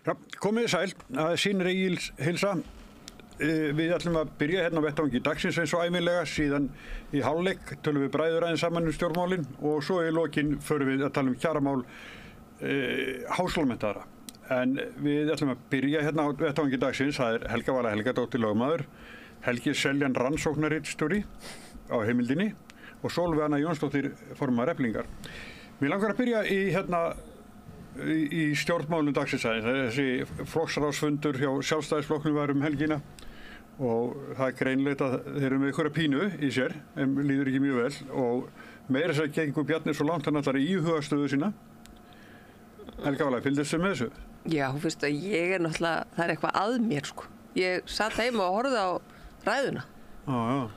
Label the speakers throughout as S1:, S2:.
S1: Já, komið sæl, það sýnir Egils heilsa. Við ætlum að byrja hérna á vettvangi dagsins eins og ævinlega, síðan í hálfleik tölum við bræður aðeins saman stjórnmálin og svo í lokin förum við að tala kjaramál háskólamenntaðra. En við ætlum að byrja hérna á vettvangi dagsins, það Helga Vala Helgadóttir lögmaður, Helgi Seljan rannsóknarritstjóri á Heimildinni og Sólveig Anna Jónsdóttir formaður Eflingar. Mér langar að byrja í stjórnmálum dagsins aðeins. Þessi flokksráðsfundur hjá Sjálfstæðisflokknum var helgina og það greinilegt að þeir eru með einhverja pínu í sér, en líður ekki mjög vel og meira þess að gengur Bjarni svo langt hann allar í íhugastöðu sína. Helga Vala, fylgdist þið með þessu?
S2: Já, þú veist að ég náttúrulega, það eitthvað að mér sko. Ég satt heima og horfði á ræðuna.
S1: Já.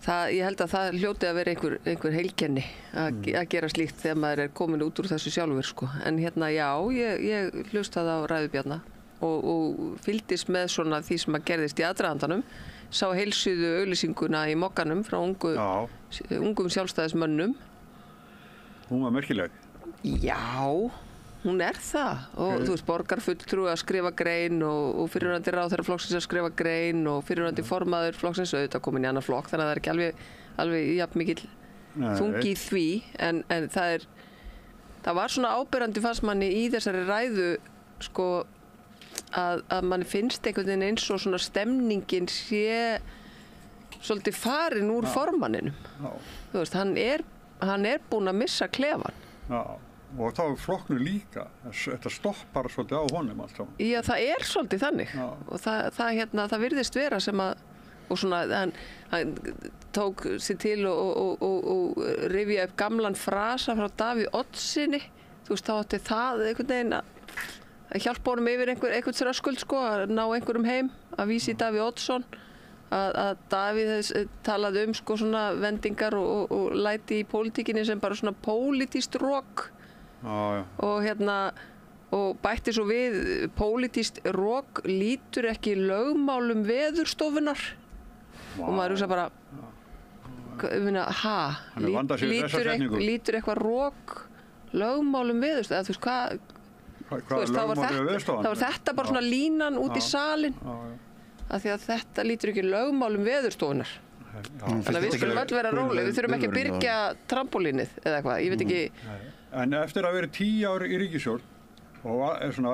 S2: Ég held að það hljóti að vera einhver heilkenni að gera slíkt þegar maður er komin út úr þessu sjálfur sko. En hérna já, ég hlustaði á ræðu Bjarna og fylgdist með svona því sem að gerðist í aðdragandanum. Sá heilsuðu auglýsinguna í Mogganum frá ungum sjálfstæðismönnum.
S1: Hún var merkileg.
S2: Já, hún er það. Og þú veist, borgarfulltrúi að skrifa grein og fyrirrandi ráðherra flokksins að skrifa grein og fyrirrandi formaður flokksins auðvitað komin í annan flokk, þannig að það er ekki alveg jafn mikill þungi í því, en það var svona áberandi fannst manni í þessari ræðu sko að manni finnst einhvern veginn eins og svona stemningin sé svolítið farin úr formanninum. Þú veist, hann er búinn að missa klefan.
S1: Já. Og þá er flokknu líka, þetta stoppar svolítið á honum allt saman.
S2: Já, það er svolítið þannig. Já. Og það virðist vera sem að, og svona, hann tók sér til og rifja upp gamlan frasa frá Davíð Oddsssyni. Þú veist, þá átti það einhvern veginn að hjálpa honum yfir einhvern þröskuld, sko, að ná einhverjum heim, að vísi Davíð Oddsson, að Davíð talaði sko svona vendingar og læti í pólitíkinni sem bara svona pólitískt rok. Og bætti svo við pólitískt rok lítur ekki lögmálum veðurstofunar og maður hugsa bara lítur eitthvað rok lögmálum veðurstofunar, þú veist þá var þetta bara svona línan út í salin af því að þetta lítur ekki lögmálum veðurstofunar. Þannig að við skulum öll vera róleg, við þurfum ekki að byrgja trampolínið eða eitthvað, ég veit ekki.
S1: En eftir að vera 10 ár í ríkisstjórn og er svona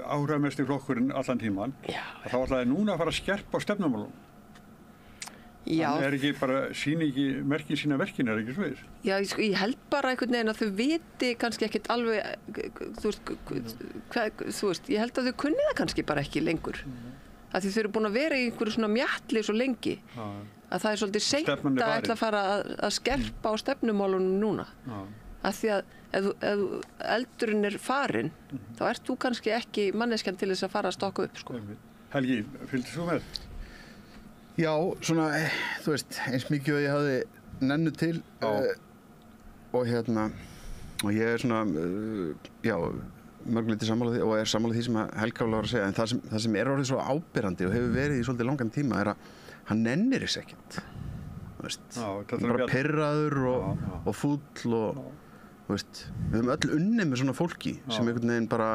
S1: áhrifamesti flokkurinn allan tíman, þá ætlaði núna að fara að skerpa á stefnumálum.
S2: Já.
S1: Þannig er ekki bara merkin sína verkin, er ekki svoleiðis?
S2: Já, ég held bara einhvern veginn að þau viti kannski ekkert alveg, þú veist, ég held að þau kunni það kannski bara ekki lengur. Að þau eru búin að vera í einhverju svona mjatli svo lengi. Að það er svolítið seint að ætla að fara að skerpa á stefnumálunum núna. Af því að ef eldurinn er farinn, þá ert þú kannski ekki manneskjan til þess að fara að stokka upp, sko.
S1: Helgi, fylgdist þú með?
S3: Já, svona, þú veist, eins mikið og ég hafði nennu til og ég er svona, mörguleiti sammála því og er sammála því sem Helga var að segja, en það sem er orðið svo áberandi og hefur verið í svolítið langan tíma er að hann nennir þess ekkert, þú veist, bara pirraður og fúll og, þú veist, við höfum öll unnið með svona fólki sem einhvern veginn bara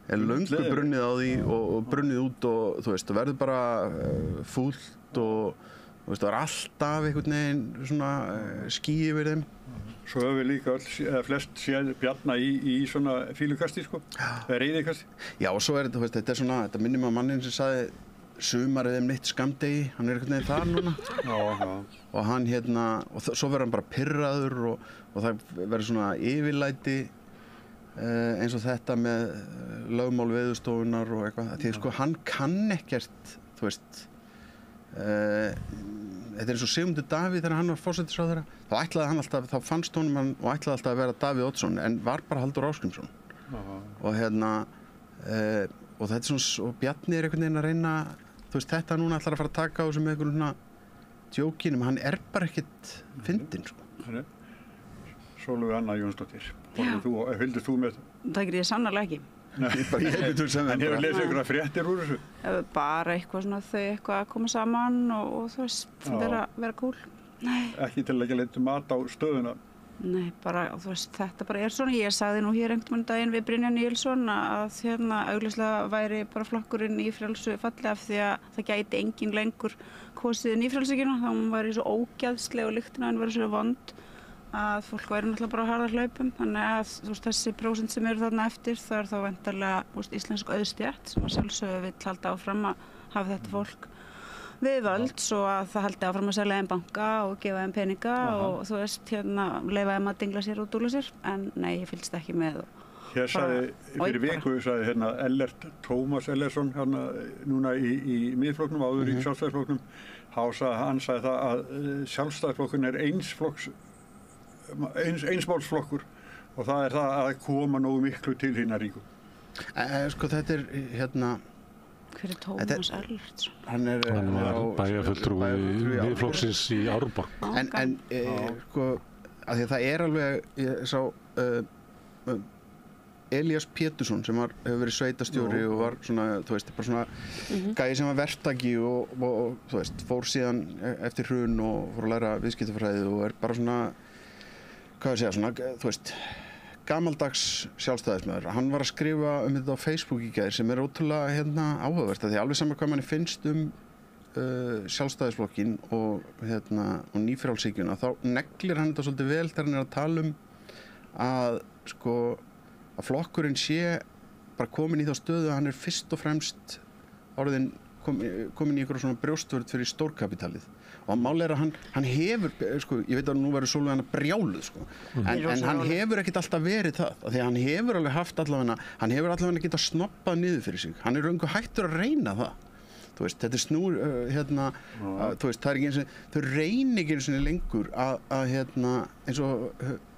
S3: er löngu brunnið á því og brunnið út og, þú veist, og verður bara fúlt og, þú veist, það er alltaf einhvern veginn svona ský yfir þeim.
S1: Svo höfum við líka eða flest séð Bjarna í svona fílukasti, sko, eða reiðikasti. Já,
S3: og svo er þetta, þú veist, þetta er svona, þetta minnir mig á mannin sem sagði sumarið mitt skammdegi, hann er einhvern veginn þar núna. Já. Og hann og svo verður hann bara pirraður og það verður svona yfirlæti eins og þetta með lögmál veðurstofunar og eitthvað. Því sko hann kann ekkert, þú veist, þetta er eins og Sigmundur Davíð þegar hann var forsætisráðherra. Þá fannst honum hann og ætlaði alltaf að vera Davíð Oddsson en var bara Halldór Ásgrímsson. Og og þetta er svona, og Bjarni er einhvern veginn að reyna, þú veist, þetta núna ætlar að fara að taka á þessu með einhvern svona djókinum, hann er bara ekkert fyndinn, sko.
S1: Sólveig Anna Jónsdóttir, fylgdist þú með?
S4: Það gerir ég sannarlega ekki.
S1: En hefur lesið einhverja fréttir úr þessu?
S4: Bara eitthvað svona, þau eitthvað að koma saman og þú veist, vera cool. Nei.
S1: Ekki til að leggja mat á stöðuna?
S4: Nei, bara, þú veist, þetta bara svona. Ég sagði nú hér einhvern daginn við Brynjar Níelsson að augljóslega væri bara flokkurinn í frjálsu falli af því að það gæti engin lengur kosið nýfrjálshyggjuna. Þá hún væri svo ógeðsleg og lyktin af henni væri svo vond að fólk væri náttúrulega bara á harða hlaupum. Þannig að þú veist, þessi prósent sem eru þarna eftir, það þá væntanlega íslensk auðstétt sem að sjálfsögðu vill halda áfram að hafa þetta fólk við völd svo að það haldi áfram að selja þeim banka og gefa þeim peninga og þú veist, leyfa þeim að dingla sér og dúla sér, en nei, ég fylgst ekki með.
S1: Hér sagði, fyrir viku sagði Ellert Tómas Ellersson núna í Miðflokknum, áður í Sjálfstæðisflokknum, hann sagði það að Sjálfstæðisflokkurinn einsmálsflokkur og það það að koma nógu miklu til hinna ríku.
S3: Sko þetta
S4: Hver Tómas Ellertsson?
S5: Hann var bæjarfulltrúi Miðflokksins í Árborg.
S3: Sko, að því að það alveg, ég sá Elías Pétursson sem hefur verið sveitastjóri og var svona, þú veist, bara svona gæi sem var verktaki og þú veist, fór síðan eftir hrun og fór að læra viðskiptafræði og bara svona, hvað ég segja, svona, þú veist, gamaldags sjálfstæðismaður. Hann var að skrifa þetta á Facebook í gær sem ótrúlega áhugavert því alveg saman hvað manni finnst sjálfstæðisflokkin og nýfrjálshyggjuna, þá neglir hann þetta svolítið vel þegar hann að tala að sko að flokkurinn sé bara komin í þá stöðu að hann fyrst og fremst orðin komin í einhverja svona brjóstvörð fyrir stórkapitalið og málið að hann hefur, sko, ég veit að nú verður Sólveig brjáluð, sko, en hann hefur ekkert alltaf verið það, af því að hann hefur alveg haft hann hefur allavega getað snobbað niður fyrir sig, hann röngu hættur að reyna það, þú veist, þetta snúr, þú veist, það ekki eins og, þau reyni ekki eins og lengur að eins og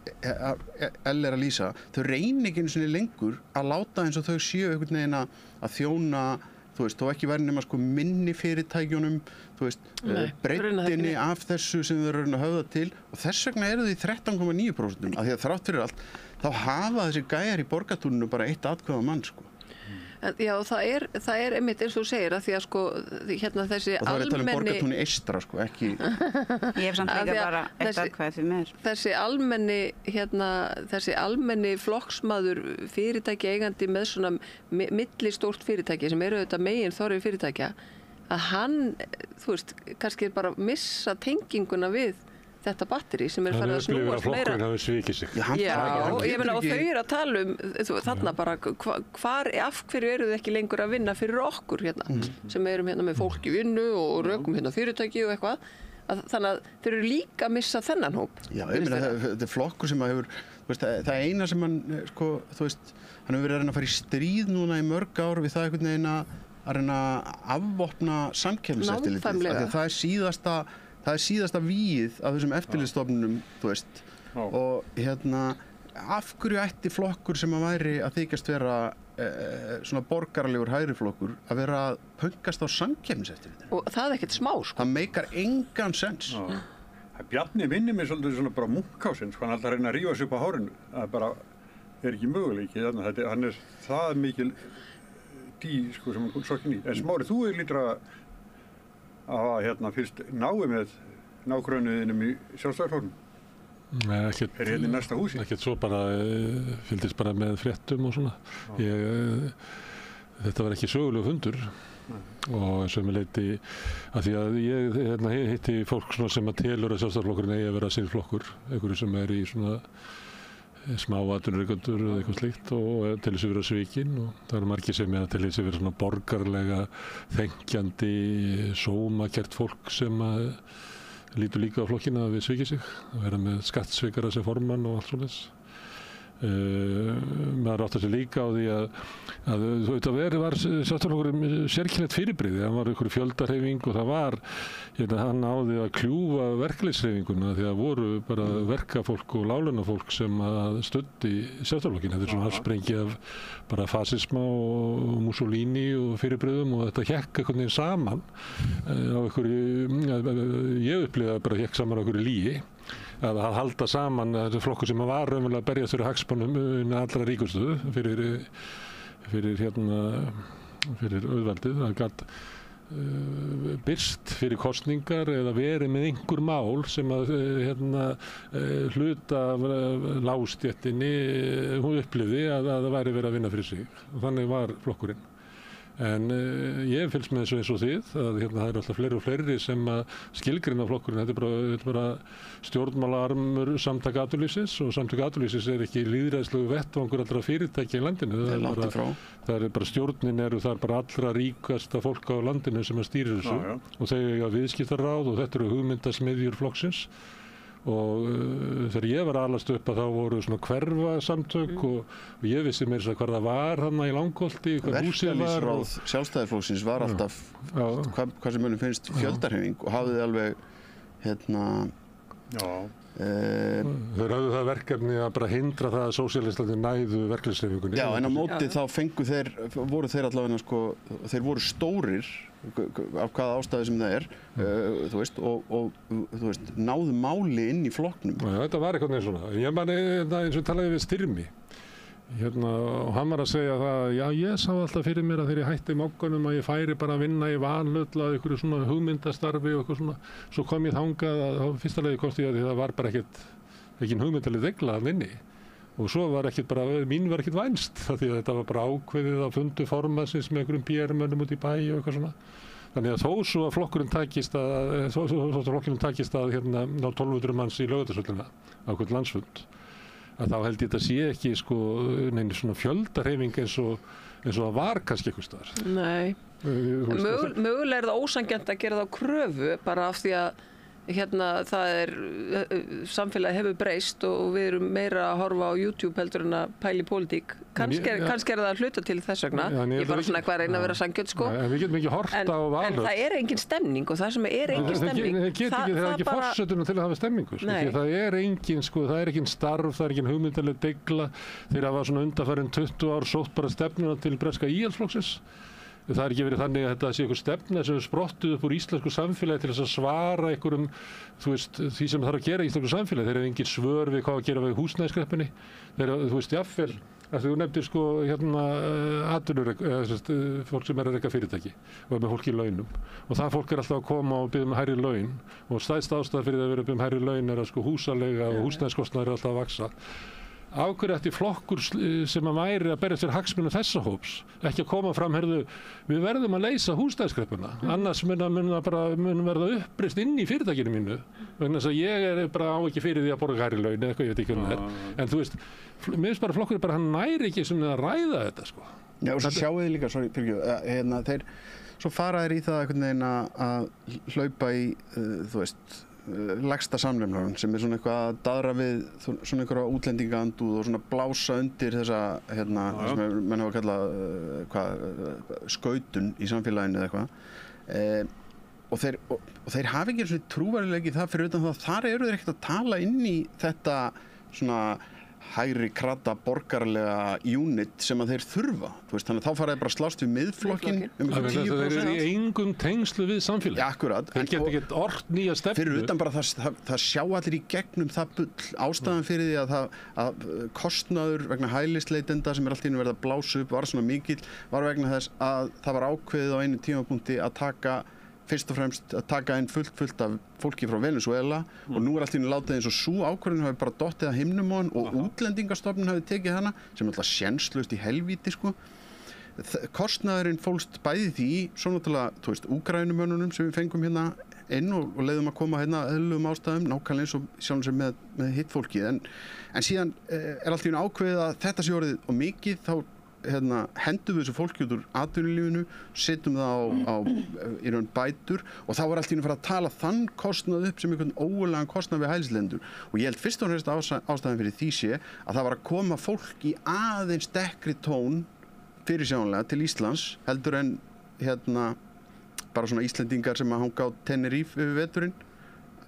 S3: Eller að lýsa, þau reyni ekki eins og lengur að láta eins og þau séu einhvern veginn að þjóna, þú veist, þó ekki verið nema sko minni fyrirtækjunum, þú veist, breiddinni af þessu sem þau eru að höfða til og þess vegna eru þau í 13,9% af því að þrátt fyrir allt, þá hafa þessi gæjar í borgartúninu bara 1 atkvæði á mann, sko.
S2: Já, það er einmitt eins og þú segir að því að sko þessi
S3: og það er talað borgartúni eystra, sko, ekki
S4: ég hef samt líka bara 1 atkvæði fyrir mér.
S2: Þessi almenni flokksmaður fyrirtæki eigandi með svona millistórt fyrirtæki sem eru auðvitað megin þorri fyrirtækja að hann, þú veist, kannski bara missa tenginguna við þetta batteri sem farið að snúast meira.
S5: Það upplifir að flokkurinn hafi svikið sig.
S2: Já, ég meina og þau eru að tala þarna bara af hverju eru þau ekki lengur að vinna fyrir okkur sem erum með fólk í vinnu og rökum fyrirtæki og eitthvað. Þannig að þau eru líka að missa þennan hóp.
S3: Já, ég meina þetta flokkur sem hefur, þú veist, það eina sem hann, sko, þú veist, hann hefur verið að reyna að fara í stríð núna í mörg ár við það einhvern veginn að reyna að afvopna samkeppniseftirlitið. Það síðasta vígið af þessum eftirlitsstofnunum, þú veist, og af hverju ætti flokkur sem að væri að þykjast vera svona borgaralegur hægri flokkur að vera að pönkast á samkeppniseftirlitinu?
S2: Og það ekkert smá, sko.
S3: Það meikar engan sens.
S1: Bjarni minnir mig svolítið svona bara Munkhausen, sko, hann alltaf reyna að rífa sig upp á hárinu. Það bara ekki möguleiki, hann það mikil sko, sem hann sokkin í. En Smári, þú lítur að fyrst náið með nágrönuðinum í Sjálfstæðisflokknum.
S5: Nei, ekkert.
S1: Í næsta húsi.
S5: Ekkert svo bara, fylgdist bara með fréttum og svona. Þetta var ekki sögulegu fundur og sömuleyti að því að ég hitti fólk sem að telur að Sjálfstæðisflokkurinn eigi að vera sinn flokkur, einhverju sem í svona smá atvinnurekendur eða eitthvað slíkt og til þess að vera svikinn og það eru margir sem til þess að vera svona borgarlega þengjandi sómakert fólk sem að lítur líka á flokkina að við svikið sig að vera með skattsvikara sem formann og allt svoleiðis. Maður átti sig líka á því að þetta var Sjálfstæðisflokkurinn sérkennilegt fyrirbrigði, hann var einhverju fjöldahreyfing og það var, hann náði að kljúfa verkalýðshreyfinguna því að voru bara verkafólk og láglaunafólk sem að studdi Sjálfstæðisflokkinn. Þetta svona afsprengi af bara fasisma og Mussolini og fyrirbrigðum og þetta hékk einhvern veginn saman á einhverju, ég upplifði bara hékk saman á einhverju lygi. Að halda saman þessu flokkur sem var raunverulega að berjast fyrir hagsmunum allra ríkustu fyrir auðveldið. birst fyrir kosningar eða verið með einhver mál sem að hluta af lágstéttinni hún upplifði að það væri verið að vinna fyrir sig og þannig var flokkurinn. En ég hef fylgst með þessu eins og þið að það eru alltaf fleiri og fleiri sem að skilgreina flokkurinn. Þetta er bara stjórnmálaarmur Samtaka atvinnulífsins og Samtaka atvinnulífsins er ekki lýðræðislegu vettvangur allra fyrirtækja í landinu. Það er bara stjórnin það er bara allra ríkasta fólk á landinu sem að stýrir þessu og þau eiga viðskiptaráð og þetta eru hugmyndasmiðjur flokksins. Og þegar ég var alast upp að þá voru svona hverfasamtök og ég vissi meira svo hvað það var þarna í Langholti, hvað húsið var.
S3: Verkalýðsráð Sjálfstæðisflokksins var alltaf hvað sem mönnum finnst fjöldahreyfing og hafði alveg
S5: Þeir hafðu það verkefni að bara hindra það að sósíalistarnir næðu verkalýðshreyfingunni.
S3: Já, en á móti þá voru þeir allavega þeir voru stórir af hvaða ástæði sem það þú veist, og þú veist, náðu máli inn í flokknum.
S5: Já, þetta var eitthvað svona. Ég man eins og talaði við Styrmi og hann var að segja það, já ég sá alltaf fyrir mér að þegar ég hætti Mogganum að ég færi bara að vinna í valhöll að einhverju svona hugmyndastarfi og eitthvað svona. Svo kom ég þangað að fyrsta lagi komst ég að því það var bara ekki hugmyndaleg degla að vinni. Og svo var mín var ekkert vænst því að þetta var bara ákveðið að fundu formansins með einhverjum PR-mönnum út í bæ og eitthvað svona. Þannig að þó svo að flokkurinn takist að ná 1200 manns í Laugardalshöllina á hvern landsfund, að þá held ég þetta sé ekki neini svona fjöldahreyfing eins og það var kannski einhvers staðar.
S2: Nei, mögulega er það ósanngjarnt að gera þá kröfu bara af því að samfélagið hefur breyst og við erum meira að horfa á YouTube heldur en að pæla í pólitík. Kannski er það að hluta til þess vegna. Ég bara svona eitthvað að reyna að vera sanngjarn
S5: En við getum ekki hort á valhöll.
S2: En það er engin stemning og það sem er engin stemning.
S5: Það er ekki forsetuna til að hafa stemmingu. Það er engin starf, það er engin hugmyndaleg degla. Þeir hafa svona undanfarin 20 ár sótt bara stefnuna til breska íhaldsflokksins. Það er ekki verið þannig að þetta sé einhver stefna sem er sprottuð upp úr íslensku samfélagi til þess að svara einhverjum, þú veist, því sem þarf að gera í íslensku samfélagi. Þeir eru engin svör við hvað að gera við húsnæðiskreppunni. Þeir eru, þú veist, jafnvel, þú nefndir fólk sem er að reka fyrirtæki og er með fólk í launum. Og það fólk er alltaf að koma og biðja hærri laun og stærsta ástæða fyrir að vera að biðja hærri laun er að húsaleiga og húsnæðiskostnaðir er alltaf að vaxa. Af hverju ætti flokkur sem að væri að berjast fyrir hagsmunum þessa hóps ekki að koma fram, við verðum að leysa húsnæðiskreppuna, annars mun verða uppreist inn í fyrirtækinu mínu, vegna þess að ég er bara á ekki fyrir því að borga hærri laun eða eitthvað, ég veit ekki það en þú veist, mér finnst bara flokkur hann næri ekki sem að ræða þetta
S3: Já, og svo sjáu þið líka, þeir svo fara þeir í það einhvern veginn að hlaupa í, þú veist lægsta samnefnarann sem er svona eitthvað að daðra við svona einhverja útlendingaandúð og svona blása undir þessa sem menn hafa kallað skautun í samfélaginu eða eitthvað og þeir hafa ekki svona trúverðileiki það fyrir utan það að þar eru þeir ekkert að tala inn í þetta svona hægri kratta borgarlega unit sem að þeir þurfa, þú veist, þannig að þá fara þeir bara að slást við miðflokkinn 10%.
S5: Þeir eru í engum tengslu við samfélag.
S3: Já, akkurat.
S5: Þeir geta ekkert ort nýja stefnu.
S3: Fyrir utan bara það sjá allir í gegnum það bull. Ástæðan fyrir því að kostnaður vegna hælisleitenda sem er allt í einu verið að blása upp var svona mikill, var vegna þess að það var ákveðið á einu tímapunkti að fyrst og fremst að taka inn fullt af fólki frá Venezuela og nú er allt í einu látið eins og sú ákvörðun hafi bara dottið að himnum á hann og útlendingastofnun hafi tekið hana sem alltaf sénslaust í helvíti Kostnaðurinn fólst bæði því svo náttúrulega, þú veist, Úkraínumönnunum sem við fengum hérna inn og leiðum að koma hérna eðlilegum ástæðum, nákvæmlega eins og sjálfum sem með hitt fólkið en síðan er allt í einu ákveðið að þetta sé orðið og mikið þá hendum við þessu fólki út úr atvinnulífinu, setjum það á í raun bætur og þá er allt í einu að fara að tala þann kostnað upp sem einhvern ógurlegan kostnað við hælisleitendur og ég held fyrst og fremst ástæðan fyrir því sé að það var að koma fólk í aðeins dekkri tón fyrirsjáanlega til Íslands heldur en bara svona Íslendingar sem að hanga á Tenerife yfir veturinn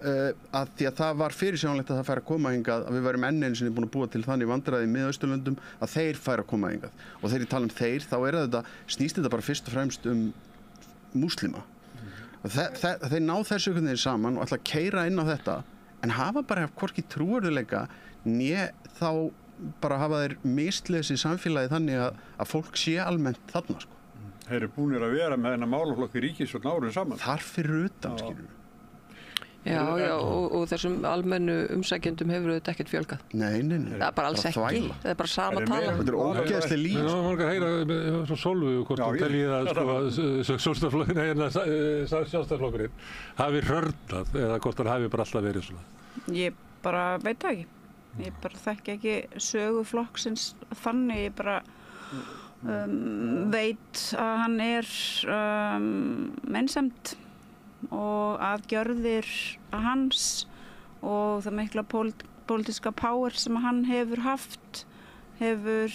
S3: að því að það var fyrirsjáanlegt að það færi að koma hingað að við værum enn einu sinni búin að búa til þannig vandræði í Mið-Austurlöndum að þeir færi að koma hingað og þegar ég tala þeir þá snýst þetta bara fyrst og fremst múslima þeir ná þessu einhvern veginn saman og ætla að keyra inn á þetta en hafa bara hvorki trúverðuleika né þá bara hafa þeir misleysi samfélagi þannig að fólk sé almennt þarna
S1: Þeir eru búinir að vera með þennan málaflokk í ríkisstjórn árum saman.
S3: Þar fyrir utan, skilur.
S2: Já, og þessum almennu umsækjendum hefur þetta ekkert fjölgað.
S3: Nei.
S2: Það er bara alls ekki. Það er bara sama tala.
S3: Þetta er ógeðslega líf.
S5: Mér langar að heyra svo Sólveig hvort þú teljið að Sjálfstæðisflokkurinn hafi hrörnað eða hvort hann hafi bara alltaf verið svona.
S4: Ég bara veit það ekki. Ég bara þekki ekki sögu flokksins þannig. Ég bara veit að hann er meinsemd og að gjörðir hans og það mikla pólitíska power sem hann hefur haft hefur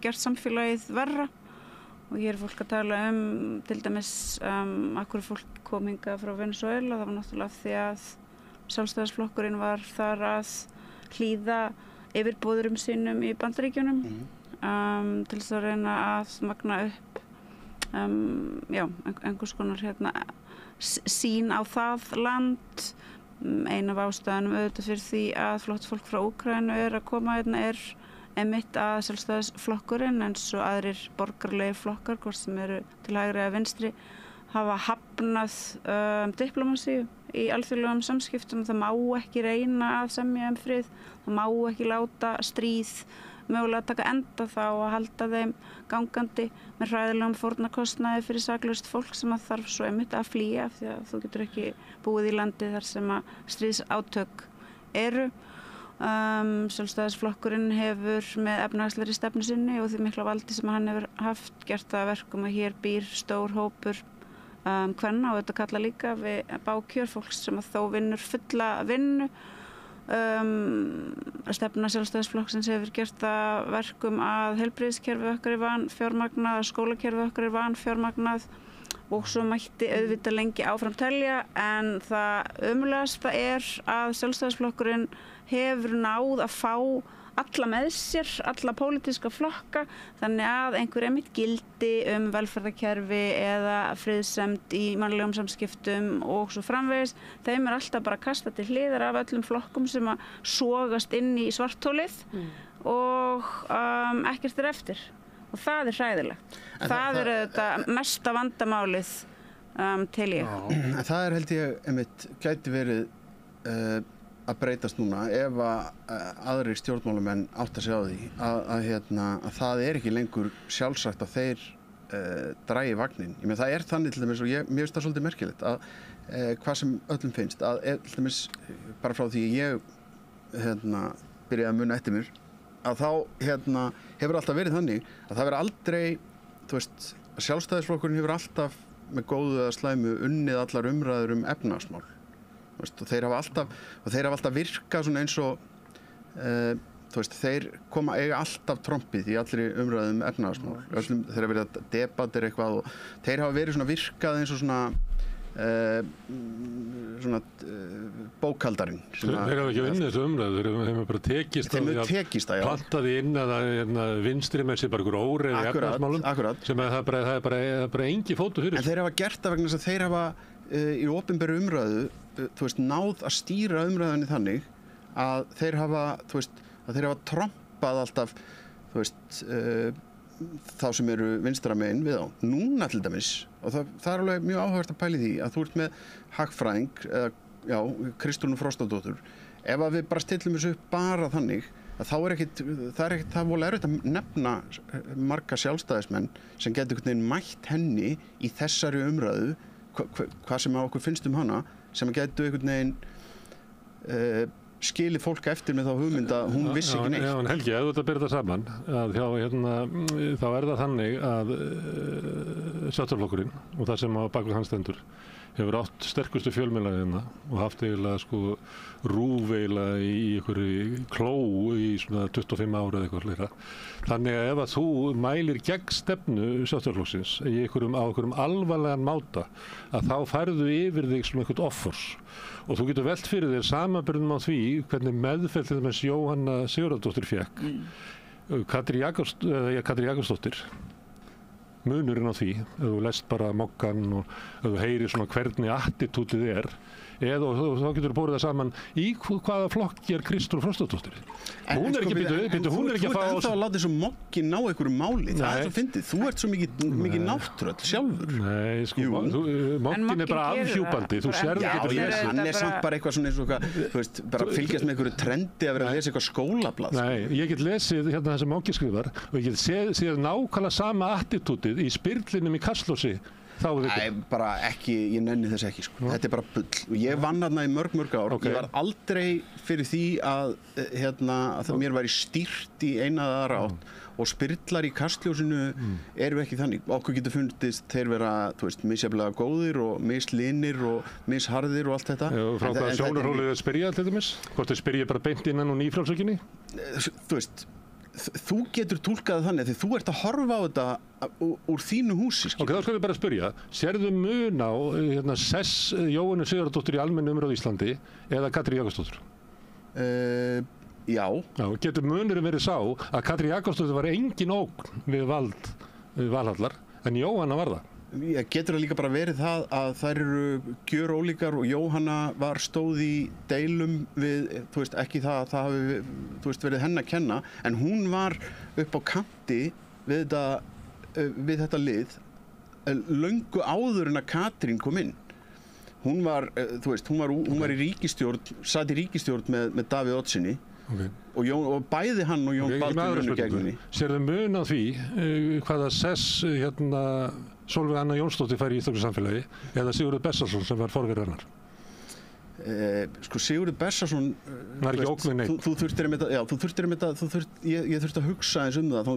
S4: gert samfélagið verra og hér er fólk að tala til dæmis af hverju fólk kom hingað frá Venezuela. Það var náttúrulega því að Sjálfstæðisflokkurinn var þar að hlýða yfirboðurum sínum í Bandaríkjunum til þess að reyna að magna upp einhvers konar sýn á það land. Ein af ástæðunum auðvitað fyrir því að flott fólk frá Úkraínu er að koma er einmitt að Sjálfstæðisflokkurinn eins og aðrir borgarlegir flokkar, hvort sem eru til hægri eða vinstri, hafa hafnað diplomasíu í alþjóðlegum samskiptum. Það má ekki reyna að semja frið, það má ekki láta stríð mögulega að taka enda þá að halda þeim gangandi með hræðilegum fórnarkostnaði fyrir saklaust fólk sem að þarf svo einmitt að flýja því að þú getur ekki búið í landi þar sem að stríðsátök eru. Sjálfstæðisflokkurinn hefur með efnahagslegri stefnu sinni og því mikla valdi sem hann hefur haft gert það að verkum að hér býr stór hópur kvenna og þetta kalla líka við bákjör fólks sem að þó vinnur fulla vinnu. Stefna Sjálfstæðisflokksins hefur gert það verkum að heilbrigðiskerfið okkar er vanfjármagnað, skólakerfið okkar er vanfjármagnað og svo mætti auðvitað lengi áfram telja en það ömurlegasta er að Sjálfstæðisflokkurinn hefur náð að fá alla með sér, alla pólitíska flokka þannig að einhver einmitt gildi velferðarkerfi eða friðsemd í mannlegum samskiptum og svo framvegis, þeim er alltaf bara kastað til hliðar af öllum flokkum sem að sogast inn í svarthólið og ekkert er eftir og það er hræðilegt. Það er þetta mesta vandamálið til ég.
S3: Það er held ég einmitt gæti verið að breytast núna ef að aðrir stjórnmálamenn átta sig á því að það er ekki lengur sjálfsagt að þeir dragi vagnin. Ég meina það er þannig til dæmis og mér finnst það svolítið merkilegt að hvað sem öllum finnst að til dæmis bara frá því ég byrjaði að muna eftir mér að þá hefur alltaf verið þannig að það verið aldrei að Sjálfstæðisflokkurinn hefur alltaf með góðu eða slæmu unnið allar umræður efnahagsmál. Og þeir hafa alltaf virkað svona eins og þeir eiga alltaf trompið í allri umræðum efnahagsmál. Þeir hafa verið að debatir eitthvað og þeir hafa verið svona virkað eins og svona bókaldarinn.
S5: Þeir hafa ekki unnið þessu umræðu, þeir hafa bara tekist að planta því inn að vinstri með sér bara ykkur óreið í efnahagsmálum sem að það er bara engi fótu fyrir.
S3: En þeir hafa gert það vegna þess að þeir hafa í opinberu umræðu náð að stýra umræðunni þannig að þeir hafa trompað alltaf þá sem eru vinstra megin við á. Núna til dæmis, og það er alveg mjög áhugavert að pæla í því að þú ert með hagfræðing, Kristrúnu Frostadóttur, ef að við bara stillum þessu upp bara þannig að þá er ekkert það voru erfitt að nefna marga sjálfstæðismenn sem getur einhvern veginn mætt henni í þessari umræðu hvað sem okkur finnst hana sem getur einhvern veginn skilið fólk eftir með þá hugmynd að hún vissi ekki neitt.
S5: Já, en Helgi, ef þú ert að byrja þetta saman að þá er það þannig að Sjálfstæðisflokkurinn og það sem á bakvið hans stendur hefur átt sterkustu fjölmiðla og haft eiginlega RÚV eiginlega í einhverju kló í svona 25 ára eða eitthvað fleira. Þannig að ef að þú mælir gegn stefnu Sjálfstæðisflokksins á einhverjum alvarlegan máta að þá færðu yfir þig svona eitthvað offors og þú getur velt fyrir þér samanburðum á því hvernig meðferð til dæmis Jóhanna Sigurðardóttir fékk Katrín Jakobsdóttir munurinn á því, ef þú lest bara mokkan og ef þú heyrir svona hvernig attitútið er eða þá getur borið það saman í hvaða flokki Kristrún Frostadóttir. Hún er ekki að fá...
S3: Þú ert ennþá að láta þessu mokki ná einhverju máli, það er svo fyndið. Þú ert svo mikið náttúröll sjálfur.
S5: Nei, sko, mokkin er bara afhjúpandi, þú sérðu ekki
S3: Já, hann er samt bara eitthvað svona eins og eitthvað, þú veist, bara fylgjast með einhverju trendi að vera að lesa eitthvað skólablað.
S5: Nei, ég get lesið hérna það sem mokki skrifar og ég get séð nákvæmlega sama attitútið í spyrlinum í Kastljósi. Nei,
S3: bara ekki, ég nenni þess ekki sko. Þetta er bara bull. Og ég vann þarna í mörg ár. Ég var aldrei fyrir því að mér væri stýrt í eina eða aðra átt og spyrlar í Kastljósinu eru ekki þannig. Okkur getur fundist þeir vera, þú veist, misjafnlega góðir og mislinir og misharðir og allt þetta.
S5: Já, frá hvaða sjónarhóli þau spyrja til dæmis? Hvort þau spyrja bara beint innan og nýfrjálsökinni?
S3: Þú veist, þú getur túlkað þannig að þú ert að horfa á þetta úr þínu húsi.
S5: Ok, þá skal ég bara spyrja, sérðu mun á sess Jóhannu Sigurðardóttur í almennu umræðu Íslandi eða Katrín Jakobsdóttur?
S3: Já.
S5: Getur munurinn verið sá að Katrín Jakobsdóttur var engin ógn við vald Valhallar en Jóhanna var það?
S3: Getur það líka bara verið það að þær eru gjörólíkar og Jóhanna stóð í deilum við, þú veist, ekki það að það hafi, þú veist, verið henni að kenna, en hún var upp á kanti við þetta lið löngu áður en að Katrín kom inn. Hún var, þú veist, hún var í ríkisstjórn, sat í ríkisstjórn með Davíð Oddssyni.
S5: Okay.
S3: Og bæði hann og Jón Baldur unnu gegn henni.
S5: Sérðu mun á því hvaða sess Sólveig Anna Jónsdóttir fær í íslensku samfélagi eða Sigurður Bessarsson sem var forverir hennar?
S3: Sko Sigurður Bessarsson
S5: var ekki ógn við neitt.
S3: Þú þurftir ég þurfti að hugsa eins það.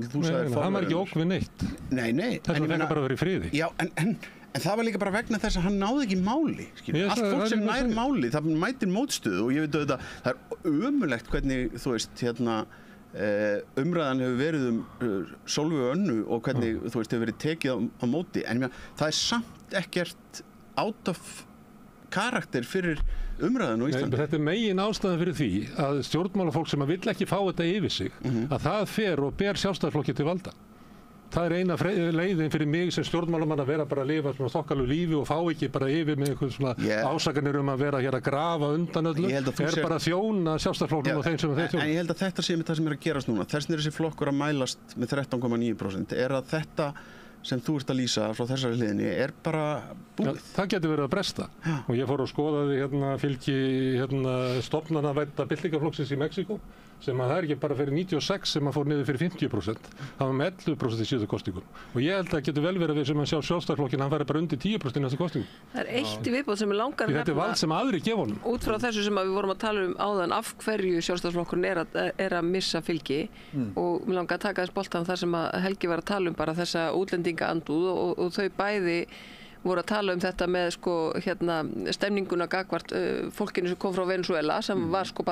S5: Hann var ekki ógn við neitt.
S3: Nei.
S5: Þess vegna fekk bara að vera í friði.
S3: Já, en það var líka bara vegna þess að hann náði ekki máli. Allt fólk sem nær máli, það mætir mótstöðu og ég veit auðvitað, það er ömurlegt hvernig, þú veist, umræðan hefur verið Sólveigu Önnu og hvernig, þú veist, hefur verið tekið á móti. En það er samt ekkert out of karakter fyrir umræðan á Íslandi.
S5: Þetta er megin ástæðan fyrir því að stjórnmálafólk sem vill ekki fá þetta yfir sig, að það fer og ber Sjálfstæðisflokki til valda. Það er eina leiðin fyrir mig sem stjórnmálamann að vera bara að lifa svona þokkalegu lífi og fá ekki bara yfir með einhvern svona ásakanir að vera hér að grafa undan öllu. Bara að þjóna Sjálfstæðisflokknum og þeim sem þeir þjóna. En
S3: ég held að þetta sé með það sem er að gerast núna. Þessin þessi flokkur að mælast með 13,9% er að þetta sem þú ert að lýsa frá þessari hliðinni er bara búið.
S5: Það getur verið að bresta. Og ég fór og skoðaði fylgi stofnanavædda byltingaflokksins í Mexíkó sem að það er ekki bara fyrir 96 sem að fór niður fyrir 50%. Það var með 11% í síðustu kosningum. Og ég held að það getur vel verið við sem að sjá Sjálfstæðisflokkinn, hann færi bara undir 10% í næstu kosningum.
S2: Það er eitt í viðbót sem er langar að
S5: þetta er vald sem aðrir gefa honum.
S2: Út frá þessu sem við vorum að tala áðan af hverju Sjálfstæðisflokkurinn er að missa fylgi og mér langar að taka þess boltan þar sem að Helgi var að tala bara þessa útlendingaandúð og þau bæði voru að tala þetta með stemninguna gagnvart fólkinu sem kom frá Venezuela sem var það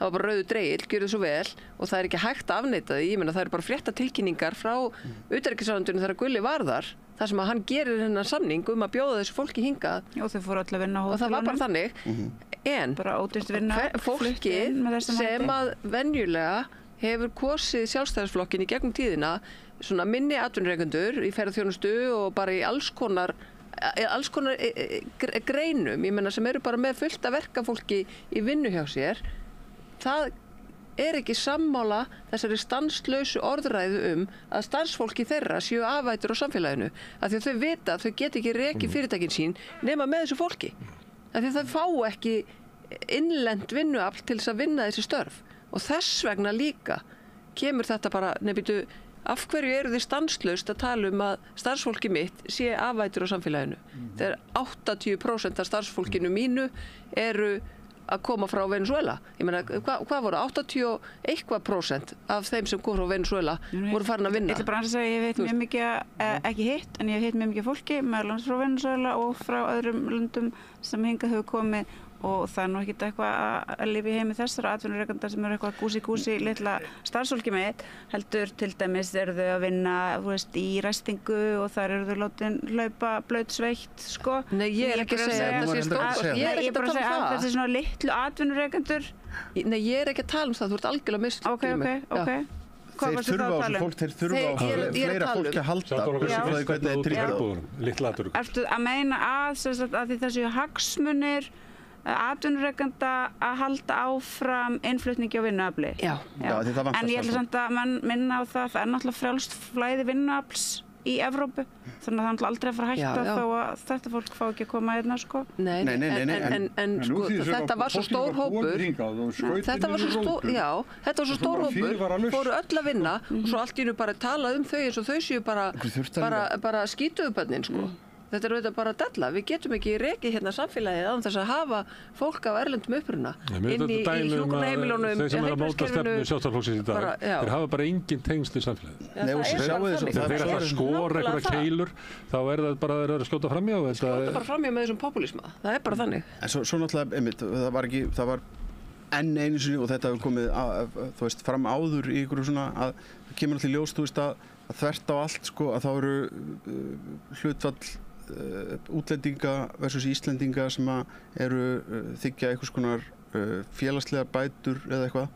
S2: var bara rauður dregill, gjörðu svo vel og það er ekki hægt að afneita því, ég meina það eru bara fréttatilkynningar frá utanríkisráðuneytinu þegar Gulli var þar sem að hann gerir hennar samning að bjóða þessu fólki hingað
S4: og þau fóru öll að vinna á hótelunum
S2: og það var bara þannig en fólki sem að venjulega hefur kosið Sjálfstæðisflokkin í gegnum tíðina svona minni atvinnurekendur í ferðaþjónustu og bara í alls konar greinum, ég meina sem eru bara með fullt af verkafólki í vinnu hjá sér. Það er ekki sammála þessari stanslausu orðræðu að starfsfólki þeirra séu afætur á samfélaginu. Af því að þau vita að þau get ekki rekið fyrirtækin sín nema með þessu fólki. Af því að þau fá ekki innlent vinnuafl til þess að vinna þessi störf. Og þess vegna líka kemur þetta bara, af hverju eru þið stanslaust að tala að starfsfólki mitt sé afætur á samfélaginu? Þegar 80% af starfsfólkinu mínu eru að koma frá Venezuela. Ég meina, hvað voru? 81% af þeim sem kom frá Venezuela voru farin að vinna.
S4: Ég ætla bara að segja, ég veit mjög mikið, ekki hitt, en ég veit mjög mikið fólki, meðal annars frá Venezuela og frá öðrum löndum sem hingað hefur komið og það er nú ekkert eitthvað að lifa í heimi þessara atvinnurekenda sem eru eitthvað gúsi litla starfsfólki með, heldur til dæmis eru þau að vinna í ræstingu og þar eru þau látin hlaupa blautsveitt, sko.
S2: Nei, ég er ekki að segja þetta sé stórt. Ég er ekki að tala það.
S4: Þessi svona litlu atvinnurekendur.
S2: Nei, ég er ekki að tala það, þú ert algjörlega misskilur mig.
S4: Ok.
S3: Þeir þurfa á fleira fólki að halda.
S4: Ertu að meina að því þessu hagsmunir atvinnurekanda að halda áfram innflutningi á vinnuafli.
S2: Já,
S3: því það vantar
S4: en ég ætla samt að minna á það náttúrulega frjálst flæði vinnuafls í Evrópu, þannig að það er aldrei að fara að hætta þó að þetta fólk fá ekki að koma hérna, sko.
S2: Nei, en sko, þetta var svo stór hópur, þetta var svo stór hópur, fóru öll að vinna og svo allt í einu bara talað þau eins og þau séu bara skítuðu börnin, sko. Þetta er auðvitað bara della. Við getum ekki rekið hérna samfélagið án þess að hafa fólk af erlendum uppruna inn í hjúkrunarheimilunum,
S5: þeir sem er að móta stefnu Sjálfstæðisflokksins í dag, þeir hafa bara engin tengsl í samfélagið. Þeir eru að skora einhverja keilur, þá er það bara að skjóta framhjá.
S2: Skjóta bara framhjá með þessum popúlisma. Það er bara þannig.
S3: En svo náttúrulega, einmitt, það var enn einu sinni og þetta hefur komið, þú veist, fram áður í ykkur svona að það kemur alltaf í ljós, þú veist, að þvert á allt, sko, að þá eru hlutfall útlendinga versus Íslendinga sem eru þiggja einhvers konar félagslegar bætur eða eitthvað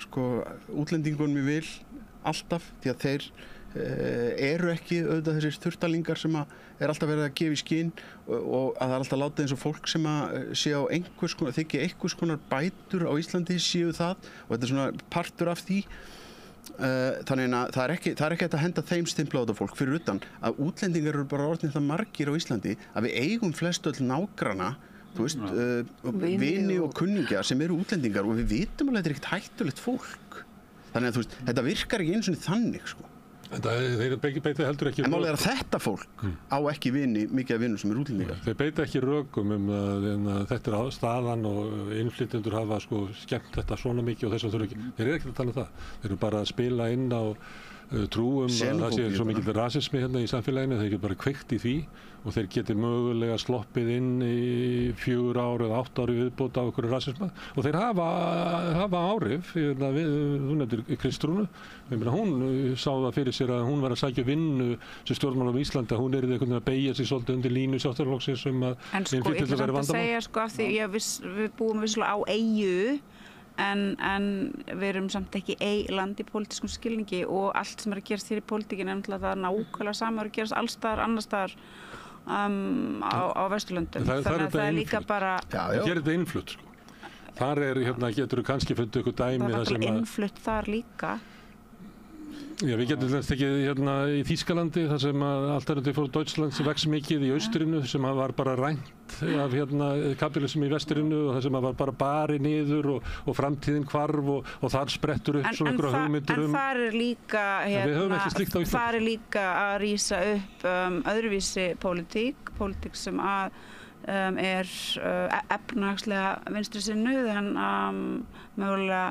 S3: sko útlendingunum í vil alltaf því að þeir eru ekki auðvitað þessir þurftalingar sem er alltaf verið að gefa í skyn og að það er alltaf látið eins og fólk sem sé á þiggja einhvers konar bætur á Íslandi séu það og þetta er svona partur af því. Þannig að það er ekki hægt að henda þeim stimpla á þetta fólk fyrir utan að útlendingar eru bara orðnir það margir á Íslandi að við eigum flestu öll nágranna þú veist, vini og kunningja sem eru útlendingar og við vitum alveg að þetta er ekkert hættulegt fólk þannig að þú veist, þetta virkar ekki eins og þannig sko.
S5: Þeir beita heldur ekki
S3: en málið er að þetta fólk á ekki vini mikið af vinum sem eru útlendingar.
S5: Þeir beita ekki rökum að þetta er staðan og innflytjendur hafa sko skemmt þetta svona mikið og þess að þurfa ekki. Þeir eru ekki að tala það. Þeir eru bara að spila inn á trúum að það sé svo mikil rasismi hérna í samfélaginu, þeir geta bara kveikt í því og þeir geti mögulega sloppið inn í 4 ár eða 8 ári viðbót á einhverju rasisma og þeir hafa áhrif, þú nefndir Kristrúnu, hún sá það fyrir sér að hún var að sækja vinnu sem stjórnmálum í Íslandi, að hún er einhvern veginn að beygja sig svolítið undir línu Sjálfstæðisflokksins
S4: en sko, ég ætla samt að segja sko af því við búum vissulega á eyju en við erum samt ekki land í pólitískum skilningi og allt sem er að gerast hér í pólitíkinni er náttúrulega það nákvæmlega sama er að gerast alls staðar, annars staðar á Vesturlöndum þannig að það er líka bara
S5: hér er þetta innflutt sko. Þar getur þú kannski fundið ykkur dæmi
S4: það er náttúrulega innflutt þar líka.
S5: Já, við getum tekið hérna í Þýskalandi þar sem Alternative for Deutschland sem vex mikið í austrinu sem var bara rænt af kapitalism í vesturinu og það sem var bara barið niður og framtíðin hvarf og þar sprettur upp svona einhverja hugmyndir
S4: en þar er líka
S5: við höfum ekki slíkt á Íslandi.
S4: Þar er líka að rísa upp öðruvísi pólitík sem er efnahagslega vinstri sinnuð en mögulega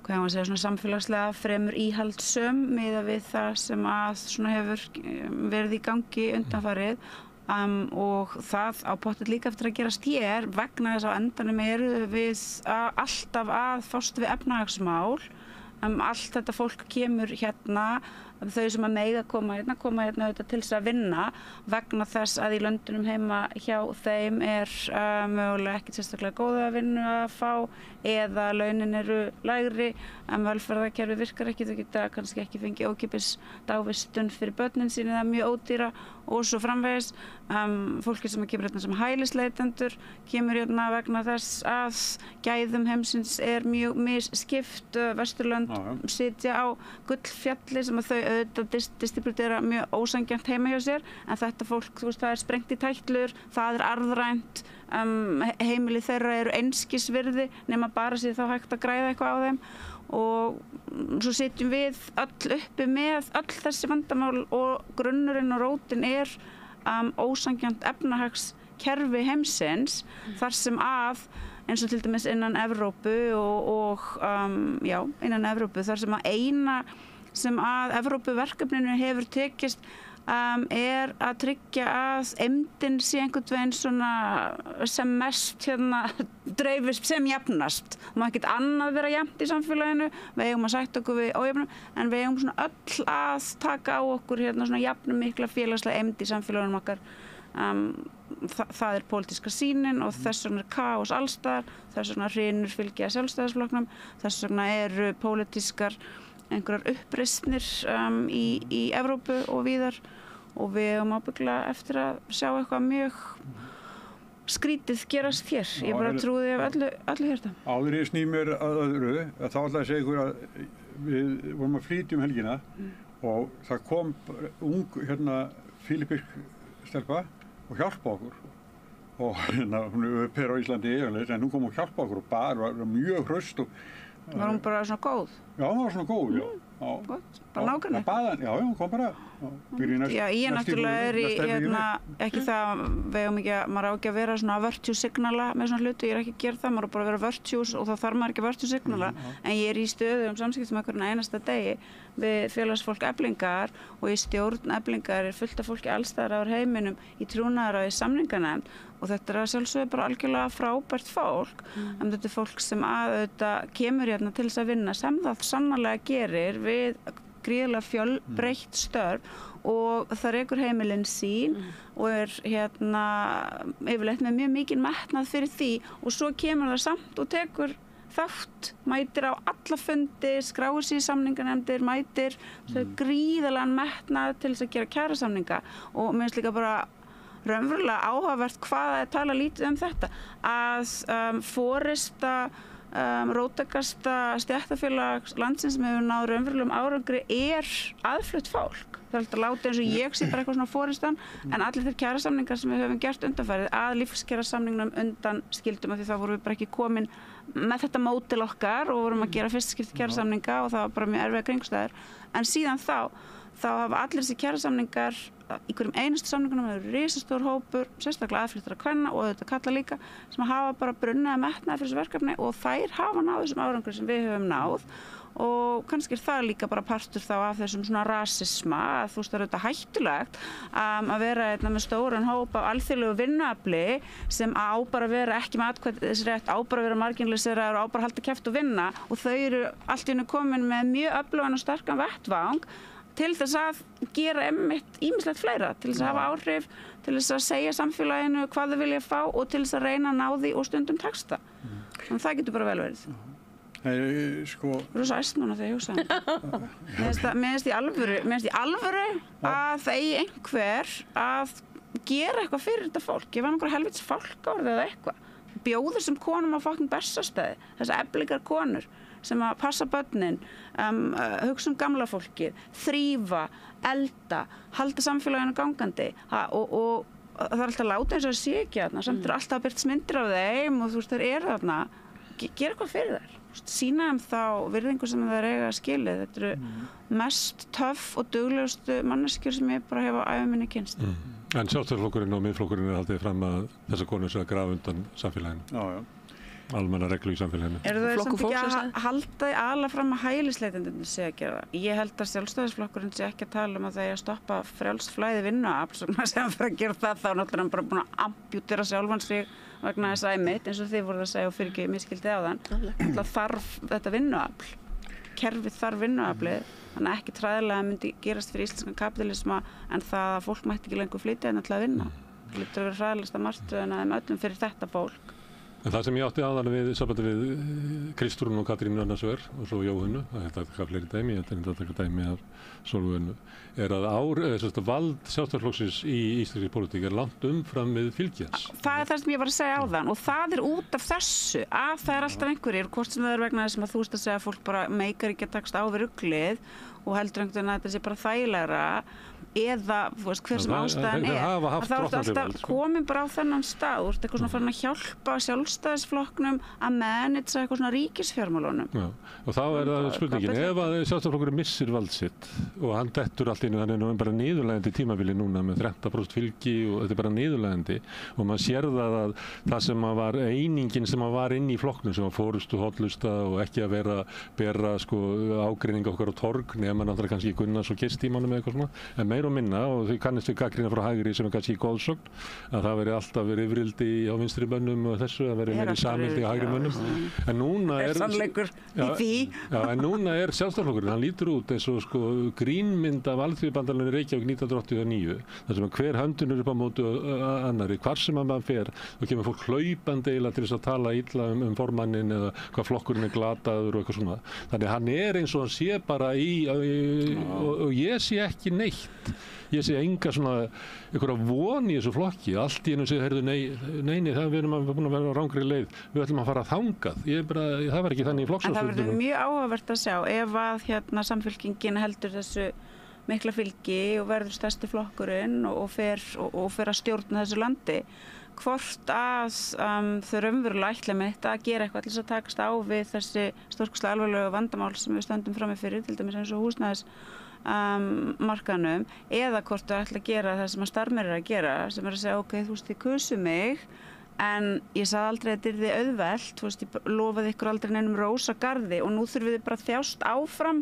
S4: svona samfélagslega fremur íhaldssöm miðað við það sem svona hefur verið í gangi undanfarið og það á pottet líka eftir að gerast hér vegna þess að á endanum eru við alltaf að fást við efnahagsmál allt þetta fólk kemur hérna þau sem að mega koma hérna auðvitað til þess að vinna vegna þess að í löndunum heima hjá þeim er mögulega ekki sérstaklega góða vinnu að fá eða launin eru lægri en velferðarkerfi virkar ekki, þau geta kannski ekki fengið ókeypis dagvistun fyrir börnin sín eða mjög ódýra og svo framvegis fólki sem kemur hérna sem hælisleitendur kemur hérna vegna þess að gæðum heimsins er mjög misskipt Vesturlönd sitja á gullfjalli sem að þau auðvitað distributera mjög ósanngjarnt heima hjá sér en þetta fólk, þú veist, það er sprengt í tætlur það er arðrænt heimili þeirra eru einskisvirði nema bara sér þá hægt að græða eitthvað á þeim og svo sitjum við öll uppi með öll þessi vandamál og grunnurinn og rótin er ósanngjarnt efnahagskerfi heimsins þar sem eins og til dæmis innan Evrópu og innan Evrópu þar sem eina sem Evrópuverkefninu hefur tekist er að tryggja að eymdin sé einhvern veginn svona sem mest dreifist sem jafnast. Það má ekkert annað vera jafnt í samfélaginu, við eigum að sætta okkur við ójöfnum, en við eigum svona öll að taka á okkur svona jafnum mikla félagslega eymd í samfélagunum okkar. Það er pólitíska sýnin og þess vegna er kaos allstaðar, þess vegna hrynur fylgja Sjálfstæðisflokknum, þess vegna eru pólitískar einhverjar uppreisnir í Evrópu og víðar og við eigum ábyggilega eftir að sjá eitthvað mjög skrítið gerast hér. Ég bara trúði af öllu hérta.
S1: Áður ég sný mér að öðru, að þá ætlaði að segja ykkur að við vorum að flytja helgina og það kom ung fílípísk stelpa og hjálpa okkur. Og hún er upp hér á Íslandi eiginlega, en hún kom og hjálpa okkur og bara var mjög hraust og
S4: var hún bara svona góð?
S1: Já, hún var svona góð, já.
S4: Gott, bara nákvæmlega.
S1: Já, hún kom bara.
S4: Já, ég náttúrulega ekki það, maður á ekki að vera svona virtue signala með svona hluti, ég er ekki að gera það, maður á bara að vera virtuous og þá þarf maður ekki að virtue signala, en ég er í stöðum samskiptum einhvern einasta degi við félagsfólk Eflingar og í stjórn Eflingar er fullt af fólki allstaðar á heiminum í trúnaðarráði samninganefnd og þetta er að sjálfsögðu bara algjörlega frábært fólk, en þetta er fólk sem auðvitað kemur hérna til þess að vinna sem það sannarlega gerir við gríðarlega fjölbreytt störf og það rekur heimilin sín og er yfirleitt með mjög mikinn metnað fyrir því og svo kemur það samt og tekur þátt, mætir á alla fundi, skráir sig í samninganefndir, mætir gríðarlegan metnað til þess að gera kjarasamninga og mér finnst líka bara raunverulega áhugavert hvað að tala lítið um þetta að forysta róttækasta stéttarfélag landsins sem hefur náð raunverulegum árangri er aðflutt fólk. Það er alltaf látið eins og ég sé bara eitthvað svona forystan en allir þeir kjarasamningar sem við höfum gert undanfarið að lífskjarasamningnum undan skildum af því þá vorum við bara ekki komin með þetta mótil okkar og vorum að gera fyrstskipti kjarasamninga og það var bara mjög erfiða kringstæður en síðan þá hafa allir þessi kjarasamningar í hverjum einustu samningunum hefur risastór hópur, sérstaklega aðflyttara kvenna og þetta kalla líka, sem hafa bara brunnið metnaði fyrir þessu verkefni og þær hafa náð þessum árangri sem við höfum náð og kannski er það líka bara partur þá af þessum svona rasisma að þú veist það er auðvitað hættulegt að vera með stóran hóp af alþjóðlegu vinnuafli sem á bara að vera ekki með atkvæðisrétt, á bara að vera marginaliseraður og á bara að halda kæft og vinna og þau eru allt í einu komin með mjög öflugan og sterkan vettvang til þess að gera ýmislegt fleira, til þess að hafa áhrif, til þess að segja samfélaginu hvað þau vilja fá og til þess að reyna að ná því og stundum texta. Þannig það getur bara vel verið. Þú eru svo æst núna þegar ég hugsa. Mér finnst í alvöru að það eigi einhver að gera eitthvað fyrir þetta fólk. Ég var einhver helvits fálkaorð eða eitthvað. Bjóður sem konum á fucking Bessastöði, þessar Eflingar konur sem að passa börnin, hugsa gamla fólkið, þrífa, elda, halda samfélaginu gangandi og það er alltaf láta eins og það sé ekki þarna, samt er alltaf að byrjast myndir af þeim og þú veist, þeir eru þarna, gera eitthvað fyrir þær. Sýna þeim þá virðingu sem þeir eiga skilið. Þetta eru mest töff og duglegustu manneskjur sem ég bara hef á ævi minni kynnst.
S5: En Sjálfstæðisflokkurinn og Miðflokkurinn er haldið fram að þessar konur sé að grafa undan samfélaginu. Já. Almenna reglu í samfélaginu. Eru
S4: þau samt ekki að halda aðalega fram að hælisleitendurnir sé að gera það? Ég held að Sjálfstæðisflokkurinn sé ekki að tala um að það er að stoppa frjálst flæði vinnuafl sem að fara að gera það þá náttúrulega hann bara búin að ambjútera sjálfan sig vegna þess æmitt eins og þið voruð að segja og fyrir ekki miskildi á þann. Það þarf þetta vinnuafl. Kerfið þarf vinnuaflið. Þannig að ekki træðilega myndi gerast fyrir íslenskan kapitalisma en það að fólk mætti ekki lengur flytja en til að vinna. Það lítur að vera hræðilegasta martröðin að þeim öllum fyrir þetta fólk.
S5: En það sem ég átti aðan við sambandi við Kristrún og Katrínu annars vegar og svo Jóhönnu, það er þetta að taka fleiri dæmi, þetta er þetta að taka dæmi af Sólveigu, er að vald Sjálfstæðisflokksins í íslenskri pólitík er langt umfram við fylgjans. Það
S4: er það sem ég var að segja áðan og það er út af þessu að það er alltaf einhverjir, hvort sem það er vegna þess að þú veist að segja að fólk bara meikar ekki að takast á við ruglið og heldur einhvern veginn að þetta sé bara þægilegra eða þú veist hver sem ástæðan er að þá ertu alltaf komin bara á þennan stað þú ert eitthvað svona farin að hjálpa Sjálfstæðisflokknum að managea eitthvað svona ríkisfjármálunum.
S5: Já, og þá er það spurningin, ef að Sjálfstæðisflokkurinn missir vald sitt og hann dettur allt inn, hann er nú bara niðurlægjandi tímabili núna með 30% fylgi og þetta er bara niðurlægjandi og maður sér það sem var einingin sem var inn í flokknum sem var forystu hollusta og ekki að bera ágreining okkar á torg nema náttúrulega kannski Gunnars og Geirstímanum eða eitthvað svona, en meira og minna og þau kannist við gagnrýna frá hægri sem er kannski góðsögn að það veri alltaf verið yfirildi á vinstri mönnum og þessu, það veri meiri samildi á hægri mönnum en núna er
S4: sannleikur í því
S5: en núna er Sjálfstæðisflokkurinn, hann lítur út eins og grínmynd af Alþýðubandalaginu Reykjavík 1989 þar sem hver höndun er upp á móti annarri, hvar sem að maður fer og kemur fólk hlaupandi eiginlega til þess að tala illa formannin eða hvað flokkurinn er glataður og eitthvað svona þannig hann er eins og hann sé bara og ég sé ekki neitt ég sé enga svona einhverja von í þessu flokki, allt í einu segir, heyrðu, nei, það við erum búin að vera á rangri leið, við ætlum að fara þangað, það var ekki þannig í flokksfundunum.
S4: En það verður mjög áhugavert að sjá ef að Samfylkingin heldur þessu mikla fylgi og verður stærsti flokkurinn og fer að stjórna þessu landi, hvort að þau raunverulega ætla mitt að gera eitthvað til þess að takast á við þessi stórkostlega alvarlegu vandamál sem við stöndum frammi fyrir, til dæmis eins og húsnæðismarkaðnum, eða hvort þau ætla að gera það sem að Starmer að gera, sem að segja, ok, þú veist, þið kusu mig, en ég sagði aldrei að þetta yrði auðvelt, þú veist, ég lofaði ykkur aldrei neinum rósagarði og nú þurfum við bara að þjást áfram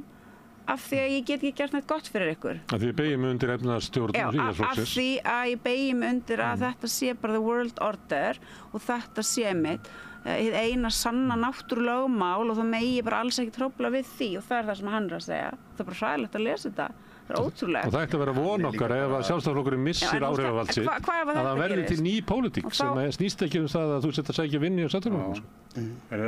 S4: af því að ég get ekki gert neitt gott fyrir ykkur.
S5: Af því að ég beygi mig undir efnahagsstjórn Íhaldsflokksins.
S4: Af því að ég beygi mig undir að þetta sé bara the world order og þetta sé mitt hið eina sanna náttúrulögmál og það megi bara alls ekki trufla við því og það það sem hann að segja. Það bara hræðilegt að lesa þetta. Það ótrúlegt.
S5: Og það ætti að vera von okkar ef að Sjálfstæðisflokkurinn missir áhrifavald sitt, að það verði til ný pólitík sem snýst ekki það að þú sett að sækja vinnu á Sjálfstæðisflokknum.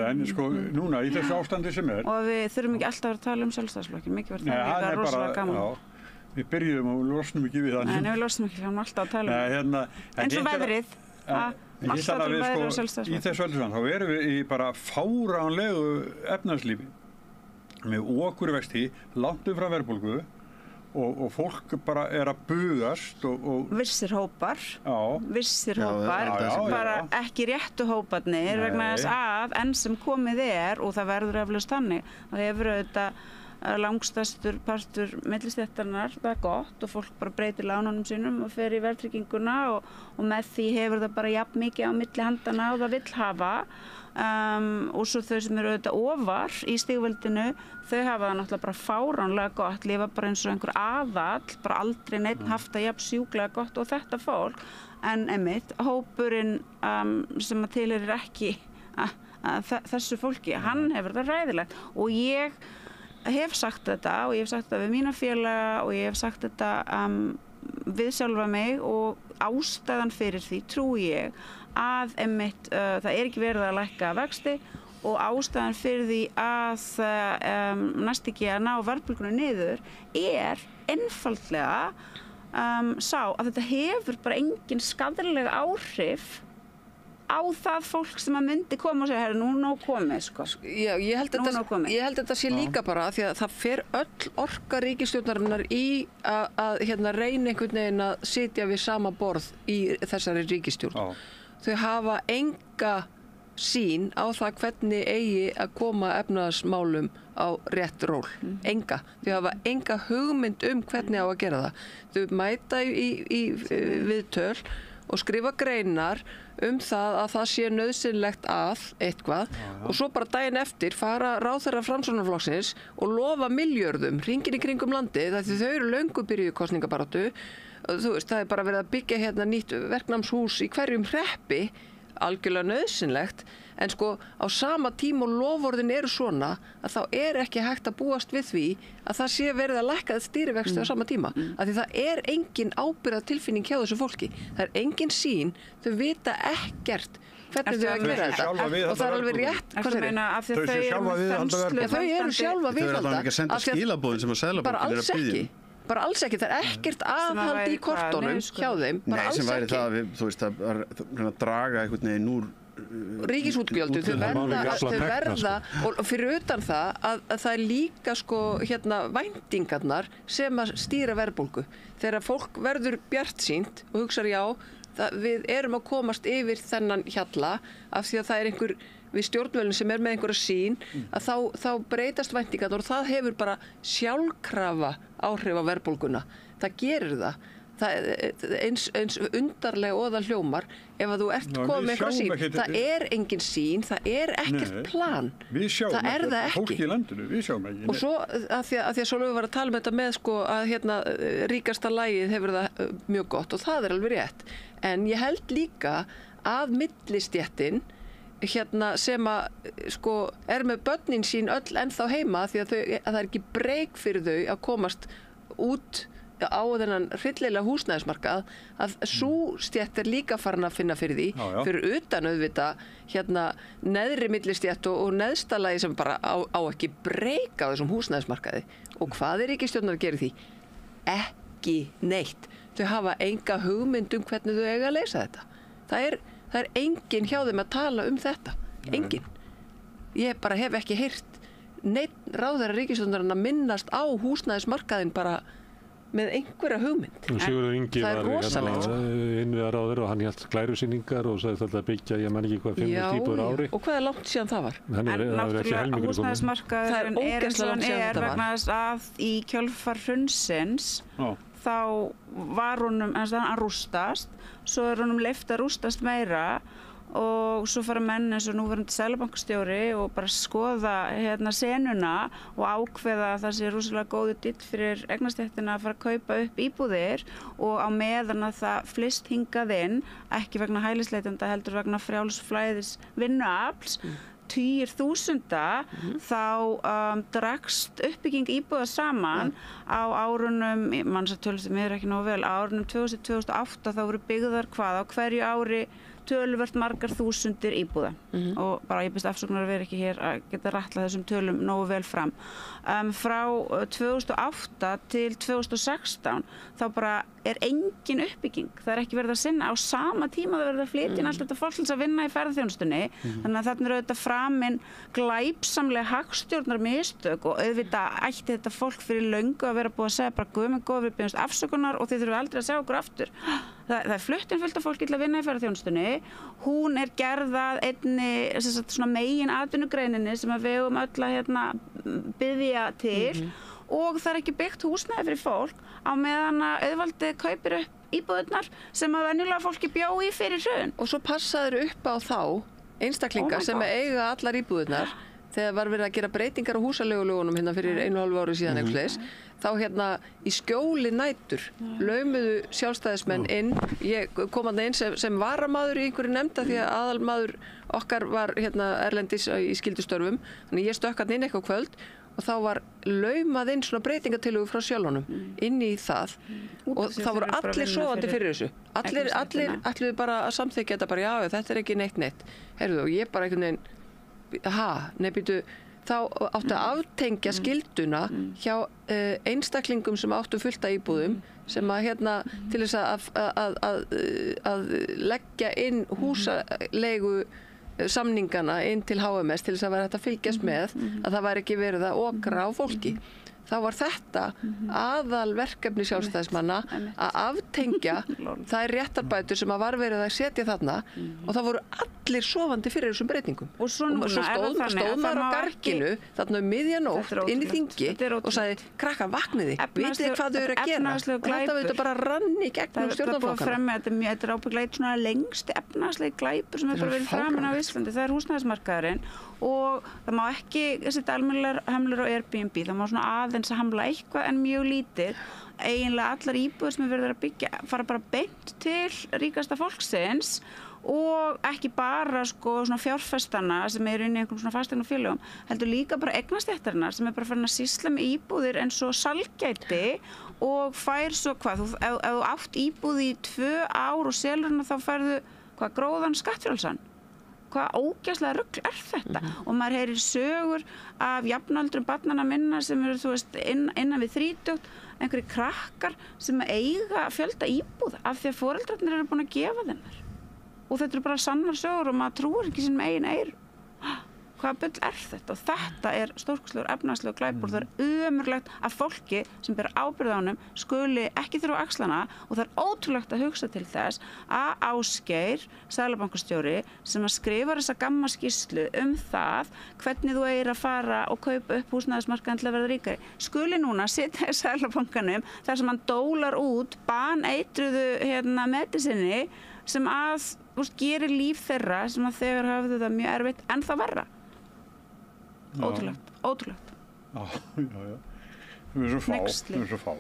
S1: En sko núna í þessu ástandi sem
S4: Og við þurfum ekki alltaf að tala Sjálfstæðisflokkin, mikið verður það er rosalega gaman.
S1: Við byrjuðum og losnum ekki við það.
S4: Nei, við losnum ekki, við erum alltaf að tala eins og veðrið.
S1: Í þessu öllu saman, þá erum við í bara fáránlegu efnahagslífi með okurvexti langt frá verðbólgu og fólk bara að bugast og
S4: vissir hópar bara ekki réttu hóparnir vegna þess að enn sem komið og það verður eflaust þannig að hefur auðvitað langstærstur partur millistéttarinnar, það er gott og fólk bara breytir lánunum sínum og fer í verðtrygginguna og með því hefur það bara jafn mikið á milli handana og það vill hafa og svo þau sem eru auðvitað ofar í stigveldinu, þau hafa það náttúrulega bara fáránlega gott, lifa bara eins og einhver aðall, bara aldrei neitt haft það jafn sjúklega gott og þetta fólk en einmitt, hópurinn sem að tilheyrir ekki þessu fólki, hann hefur það hræðilegt og ég hef sagt þetta og ég hef sagt þetta við mína félaga og ég hef sagt þetta við sjálfa mig og ástæðan fyrir því trúi ég að einmitt það ekki verið að lækka vexti og ástæðan fyrir því að næst ekki að ná verðbólgunni niður einfaldlega sá að þetta hefur bara engin skaðleg áhrif á það fólk sem að myndi koma og segja, herru, nú nóg komið, sko.
S2: Já, ég held að þetta sé líka bara því að það fer öll orka ríkisstjórnarinnar í að reyna einhvern veginn að sitja við sama borð í þessari ríkisstjórn. Þau hafa enga sýn á það hvernig eigi að koma efnahagsmálum á rétt ról. Enga. Þau hafa enga hugmynd hvernig á að gera það. Þau mæta í viðtöl og skrifa greinar það að það sé nauðsynlegt að eitthvað og svo bara daginn eftir fara ráðherrar Framsóknarflokksins og lofa milljörðum hringinn í kringum landið því þau eru löngu byrjuð kosningabaráttu. Þú veist, það er bara verið að byggja nýtt verknámshús í hverjum hreppi, algjörlega nauðsynlegt, en sko á sama tíma og loforðin eru svona að þá er ekki hægt að búast við því að það sé verið að lækka stýrivexti á sama tíma, af því það er engin ábyrgðartilfinning hjá þessu fólki, það er engin sýn, þau vita ekkert hvernig þau að gera þetta og það er alveg rétt, hvað segir þau eru sjálfa viðhalda
S3: þau eru ekki að senda skilaboðin sem að Seðlabankinn er að biðja
S2: bara alls ekki, það er ekkert aðhald í kortunum hjá þeim, bara alls ekki.
S3: Nei, sem væri það að þú veist að draga einhvern veginn úr
S2: ríkisútgjöldum, þau verða og fyrir utan það að það er líka sko væntingarnar sem að stýra verðbólgu. Þegar fólk verður bjartsýnt og hugsar já, við erum að komast yfir þennan hjalla af því að það er einhver við stjórnvölinn sem er með einhverja sýn að þá breytast væntingarnar og það hefur bara sjálfkrafa áhrif á verðbólguna. Það gerir það. Það eins undarlega og það hljómar ef að þú ert komið með einhverja sýn. Það er engin sýn, það er ekkert plan. Það er það ekki.
S1: Fólk í landinu, við sjáum ekki.
S2: Og svo að því að Sólveig var að tala um þetta með sko að ríkasta lagið hefur það mjög gott og það er alveg rétt. En ég held líka að millistéttin sem að sko með börnin sín öll ennþá heima því að það er ekki breyk fyrir þau að komast út á þennan hryllilega húsnæðismarkað að sú stétt er líka farin að finna fyrir því, fyrir utan auðvitað neðri millistétt og neðsta lagi sem bara á ekki breyk á þessum húsnæðismarkaði og hvað er ríkisstjórnin að gera því? ekki neitt. Þau hafa enga hugmynd hvernig þau eiga að leysa þetta. Það er enginn hjá þeim að tala þetta. Enginn. Ég bara hef ekki heyrt neitt ráðherra ríkisstjórnarinnar að minnast á húsnæðismarkaðinn bara með einhverja hugmynd.
S5: Sigurður Ingi
S2: var
S5: innviðaráðherra og hann hélt glærusýningar og sagði þetta byggja, ég man ekki hvað 500 íbúðir á ári.
S2: Og hvað langt síðan það var?
S4: En náttúrulega húsnæðismarkaðurinn eins og hann vegna þess að í kjölfar hrunsins þá var honum, hann rústast, svo honum leyft að rústast meira og svo fara menn eins og núverandi seðlabankastjóri og bara skoða senuna og ákveða að það sé rosalega góður dill fyrir eignastéttina að fara að kaupa upp íbúðir og á meðan að það flyst hingað inn, ekki vegna hælisleitenda heldur vegna frjálsflæðis vinnuafls, tugir þúsunda, þá dregst uppbygging íbúða saman á árunum, mann sem tölur sem er ekki nógu vel, á árunum 2008 þá voru byggðar hvað á hverju ári töluvert margar þúsundir íbúða og bara ég best afsökunar að vera ekki hér að geta ratlað þessum tölum nógu vel fram. Frá 2008 til 2016 þá bara er engin uppbygging. Það er ekki verið að sinna á sama tíma það verið að flytja inn allt þetta fólk til að vinna í ferðaþjónustunni. Þannig að þarna auðvitað framin glæpsamlega hagstjórnar mistök og auðvitað ætti þetta fólk fyrir löngu að vera búið að segja bara guð minn góður við biðjumst afsökunar og þið þurfum aldrei að sjá okkur aftur. Það er flutt inn fullt af fólki til að vinna í ferðaþjónustunni. Hún er gerð að einni svona megin atvinnugreininni sem að við höfum öll að biðja til og það er ekki byggt húsnæði fyrir fólk á meðan að auðvaldið kaupir upp íbúðirnar sem að venjulega fólki bjó í fyrir hrun. Og svo passaður upp á þá einstaklinga sem eiga allar íbúðirnar þegar var verið að gera breytingar á húsaleigulögunum fyrir 1,5 ári síðan eitthvað þá í skjóli nætur laumuðu sjálfstæðismenn inn, ég kom að inn sem varamaður í einhverju nefnda því að aðalmaður okkar var erlendis í skyldustörfum, þannig ég stökk inn eitthvað kvöld og þá var laumað inn svona breytingatillögu frá sjálfunum inn í það og það voru allir sofandi fyrir þessu. Allir ætluðu bara að samþykkja þetta bara já, þetta er ekki neitt. Heyrðu og ég bara einhvern veginn, þá áttu að aftengja skylduna hjá einstaklingum sem áttu fullt af íbúðum sem að til þess að leggja inn húsaleigu samningana inn til HMS til þess að vera hægt að fylgjast með að það væri ekki verið að okra á fólki. Þá var þetta aðalverkefni sjálfstæðismanna að aftengja þær réttarbætur sem að var verið að setja þarna og það voru allir sofandi fyrir þessum breytingum. Og svo stóð maður á garginu þarna miðjanótt inn í þingi og sagði, krakka vakniði, vitið hvað þau eru að gera. Og þetta veitur bara ranni gegnum stjórnarflokkana. Þetta er ábyggilega eitt svona lengsti efnahagslegi glæpur sem hefur verið framin á Íslandi. Það er húsnæðismarkaðurinn og það má ekki setja almennilegar hömlur á Airbnb, það má svona aðeins að hamla eitthvað en mjög lítið. Eiginlega allar íbúðir sem er verið að byggja fara bara beint til ríkasta fólksins og ekki bara svona fjárfestana sem eru inn í einhverjum svona fasteignafélögum, heldur líka bara eignastéttarinnar sem er bara farin að sýsla með íbúðir eins og salgæti og fær svo hvað, ef þú átt íbúð í 2 ár og selur hana þá færðu hvað gróðan skattfrjálsan. Hvað ógeðslega rugl er þetta og maður heyrir sögur af jafnaldrum barnanna minna sem eru innan við 30, einhverjir krakkar sem eiga fjölda íbúða af því að foreldrarnir eru búin að gefa þeim þær og þetta eru bara sannar sögur og maður trúir ekki sínum eigin eyrum. Hvaða bull er þetta? Og þetta er stórkostlegur efnahagslegur glæpur. Það er ömurlegt að fólki sem ber ábyrgð á honum skuli ekki þurfa á axlana og það er ótrúlegt að hugsa til þess að Ásgeir, seðlabankastjóri, sem að skrifa þessa gamma skýrslu það hvernig þú eigir að fara og kaupa upp húsnæðismarkaðinn til að verða ríkari. Skuli núna sitja í seðlabankanum þar sem hann dólar út baneitruðu medisinni sem að gerir líf þeirra sem að þegar hafðu það mjög erfitt en það verra. Ótrúlegt.
S1: Já. Við erum svo fá.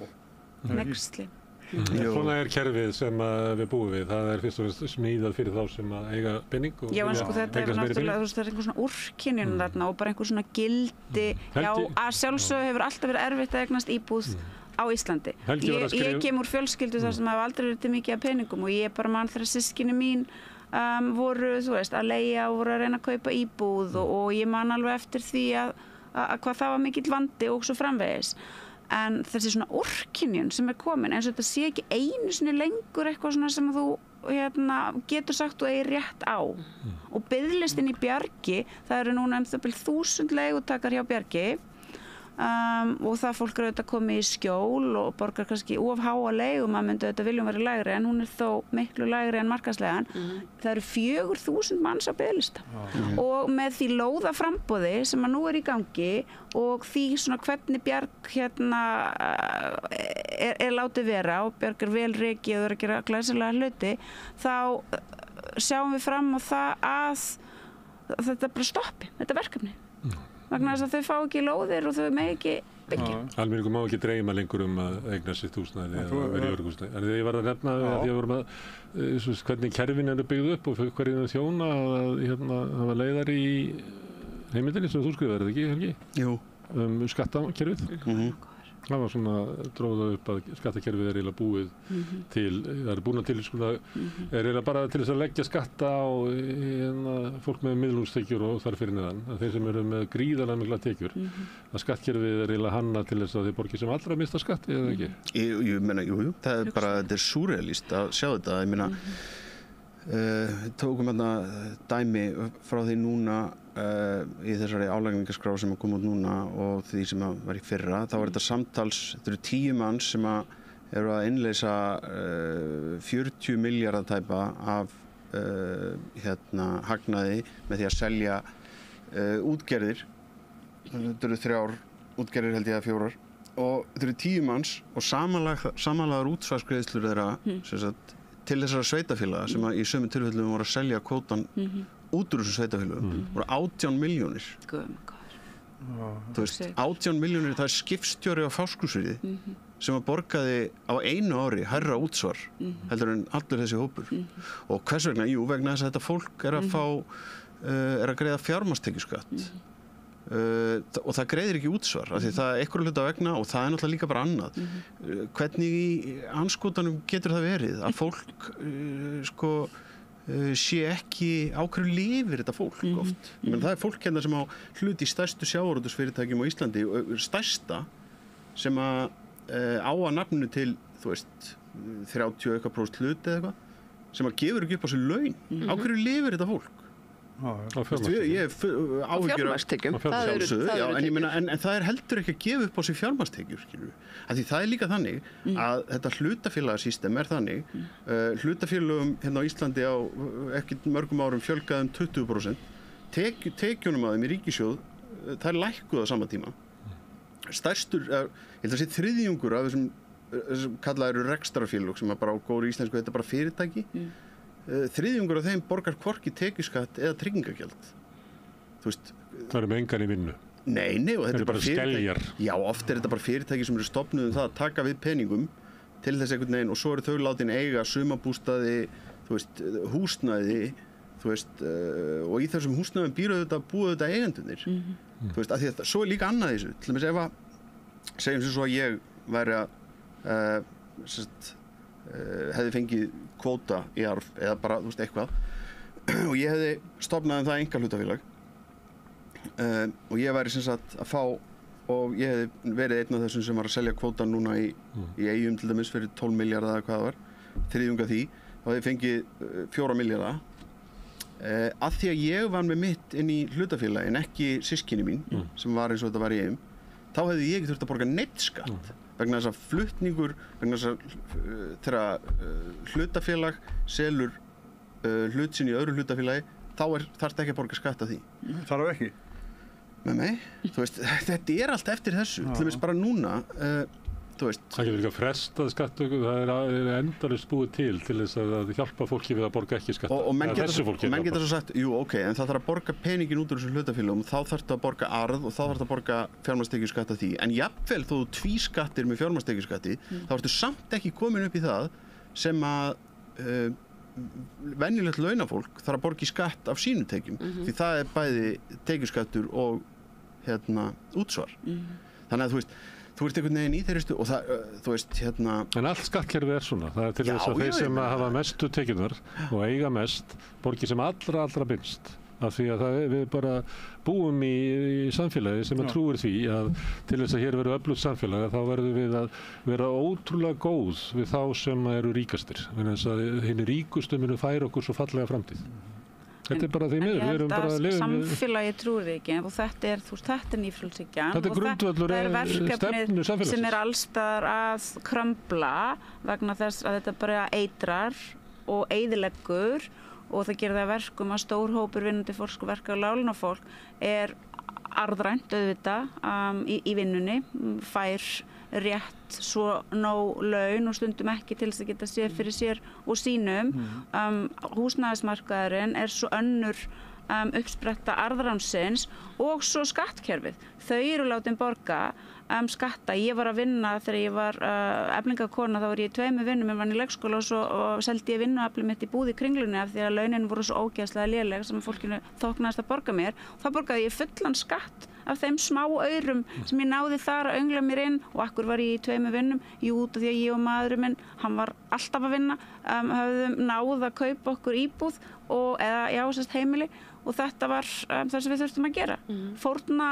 S4: Nextli.
S5: Svona er kerfið sem við búum við. Það er fyrst og fremst smíðað fyrir þá sem eiga penning.
S4: Já, en þetta er náttúrulega, það er einhver svona úrkynjun þarna og bara einhver svona gildi. Já, að sjálfsögðu hefur alltaf verið erfitt að eignast íbúð á Íslandi. Ég kem úr fjölskyldu þar sem hafa aldrei verið til mikið af peningum og ég bara man þegar systkini mín voru, að leigja og voru að reyna að kaupa íbúð og ég man alveg eftir því að hvað það var mikill vandi og svo framvegis. en þessi svona úrkynjun sem komin, eins og þetta sé ekki einu sinni lengur eitthvað svona sem þú getur sagt og eigi rétt á. Og biðlistin í Bjargi, það eru núna 1000 leigutakar hjá Bjargi, og það fólk auðvitað komið í skjól og borgar kannski of háa leigu, maður myndi auðvitað viljum vera lægri, en hún er þó miklu lægri en markaðslegan. Það eru 4000 manns á biðlista. Og með því lóðaframboði sem að nú er í gangi og því svona hvernig Bjarg er látið vera og Bjarg er vel rekið og er að gera glæsilega hluti, þá sjáum við fram á það að þetta bara stoppi, þetta verkefni. Vegna þess að þau fá ekki lóðir og þau megi ekki byggja.
S5: Almenningur má ekki dreyma lengur að eigna sitt húsnæði eða vera í örygghúsnæði. En þegar ég var að nefna að ég vorum hvernig kerfin eru byggð upp og hverju þau þjóna það var leiðar í heimildinni sem þú skrifaðir, ekki, Helgi?
S3: Jú.
S5: Skattakerfið. Það var svona dróða upp að skattakerfið er eiginlega búið til, það er búin til er eiginlega bara til þess að leggja skatta á fólk með miðlungstekjur og þar fyrir neðan, að þeir sem eru með gríðarlega mikla tekjur, að skattkerfið er eiginlega hannað til þess að þeir borgi sem allra mista skatti, eða ekki?
S3: Ég meina, jú, það er bara, þetta er súrrealískt að sjá þetta, ég meina, tókum dæmi frá því núna í þessari álagningarskrá sem að koma út núna og því sem að var í fyrra, þá er þetta samtals, þetta eru 10 manns sem eru að innleysa 40 milljarða tæpa af hagnaði með því að selja útgerðir. Þetta eru 3 útgerðir held ég að 4 og þetta eru 10 manns og samanlagðar útsvarsgreiðslur þeirra til þessara sveitafélaga sem að í sömu tilfellum voru að selja kvótan út úr þessum sveitafélögum voru 18 milljónir. Þú veist, 18 milljónir, það er skipstjóri á Fáskrúðsfirði sem að borgaði á einu ári hærra útsvar heldur en allur þessi hópur. Og hvers vegna? Jú, vegna þess að þetta fólk er að greiða fjármagnstekjuskatt. Og það greiðir ekki útsvar af því það er einhverju hluta vegna og það er náttúrulega líka bara annað. Hvernig í andskotanum getur það verið að fólk sé ekki á hverju lifir þetta fólk oft. Men það er fólk hérna sem á hluti í stærstu sjávarútvegsfyrirtækjum á Íslandi, stærsta sem á að nafninu til, þú veist, 30% hluti eða eitthvað, sem að gefur ekki upp á sig laun. Á hverju lifir þetta fólk? Ég áhyggjur
S2: fjármagnstekjum.
S3: En það er heldur ekki að gefa upp á sig fjármagnstekjur, skilur við. Því það er líka þannig að þetta hlutafélagasystem er þannig, hlutafélögum hérna á Íslandi á ekki mörgum árum fjölgaðum 20%, tekjunum að þeim í ríkissjóð, það er lækkuð á sama tíma. Stærstur, ég held að sé 3/3 af þessum kallaðir eru rekstrarfélög sem er bara á góðri íslensku, þetta er bara fyrirtæki. 3/3 af þeim borgar hvorki tekjuskatt eða tryggingagjald. Þú veist,
S5: það eru með engan í vinnu.
S3: Nei, og þetta er bara
S5: skeljar.
S3: Já, oft er þetta bara fyrirtæki sem eru stofnuð það að taka við peningum til þess einhvern veginn og svo eru þau látin eiga sumarbústaði, þú veist, húsnæði, þú veist, og í þessum húsnæðum búa þetta eigendurnir. Þú veist, af því að svo er líka annað í þessu. Til dæmis ef að, segjum sem svo að ég væri að hefði fengið kvóta í arf eða bara, þú veist, eitthvað og ég hefði stofnað það einkahlutafélag og ég væri sem sagt að fá og ég hefði verið einn af þessum sem var að selja kvóta núna í Eyjum til dæmis fyrir 12 milljarða eða hvað það var, 3/3 af því og hefði fengið 4 milljarða að því að ég var með mitt inn í hlutafélagi en ekki systkini mín sem var eins og þetta var í Eyjum, þá hefði ég ekki þurft að borga neitt skatt vegna þess að flutningur, vegna þess að þegar hlutafélag selur hlut sinn í öðru hlutafélagi, þá þarfst ekki að borga skatt af því.
S1: Þarf ekki?
S3: Nei, þú veist, þetta er allt eftir þessu, til dæmis bara núna, þú veist.
S5: Það getur líka frestað skattöku, það er endalaust búið til þess að hjálpa fólki við að borga ekki skatt.
S3: Og menn geta svo sagt, jú, ok, en það þarf að borga peningin út úr þessum hlutafélagum, þá þarf það að borga arð og þá þarf það að borga fjármagnstekjuskatt af því. En jafnvel þó þú tvískattir með fjármagnstekjuskatti, þá ertu samt ekki komin upp í það sem að venjulegt launafólk þarf að borga í skatt af sínum tekjum, því það er bæði tekjuskattur og útsvar. Þannig að þú ert einhvern veginn í þeirri stu og það, þú veist,
S5: En allt skattkerfið er svona, það er til þess að þeir sem hafa mestu tekjurnar og eiga mest, borgi sem allra minnst af því að við bara búum í samfélagi sem að trúir því að til þess að hér verður öflugt samfélag þá verðum við að vera ótrúlega góð við þá sem eru ríkastir. Þannig að hinir ríkustu munu færa okkur svo fallega framtíð. Þetta bara því miður, við erum bara að lifa með...
S4: Samfélagi trúir því ekki, og þetta er nýfrjálshyggjan.
S5: Þetta er grundvöllur stefnu samfélagsins.
S4: Sem allstaðar að krömbla vegna þess að þetta bara eitrar og eyðileggur og það gerir það verkum að stór hópur vinnandi fólk og verka og láglaunafólk arðrænt auðvitað í vinnunni, fær rétt svo nóg laun og stundum ekki til þess að geta séð fyrir sér og sínum. Húsnæðismarkaðurinn svo önnur uppspretta arðránsins og svo skattkerfið. Þau eru látin borga skatta. Ég var að vinna þegar ég var eflingakona, þá var ég í 2 vinnum, ég var í leikskóla og seldi ég vinnuaflið mitt í búð í Kringlunni af því að launin voru svo ógeðslega léleg sem fólkinu þóknaðist að borga mér. Þá borgaði ég fullan skatt af þeim smá aurum sem ég náði þar að öngla mér inn. Og akkur var ég í 2 vinnum? Jú, út af því að ég og maðurinn minn, hann var alltaf að vinna, höfðum náð að kaupa okkur íbúð eða heimili. Og þetta var það sem við þurftum að gera. Fórna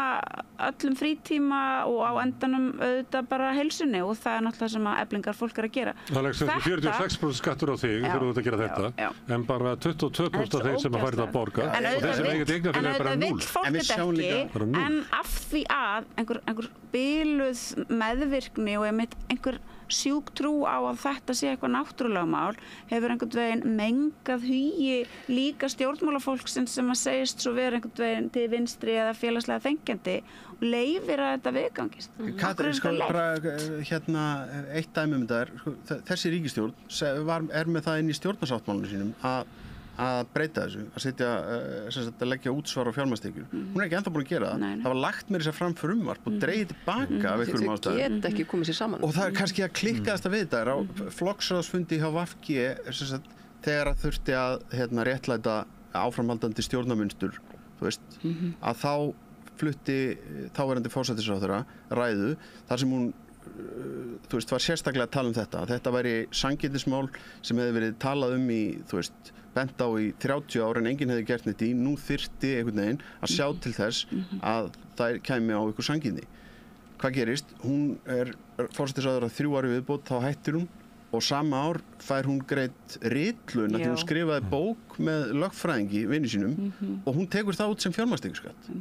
S4: öllum frítíma og á endanum auðvitað bara heilsunni og það náttúrulega sem að Eflingar fólk að gera.
S5: Það leggur 46% skattur á þig þegar þú ert að gera þetta, en bara 22% af þeir sem að færið að borga og þeir sem eigið eignafélag bara 0.
S4: En auðvitað vill fólk þetta ekki, en af því að einhver biluð meðvirkni og einhver sjúk trú á að þetta sé eitthvað náttúrulögmál hefur einhvern veginn mengað hugi líka stjórnmálafólksins sem að segist svo vera einhvern veginn til vinstri eða félagslega þengjandi og leyfir að þetta viðgangist.
S3: Katrín, bara eitt dæmi þetta þessi ríkisstjórn með það inn í stjórnarsáttmálunum sínum að breyta þessu, að setja að leggja útsvar á fjármagnstekjur. Hún ekki ennþá búin að gera það. Það var lagt með þess að fram frumvarp og dregið tilbaka af einhverjum ástæðum.
S2: Þau geta ekki komið sér saman.
S3: Og það kannski að klikkaðast að við þetta á flokksráðsfundi hjá VG þegar að þurfti að réttlæta áframhaldandi stjórnarmunstur, að þá flutti þáverandi forsætisráðherra ræðu þar sem hún var sérstaklega að tala um þetta. Þetta væri sanngirnismál sem hefði verið talað í bent á í 30 ár en enginn hefði gert neitt í. Nú þyrfti einhvern veginn að sjá til þess að það kæmi á ykkur sanngirni. Hvað gerist? Hún forsætisráðherra 3 ári viðbót, þá hættir hún og sama ár fær hún greitt ritlaun að hún skrifaði bók með lögfræðingi vinni sínum og hún tekur það út sem fjármagnstekjuskatt.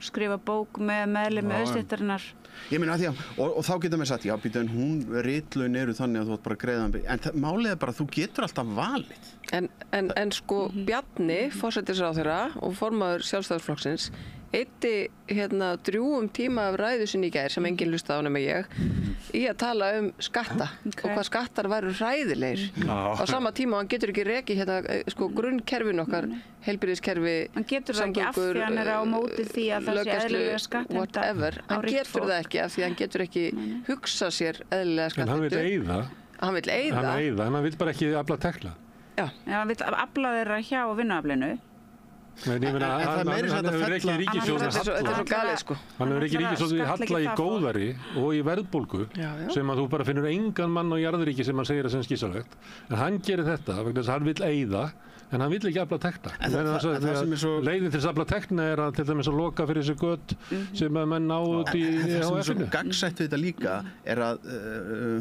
S4: Skrifa bók með meðlimi auðstéttarinnar.
S3: Ég meina að því og þá getur maður sagt, býtu, en ritlaun eru þannig að þú átt bara að greiða en málið bara að þú getur alltaf valið.
S2: En sko Bjarni, forsætisráðherra og formaður Sjálfstæðisflokksins eyddi drjúgum tíma af ræðu sinni í gær sem enginn hlustaði á nema ég í að tala skatta og hvað skattar væru hræðilegir á sama tíma og hann getur ekki rekið grunnkerfin okkar, heilbrigðiskerfi,
S4: hann getur það ekki af því hann á móti því að það sé eðlilega skattheimta
S2: hann getur það ekki af því hann getur ekki hugsað sér eðlilega skattheimtu
S5: en hann vill eyða en hann vill bara ekki afla tekla
S4: hann vill afla þeirra hjá vinnuaflinu.
S5: En hann hefur ekki ríkissjóð hann hefur ekki ríkissjóð halla í góðari og í verðbólgu sem að þú bara finnur engan mann á jarðríki sem hann segir að sem skísalegt en hann gerir þetta vegna þess að hann vill eyða en hann vill ekki afla tekna. Leiðin til þess að afla tekna að til dæmis að loka fyrir þessi göt sem að menn ná út í
S3: það sem er svo gagnsætt við þetta líka að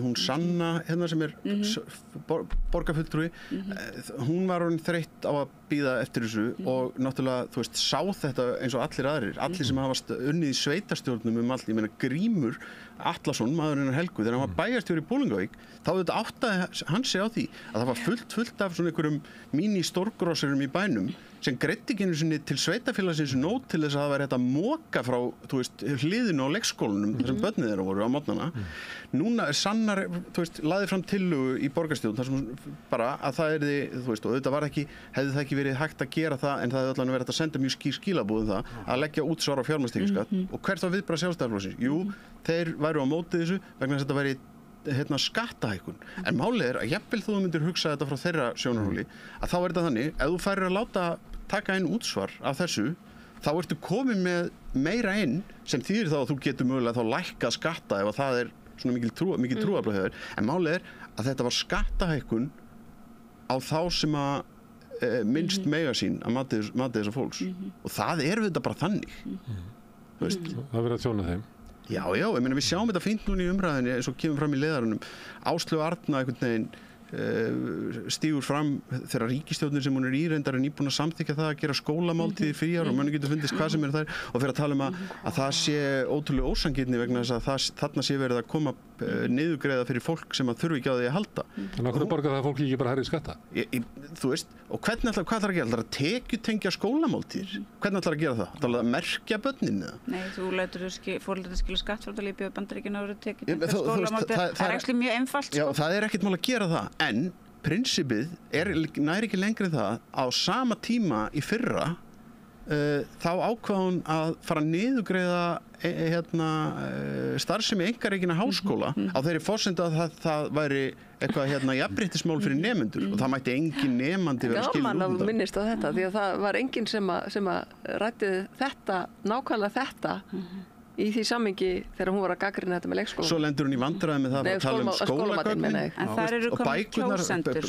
S3: hún Sanna sem borgarfulltrúi hún var orðin þreytt á að bíða eftir þessu og náttúrulega sá þetta eins og allir sem hafa unnið í sveitarstjórnum allt, ég meina Grímur Atlason, maðurinn Helgu, þegar hann var bæjarstjóri í Bolungarvík, þá áttaði hann sig á því að það var fullt af svona einhverjum mini-stórgróserum í bænum sem greiddi ekki einu sinni til sveitafélagsins nót til þess að það væri hægt að moka frá hliðinu á leikskólanum þar sem börnin þeirra voru á morgnana. Núna Sannar lagði fram tillögu í borgarstjórn þar sem bara að það yrði og auðvitað hefði það ekki verið hægt að gera það en það hefði allavega verið að senda mjög skýr skilaboð það að leggja útsvar á fjármagnstekjuskatt og hvert var viðbragð Sjálfstæðisflokksins? Jú, þeir væru á móti þessu vegna þess að þetta væri skattahækkun. En málið að jafnvel þú myndir hugsa þetta frá þeirra sjónarhóli að þá þetta þannig, ef þú færir að láta taka inn útsvar af þessu, þá ertu komið með meira inn sem þýðir þá að þú getur mögulega þá lækkað skatta ef það svona mikil trúarbragð en málið að þetta var skattahækkun á þá sem að minnst mega sín að mati þessa fólks og það er við þetta bara þannig þú veist
S5: það verður að þjóna þeim
S3: já, ég meina við sjáum þetta fínt núna í umræðinni eins og kemur fram í leiðarunum Áslaug Arna einhvern veginn stígur fram þegar ríkisstjórnin sem hún er í reyndar er nýbúin að samþykkja það að gera skólamáltíðir fríar og mönnum getur fundist hvað sem er þær og fyrir að tala að það sé ótrúlega ósanngirni vegna þess að þarna sé verið að koma niðurgreiða fyrir fólk sem að þurfi ekki á því að halda.
S5: En af hverju borgar það fólk ekki bara hærri skatta?
S3: Þú veist, og hvað ætlar að gera? Ætlar að tekjutengja skólamáltíðir? Hvernig ætlar að gera það? Ætlar að merkja börnin eða?
S4: Nei, þú lætur foreldrar skila skattfrádrátt í Bandaríkjunum árið tekjutengja skólamáltíðir. Það er ekki mjög einfalt
S3: Já, það er ekkert mál að gera það, en prinsipið nær ekki lengri en það á sama tíma í fyrra þá ákvað hún að fara að niðurgreiða starfsemi einkarekinna háskóla á þeirri forsendu að það væri eitthvað jafnréttismál fyrir nemendur og það mætti engin nemandi vera skilur
S2: Gaman að minnist á þetta því að það var enginn sem að ræddi þetta, nákvæmlega þetta í því samhengi þegar hún var að gagnrýna þetta með leikskóla.
S3: Svo lendur hún í vandræði með það að tala skólagögnin og bækurnar,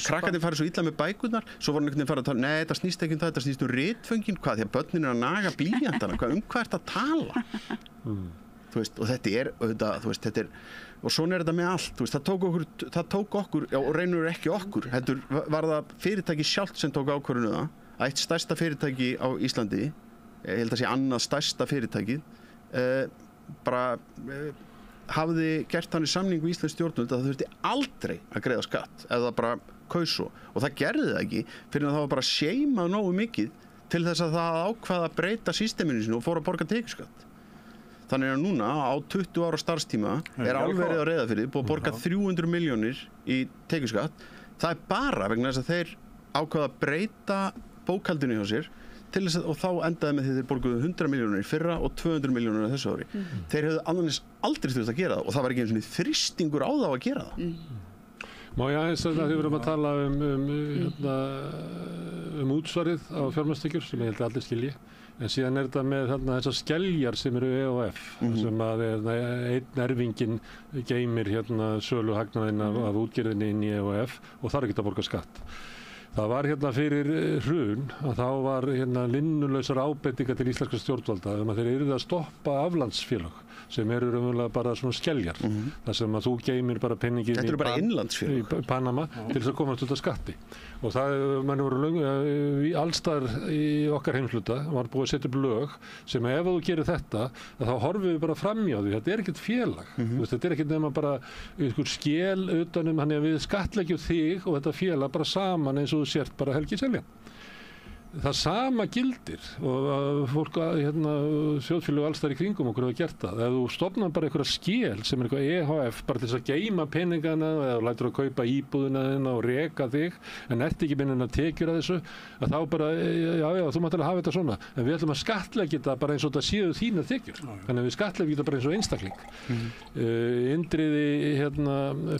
S3: krakkarnir farið svo illa með bækurnar, svo voru einhvern veginn farið að tala, nei, þetta snýst ekki um það, þetta snýst ritföngin, hvað, því að börnin er að naga blýantana, hvað ert að tala? Þú veist, og þetta er, þú veist, þetta er, og svona er þetta með allt, þú veist, það tók okkur, já, og reynur ekki okkur, heldur var það fyrirtæki sjálft sem tók ákvörðun það, að eitt stærsta fyrirtæki á Íslandi, ég held að sé annað stærsta fyrirtækið, hafði gert þannig samningu í Íslands stjórnvöld að það þurfti aldrei að greiða skatt eða bara kaus svo og það gerði það ekki fyrir að það var bara seimað nógu mikið til þess að það ákvaða að breyta systeminu sinu og fór að borga tekjuskatt þannig að núna á 20 ára starfstíma er álverið á Reyðarfirði búið að borga 300 milljónir í tekjuskatt það er bara vegna þess að þeir ákvaða að breyta bókhaldinu hjá sér og þá endaði með því þeir borguðu 100 milljónir í fyrra og 200 milljónir þessu ári. Þeir hefðu annars aldrei þurft að gera það og það var ekki eins og þrýstingur á þá að gera það.
S5: Má ég aðeins að þið verðum að tala útsvarið á fjármagnstekjur sem ég held að allir skilji en síðan er þetta með þessar skeljar sem eru EOF sem að einn erfingin geymir söluhagnaðinn af útgerðinni inn í EOF og þarf ekki að borga skatt. Það var fyrir hrun að þá var linnulausar ábendingar til íslenskra stjórnvalda að þeir yrðu að stoppa aflandsfélög sem eru raunverulega bara svona skeljar þar sem að þú geymir bara penningin í Panama til þess að komast út af skatti og það mann voru allstaðar í okkar heimsluta var búið að setja upp lög sem ef þú gerir þetta þá horfum við bara framjá því þetta er ekkert félag þetta er ekkert nema bara skel utanum hann við skattleggjum þig og þetta félag bara saman eins og þú sért bara Helgi Seljan það sama gildir og fólk þjóðfélög allstar í kringum okkur hafa gert það. Ef þú stofnar bara einhverja skél sem er eitthvað EHF bara til þess að geyma peningana eða lætur að kaupa íbúðina þina og reka þig en ert ekki minna tekjur að þessu að þá bara, já, þú mátt alveg hafa þetta svona en við ætlum að skattleggja þetta bara eins og þetta séu þína tekjur. Þannig að við skattleggjum þetta bara eins og einstakling. Indriði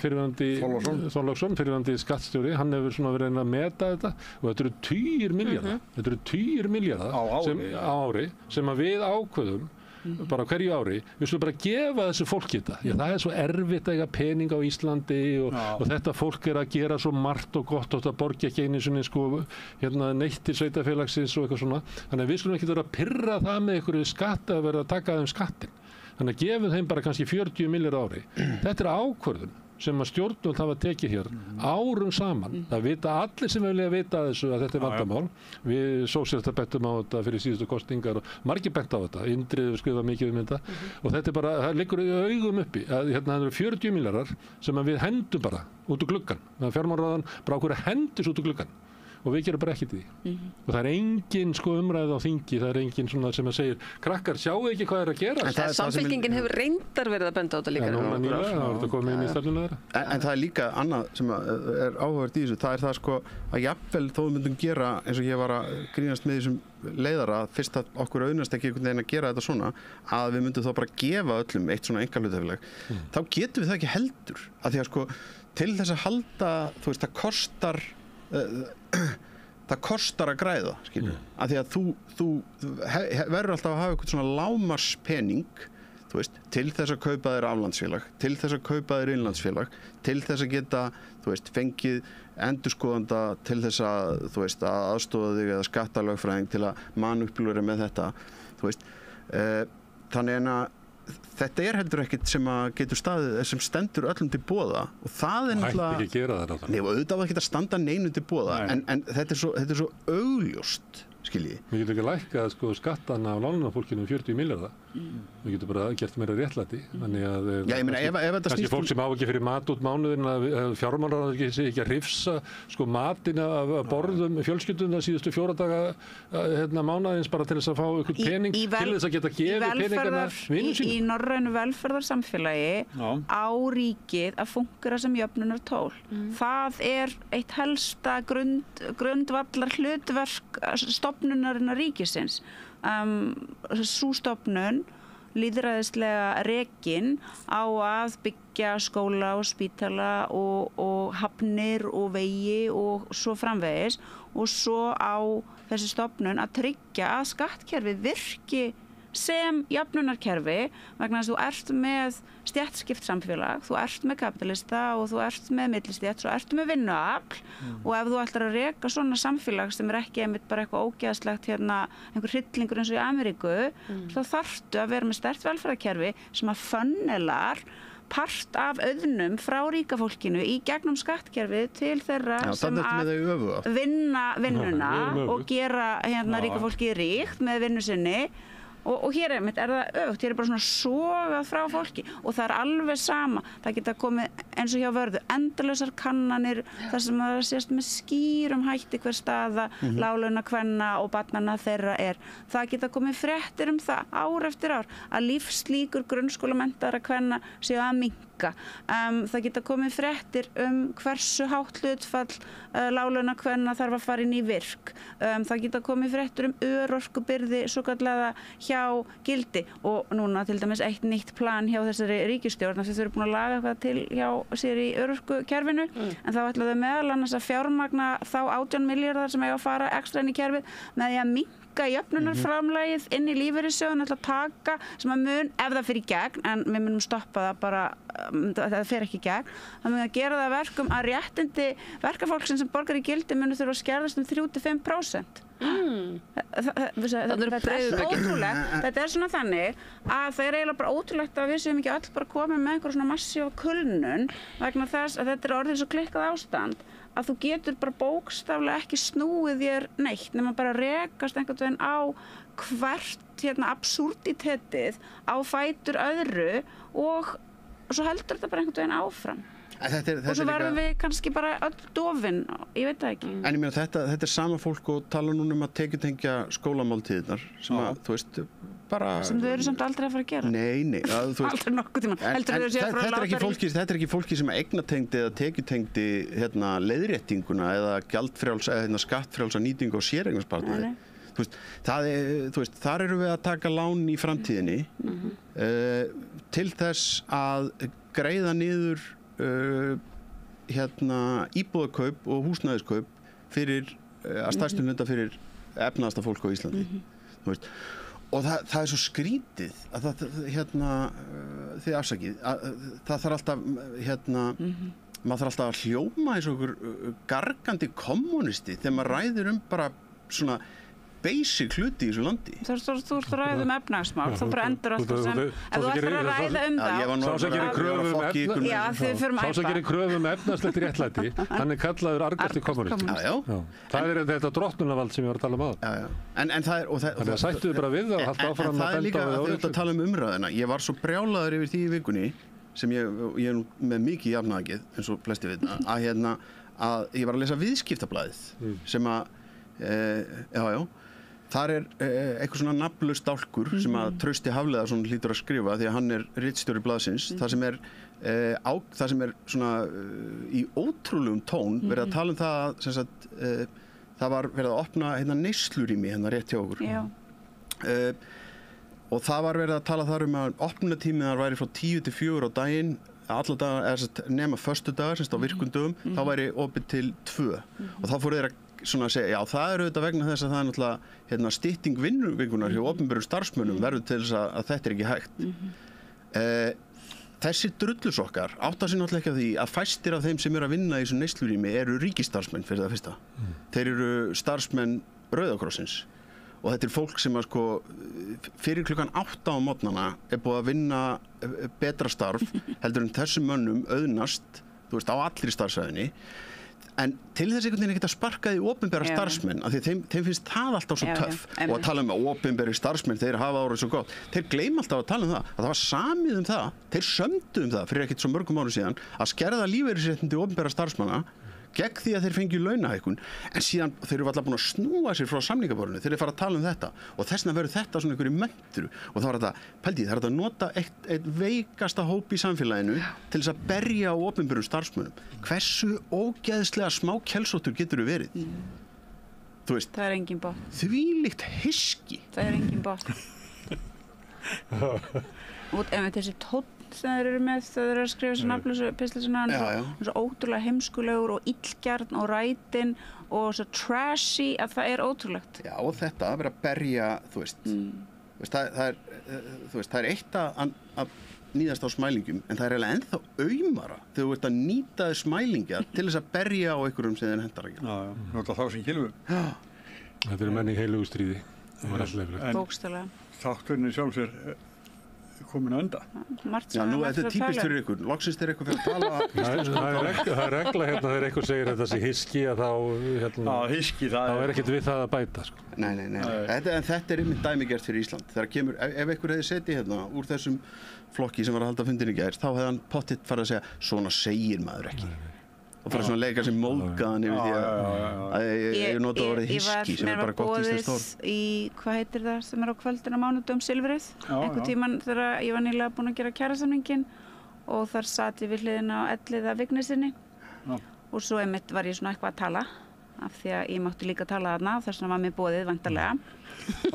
S5: fyrirverandi Þorláksson, fyrirverandi skattstjóri, hann hefur svona verið að meta þetta og þetta eru 10 milljarðar. Þetta eru 10 milljarðar á ári sem að við ákveðum bara hverju ári, við skulum bara gefa þessu fólki þetta. Já, það er svo erfitt að eiga pening á Íslandi og þetta fólk er að gera svo margt og gott og þetta borgi ekki einu sinni neitt til sveitafélagsins og eitthvað svona. Þannig að við skulum ekki vera að pirra það með einhverju skatt að vera að taka þeim skattin. Þannig að gefum þeim bara kannski 40 milljarðar ári. Þetta er ákvörðun sem að stjórnvöld hafa tekið hér árum saman. Það vita allir sem vilja vita þessu að þetta er vandamál. Við sósíalistar bentum á þetta fyrir síðustu kosningar og margir bent á þetta. Indriði skrifað mikið þetta og þetta er bara, það liggur í augum uppi að það eru 40 milljarðar sem að við hendum bara út úr gluggan. Fjármálaráðan bara okkur að hendis út úr gluggan. Og við gerum bara ekkert í því. Og það er engin umræð á þingi, það er engin svona sem að segir, krakkar, sjáu ekki hvað er að gera.
S2: Samfylkingin hefur reyndar verið að benda á þetta líka.
S5: Núna nýlega, það var þetta komið inn í stefnuna þeirra.
S3: En það er líka annað sem er áhugavert í þessu, það er það að jafnvel þó við myndum gera, eins og ég var að grínast með þessum leiðara, fyrst að okkur auðnast ekki einhvern veginn að gera þetta svona, að við myndum þá bara gefa öllum eitt svona einkahlutafélag, þá getum við það ekki heldur. Að því að til þess að halda, þú veist, það kostar að græða, skilur. Af því að þú verður alltaf að hafa eitthvað svona lámarspening, þú veist, til þess að kaupa þér aflandsfélag, til þess að kaupa þér innlandsfélag, til þess að geta, þú veist, fengið endurskoðanda til þess að, þú veist, að aðstoða þig eða skattalögfræðing til að manupplúra með þetta, þú veist, þannig að þetta heldur ekkert sem að getur staðið sem stendur öllum til boða og það náttúrulega
S5: hætti ekki að gera það
S3: Nei, og auðvitað var ekki að standa neinu til boða en þetta er svo augljóst skilji.
S5: Við getum ekki lækkað sko skattana af lánafólkinu 40 milljarða. Við getum bara gert meira réttlæti. Þannig að kannski fólk sem á ekki fyrir mat út mánuðin að fjármálaráð ekki að hrifsa sko matin af borðum fjölskylduna síðustu 4 daga mánaðins bara til þess að fá einhvern pening til þess að geta gefið peningana vinnu sínu.
S4: Í norrænu velferðarsamfélagi á ríkið að fungera sem jöfnunartól. Það er eitt helsta grundvallar hlutverk stofnunarinnar ríkisins. Sú stofnun lýðræðislega rekin á að byggja skóla og spítala og hafnir og vegi og svo framvegis og svo á þessi stofnun að tryggja að skattkerfið virki sem jöfnunarkerfi vegna þess að þú ert með stéttskipt samfélag, þú ert með kapitalista og þú ert með millistétt, svo ertu með vinnuafl og ef þú ætlar að reka svona samfélag sem ekki einmitt bara eitthvað ógeðslegt einhver hryllingur eins og í Ameríku, þá þarftu að vera með sterkt velferðarkerfi sem að funnelar part af auðnum frá ríka fólkinu í gegnum skattkerfið til þeirra sem að vinna vinnuna og gera ríka fólki ríkt með vinnu sinni. Og hér er það öfugt, hér er bara svona sogað frá fólki og það er alveg sama, það geta komið eins og hjá Vörðu, endalausar kannanir þar sem það sést með skýrum hætti hver staða láglaunakvenna og barnanna þeirra er. Það geta komið fréttir það ár eftir ár að lífslíkur grunnskólamenntaðra kvenna séu að minnka. Það geta komið fréttir hversu hátt hlutfall láglaunakvenna þarf að fara inn í virk. Það geta komið fréttir örorkubyrði svokallaða hjá Gildi og núna til dæmis eitt nýtt plan hjá þessari ríkisstjórn af því þau eru búin að laga eitthvað til hjá sér í örorkukerfinu en þá ætla þau meðal annars að fjármagna þá 18 milljarðar sem eiga að fara ekstra inn í kerfið með því að minnka jöfnunarframlagið inn í lífeyrissjóðinn ætla að taka sem að mun ef það fer í gegn en við munum stoppa það bara það fer ekki í gegn það mun að gera það verkum að réttindi verkafólksins sem borgar í Gildi munu þurfa að skerðast 3-5%. Þetta er svona þannig að það er eiginlega bara ótrúlegt að við séum ekki öll bara komið með einhver svona massífa kulnun vegna þess að þetta er orðið svo klikkað ástand að þú getur bara bókstaflega ekki snúið þér neitt nema bara rekast einhvern veginn á hvert absúrditetið á fætur öðru og svo heldur þetta bara einhvern veginn áfram. Og svo verðum við kannski bara öll dofin, ég veit það ekki.
S3: En ég meina þetta er sama fólk og tala núna að tekjutengja skólamáltíðirnar sem að, þú veist, bara...
S4: Sem þau eru samt aldrei að fara að gera.
S3: Nei,
S4: aldrei nokkuð tíma.
S3: Þetta er ekki fólki sem eignatengdi eða tekjutengdi leiðréttinguna eða gjaldfrjálsa eða skattfrjálsa nýtingu og séreignarsparnaði. Þar eru við að taka lán í framtíðinni til þess að greiða niður íbúðakaup og húsnæðiskaup fyrir að stærstum hluta fyrir efnaðasta fólk á Íslandi og það er svo skrítið að þið afsakið að það þarf alltaf maður þarf alltaf að hljóma eins og einhver gargandi kommunisti þegar maður ræðir bara svona basic hluti í þessu landi.
S4: Þú ert að ræða efnahagsmál, þú bara endur alltaf sem ef þú ætlar að ræða það
S5: Sá sem gerir kröfum efnahagslegt réttlæti hann er kallaður argasti kommunisti. Það er þetta drottnunarvald sem ég var að tala um áðan. Þannig að sættuðu bara við það og halda áfram að benda á
S3: það er líka að þetta tala um umræðina. Ég var svo brjálaður yfir því í vikunni sem ég er nú með mikið jafnagið eins og flesti vita að ég var að lesa Viðskiptablaðið sem að þar er eitthvað svona nafnlaus dálkur sem að Trausti Hafliðason hlýtur að skrifa því að hann er ritstjóri blaðsins það sem er svona í ótrúlegum tón verið að tala um það að það var verið að opna neyslurými rétt hjá okkur og það var verið að tala þar um að opnunatíminn þar væri frá 10 til 4 á daginn alla dagar nema föstudagar á virkundum þá væri opið til 2 og þá fóru þeir að svona að segja, já það er auðvitað vegna þess að það er náttúrulega stytting vinnuvikunar hjá opinberum starfsmönnum verður til þess að þetta er ekki hægt. Þessir drullusokkar átta sig náttúrulega ekki á því að fæstir af þeim sem eru að vinna í þessu neyslurými eru ríkisstarfsmenn fyrir það fyrsta. Þeir eru starfsmenn Rauða krossins og þetta er fólk sem að sko fyrir klukkan 8 á morgnana er búið að vinna betra starf heldur en þessum mönnum auðnast, þú veist, á allri starfsæðinni. En til þess einhvern veginn ekki að sparka því opinbera starfsmenn, af því þeim finnst það alltaf svo töff. Og að tala um opinberi starfsmenn, þeir hafa árið svo gott. Þeir gleyma alltaf að tala um það, að það var samið um það, þeir sömdu um það fyrir ekkert svo mörgum árum síðan, að skerða lífeyrisréttindi opinbera starfsmanna gegn því að þeir fengju launahækkun, en síðan þeir eru alltaf búin að snúa sér frá samningaborðinu þegar þeir fara að tala um þetta og þess vegna verður þetta svona einhverju möntru og þá er þetta, pældi, það er að nota eitt veikasta hóp í samfélaginu til þess að berja á opinberum starfsmönnum. Hversu ógeðslega smá kelsóttur getur þú verið? Þú veist,
S4: það er engin botn.
S3: Þvílíkt hyski.
S4: Það er engin botn. Og ef þessi tónn sem þeir eru með þegar þeir eru að skrifa svona nafnlausu pistla svona svo ótrúlega heimskulegur og illgjarn og rætinn og svo trashy að það er ótrúlegt.
S3: Já, og þetta að vera að berja, þú veist, það er eitt að níðast á smælingum, en það er eiginlega ennþá aumara þegar þú ert að nýta þau smælingja til þess að berja á einhverjum sem þeir hendar ekki.
S1: Já, nota þá sem kilfu.
S5: Þetta eru menn í heilugu stríði.
S4: Bókstaflega.
S1: Þátturinn í sjálf sér komin að enda.
S3: Já, nú þetta er típist fyrir ykkur. Loksins er eitthvað fyrir að tala.
S5: Það er regla hérna þegar eitthvað segir þetta sé hyski að þá er ekkert við það að bæta. Sko.
S3: Nei. Þetta er einmitt dæmigert fyrir Ísland. Þegar kemur, ef einhver hefði setið hérna úr þessum flokki sem var að halda fundin í gær, þá hefði hann pottitt farið að segja, svona segir maður ekki. Og fara svona að leika sem móðgaðan yfir því að ég nota orðið hyski sem er bara gott íslenskt orð.
S4: Í, hvað heitir það sem er á kvöldin á mánudögum, Silfrið, einhvern tímann þegar ég var nýlega búin að gera kjarasamninginn og þar sat ég við hliðina á Elliða Vignisinni og svo einmitt var ég svona eitthvað að tala af því að ég mátti líka tala þarna og þess vegna var mér boðið vantarlega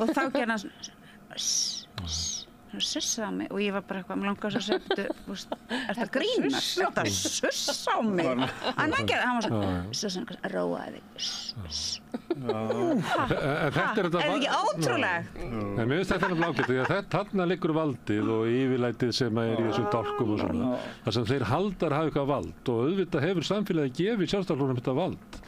S4: og þá gerði hann svona sussaði á mig og ég var bara eitthvað, mér langaði að segja, ertu að grínast? Þetta sussa á mig. Hann var svona, róaði þig. Er ekki ótrúlegt?
S5: En mér finnst þetta ágætt, því að þarna liggur valdið og yfirlætið sem er í þessum dálkum og svona. Þar sem þeir haldar hafa eitthvað vald og auðvitað hefur samfélagið gefið Sjálfstæðisflokknum þetta vald.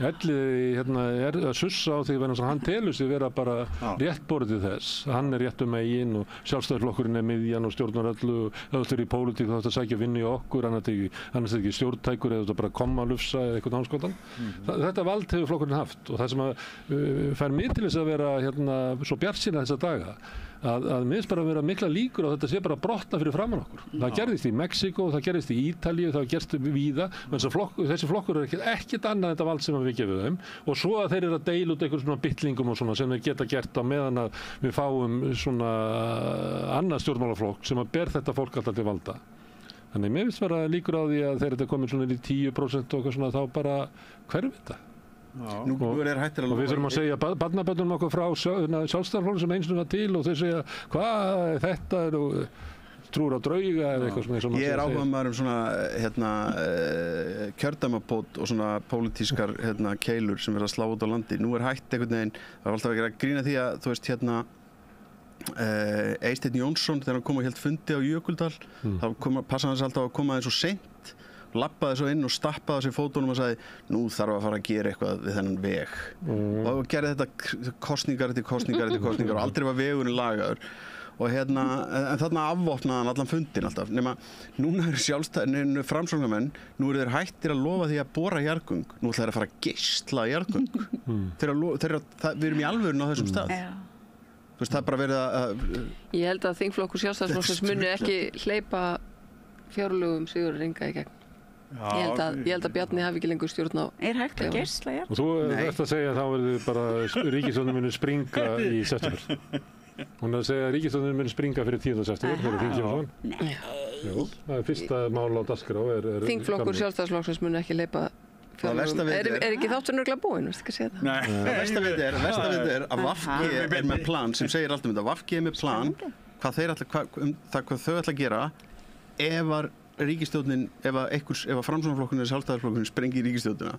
S5: Ellið er að sussa á því að hann telur sig vera bara rétt borðið þess. Hann er rétt megin og Sjálfstæðisflokkurinn er miðjan og stjórnar öllu og ef þú ert í pólitík þá ætti að sækja vinnu í okkur, hann er ekki stjórntækur eða bara koma að lufsa eða eitthvað námskotan. Þetta vald hefur flokkurinn haft og það sem fær mig til þess að vera svo bjartsýna þessa daga að mér finnst bara að vera mikla líkur og þetta sé bara brotna fyrir framan okkur. Það gerðist í Mexíkó, það gerðist í Ítalíu, það gerðist víða, en þessi flokkur er ekkert annað þetta vald sem við gefum þeim og svo að þeir eru að deila út einhverjum svona bittlingum og svona sem þeir geta gert á meðan að við fáum svona annað stjórnmálaflokk sem að ber þetta fólk alltaf til valda. Þannig mér finnst bara líkur á því að þegar þetta komið svona í 10% og eitthvað svona þá bara hverfur þetta.
S3: Nú er hættir að
S5: og við þurfum að segja barnabörnum okkur frá Sjálfstæðisflokknum sem eins og var til og þeir segja hvað þetta er trúr á drauga eða eitthvað svona.
S3: Ég er áhugamaður svona kjördæmapót og svona pólitískar keilur sem verða að slá út á landi. Nú er hætt einhvern veginn, það er alltaf að gera grína því að þú veist Eysteinn Jónsson þegar hann kom og hélt fundi á Jökuldal þá passaði hans alltaf að koma eins og seint lappaði svo inn og stappaði sér fótunum og sagði nú þarf að fara að gera eitthvað við þennan veg og gerði þetta kosningar eftir kosningar og aldrei var vegurinn lagaður og en þarna afvopnaði hann allan fundin alltaf nema núna eru framsóknarmenn nú eru þeir hættir að lofa því að bora jarðgöng nú ætla þeir að fara að geisla jarðgöng við erum í alvörun á þessum stað þú veist það er bara verið að
S2: Ég held að þingflokkur Sjálfstæðisflokksins muni ekki hleypa fjárlögum Sigurður Inga í gegn Ég held að Bjarni hafi ekki lengur stjórn á
S4: Er hægt að geisla jarðgöng?
S5: Og þú ert að segja að þá verður bara ríkisstjórnin muni springa í september Hún er að segja að ríkisstjórnin muni springa fyrir 10. september fyrir þingkjöfum
S4: Nei
S5: Jú, það er fyrsta mál á dagskrá
S2: Þingflokkur Sjálfstæðisflokksins muni ekki hleypa fjárlögum Er ekki þátturinn örugglega búinn, veistu ekki að segja það?
S3: Nei Versta er að VG er með plan sem segir allt þetta VG er með plan hvað þau ætla að gera ef að ríkisstjórnin ef að Framsóknarflokkurinn eða Sjálfstæðisflokkurinn sprengir ríkisstjórnina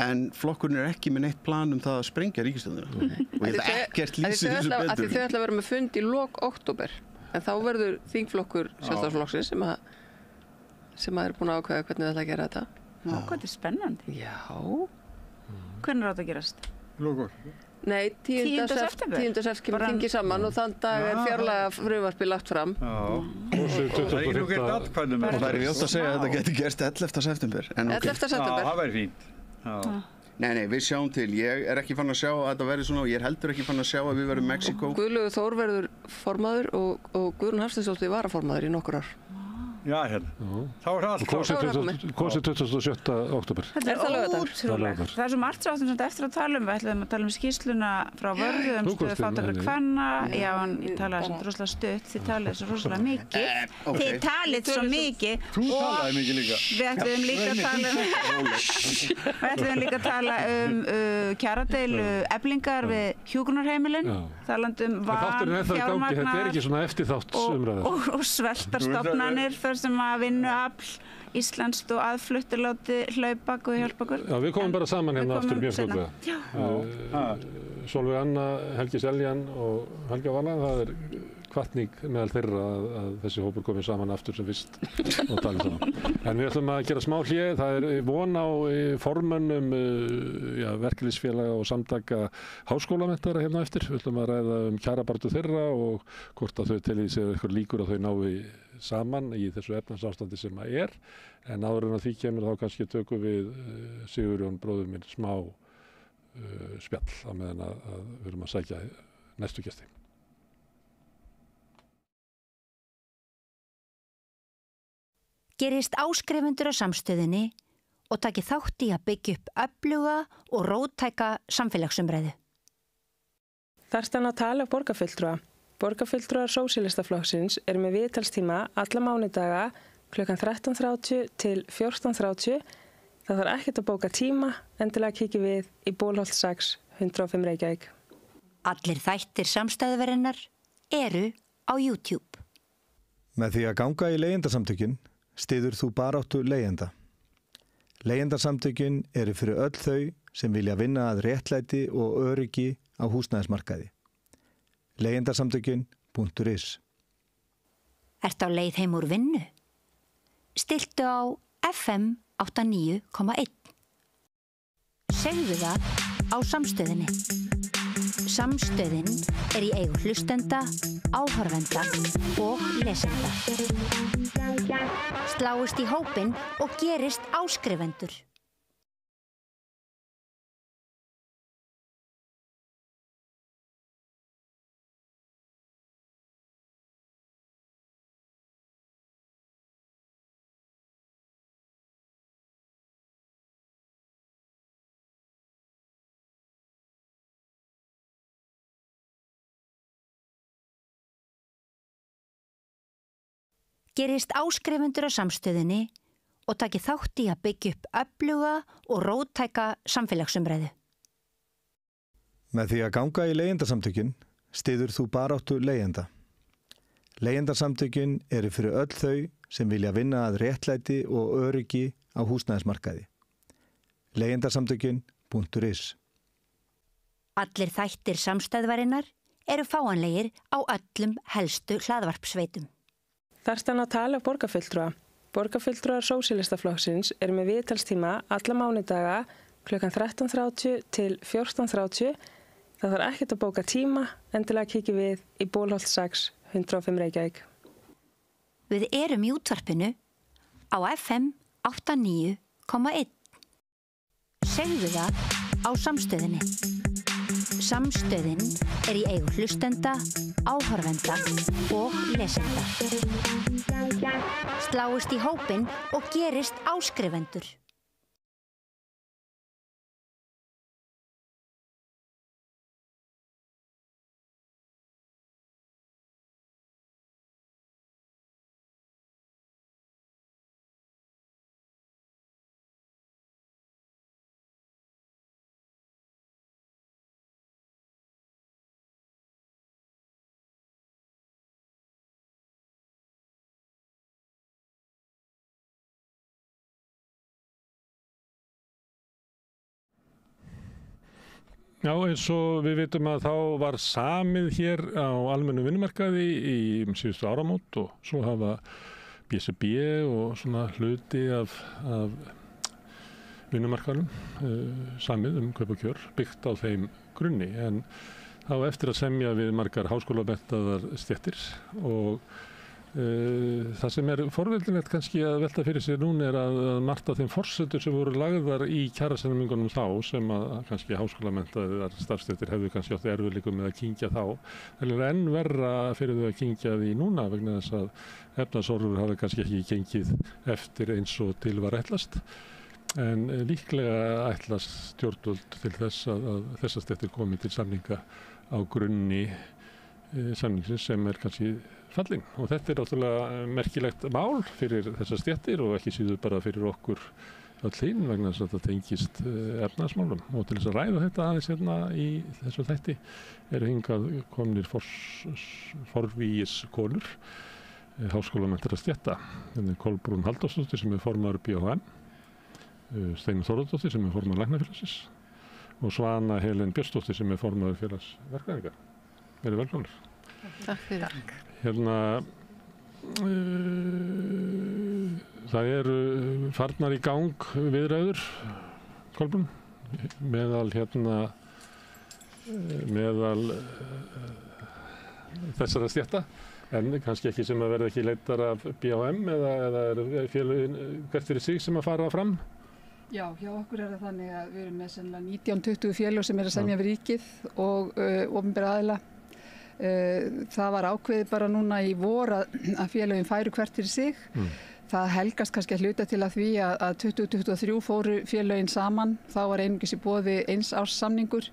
S3: en flokkurinn er ekki með neitt plan það að sprengja ríkisstjórnina og ég held ekkert lýsir þessu betur
S2: Þau ætla að vera með fund í lok október En þá verður þingflokkur Sjálfstæðisflokksins sem er búin að ákveða hvernig það ætla að gera þetta.
S4: Hvað þetta er spennandi.
S2: Já.
S4: Hvernig átt að gerast?
S1: Lókur.
S2: Nei, 10. september kemur þingið saman og þann dag er fjárlaga frumvarpið lagt fram.
S1: Það er ekki nú gert atkvæðum.
S3: Og það er ljótt að segja að þetta geti gerst 11. september.
S2: 11. september.
S1: Já, það væri fínt.
S3: Nei, við sjáum til. Ég er ekki fann að sjá að þetta verði svona og ég er heldur ekki fann að sjá að við verðum Mexíkó.
S2: Guðlaugur Þór verður formaður og Guðrún Hafsteinsdóttir varaformaður í nokkur ár.
S1: Já, hérna. Þá er það allt.
S5: Kosið 27. október.
S4: Þetta er ótrúlegt. Það er svo margt svo áttum eftir að tala um. Við ætlum að tala um skýrsluna frá Vörðu stöðu fátækra kvenna. Já, en ég talaði svo rosalega stutt. Þið talið svo rosalega mikið. Þið talið svo mikið.
S1: Þú talaði mikið líka.
S4: Við ætlum líka að tala um kjaradeilu Eflingar við hjúkrunarheimilin. Talandi um
S5: vanfjármagna. Þetta er ekki svona eftirþáttsumræða.
S4: Og sveltarstofnanir sem að vinnuafl íslenskt og aðfluttir láti hlaupa og hjálpa okkur.
S5: Já, við komum bara saman hérna aftur mjög fljótlega. Sólveig Anna, Helgi Seljan og Helga Vala, það er hvatning meðal þeirra að þessi hópur komið saman aftur sem fyrst og tala saman. En við ætlum að gera smá hlé, það er von á formönnum verkalýðsfélaga og samtaka háskólamentara hérna eftir. Við ætlum að ræða kjarabaráttu þeirra og hvort að þau telji sig eitthvað líkur að þau nái saman í þessu efnahagsástandi sem að er. En áður en að því kemur þá kannski tökum við Sigurjón bróður minn smá spjall á meðan að við erum að sækja næstu gesti.
S6: Gerist áskrifendur á samstöðinni og taki þátt í að byggja upp öfluga og róttæka samfélagsumræðu.
S7: Þarft hann að tala borgarfulltrúa. Borgarfulltrúar Sósíalistaflokksins eru með viðtalstíma alla mánudaga klukkan 13:30 til 14:30. Það þarf ekkert að bóka tíma, endilega kikið við í Bólholt 6, 105 Reykjavík.
S6: Allir þættir samstæðuverinnar eru á YouTube.
S8: Með því að ganga í leigjendasamtökin styður þú baráttu leigjenda. Leigjendasamtökin eru fyrir öll þau sem vilja vinna að réttlæti og öryggi á húsnæðismarkaði. Leigjendasamtökin.is.
S6: Ertu á leið heim úr vinnu? Stilltu á FM 89,1. Segðu það á samstöðinni. Samstöðin er í eigu hlustenda, áhorfenda og lesenda. Sláist í hópinn og gerist áskrifendur. Gerist áskrifendur á samstöðinni og taki þátt í að byggja upp öfluga og róttæka samfélagsumræðu.
S8: Með því að ganga í leigjendasamtökin styður þú baráttu leigjenda. Leigjendasamtökin eru fyrir öll þau sem vilja vinna að réttlæti og öryggi á húsnæðismarkaði. Leigjendasamtökin.is.
S6: Allir þættir samstæðvarinnar eru fáanlegir á öllum helstu hlaðvarpsveitum.
S7: Þarft hann að tala borgarfulltrúa. Borgarfulltrúar Sósíalistaflokksins eru með viðtalstíma alla mánudaga klukkan 13:30 til 14:30. Það þarf ekkert að bóka tíma, endilega kikið við í Bólholt 6, 105 Reykjavík.
S6: Við erum í útvarpinu á FM 89,1. Segðu það á samstöðinni. Samstöðin er í eigu hlustenda, áhorfenda og lesenda. Sláist í hópinn og gerist áskrifendur.
S5: Já, eins og við vitum að þá var samið hér á almennu vinnumarkaði í síðustu áramót og svo hafa BSB og svona hluti af vinnumarkaðnum samið kaup og kjör byggt á þeim grunni en þá eftir að semja við margar háskólamenntaðar stéttir og það sem forvildilegt kannski að velta fyrir sér núna að margt af þeim forsendur sem voru lagðar í kjarasamningunum þá sem að kannski háskólamenntaðar starfsstéttir hefðu kannski átt erfiðleikum með að kyngja þá. Það er enn verra fyrir þau að kyngja því núna vegna þess að efnahagshorfur hafa kannski ekki gengið eftir eins og til var ætlast. En líklega ætlast stjórnvöld til þess að þessar stéttir komi til samninga á grunni samningsins sem kannski fallin og þetta náttúrulega merkilegt mál fyrir þessar stéttir og ekki síður bara fyrir okkur öll hinn vegna þess að þetta tengist efnahagsmálum og til þess að ræða þetta aðeins hérna í þessu þætti hingað komnir forvígiskonur háskólamenntaðra stétta Kolbrún Halldórsdóttir sem formaður BHM Steinunn Þórðardóttir sem formaður Læknafélagsins og Svana Helen Björnsdóttir sem formaður Félags verkfræðinga. Verið velkomnir.
S2: Takk fyrir.
S5: Hérna, það eru farnar í gang viðræður, Kolbrún, meðal þessara stétta, en kannski ekki sem að verða ekki leitar af BHM eða er félögin hvert fyrir sig sem að fara fram?
S9: Já, hjá okkur það þannig að við erum með sennilega 19-20 félög sem að semja við ríkið og opinbera aðila. Það var ákveðið bara núna í vor að félögin færu hvert fyrir sig. Það helgast kannski að hluta til að því að 2023 fóru félögin saman. Þá var einungis í boði eins árs samningur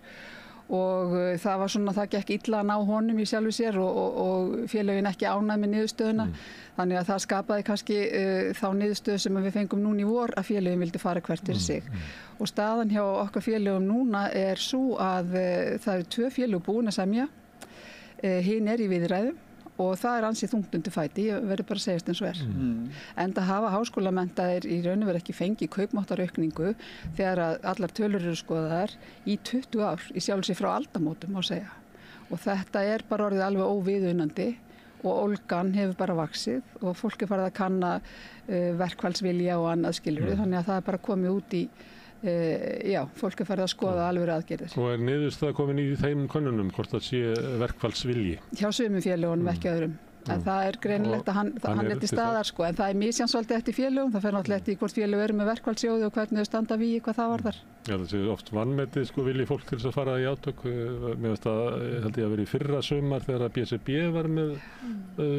S9: og það var svona, það gekk illa að ná honum í sjálfu sér og félögin ekki ánægð með niðurstöðuna. Þannig að það skapaði kannski þá niðurstöðu sem við fengum núna í vor að félögin vildi fara hvert fyrir sig. Og staðan hjá okkar félögum núna svo að það eru 2 félög búin að semja. Hinn í viðræðum og það ansið þungt undir fæti, ég verður bara að segjast eins og Enda hafa háskólamenntaðir í raun og veru ekki fengið kaupmáttaraukningu þegar að allar tölur eru skoðaðar í 20 ár, í sjálfu sér frá aldamótum má segja. Og þetta bara orðið alveg óviðunandi og ólgan hefur bara vaxið og fólk farið að kanna verkfallsvilja og annað skilurðu, þannig að það bara komið út í fólk farið að skoða alvöru aðgerðir. Og
S5: niðurstaða komin í þeim könnunum hvort það sé verkfallsvilji?
S9: Hjá sumum félögunum, ekki öðrum. En það greinilegt að hann til staðar sko, en það misjans svolítið eftir félögum, það fer náttúrulega eftir hvort félög eru með verkfallssjóði og hvernig þau standa vígi hvað það varðar.
S5: Já, það sé oft vanmetið sko vilji fólk til þess að fara í átök. Mér veist held ég að vera í fyrra sumar þegar að BSB var með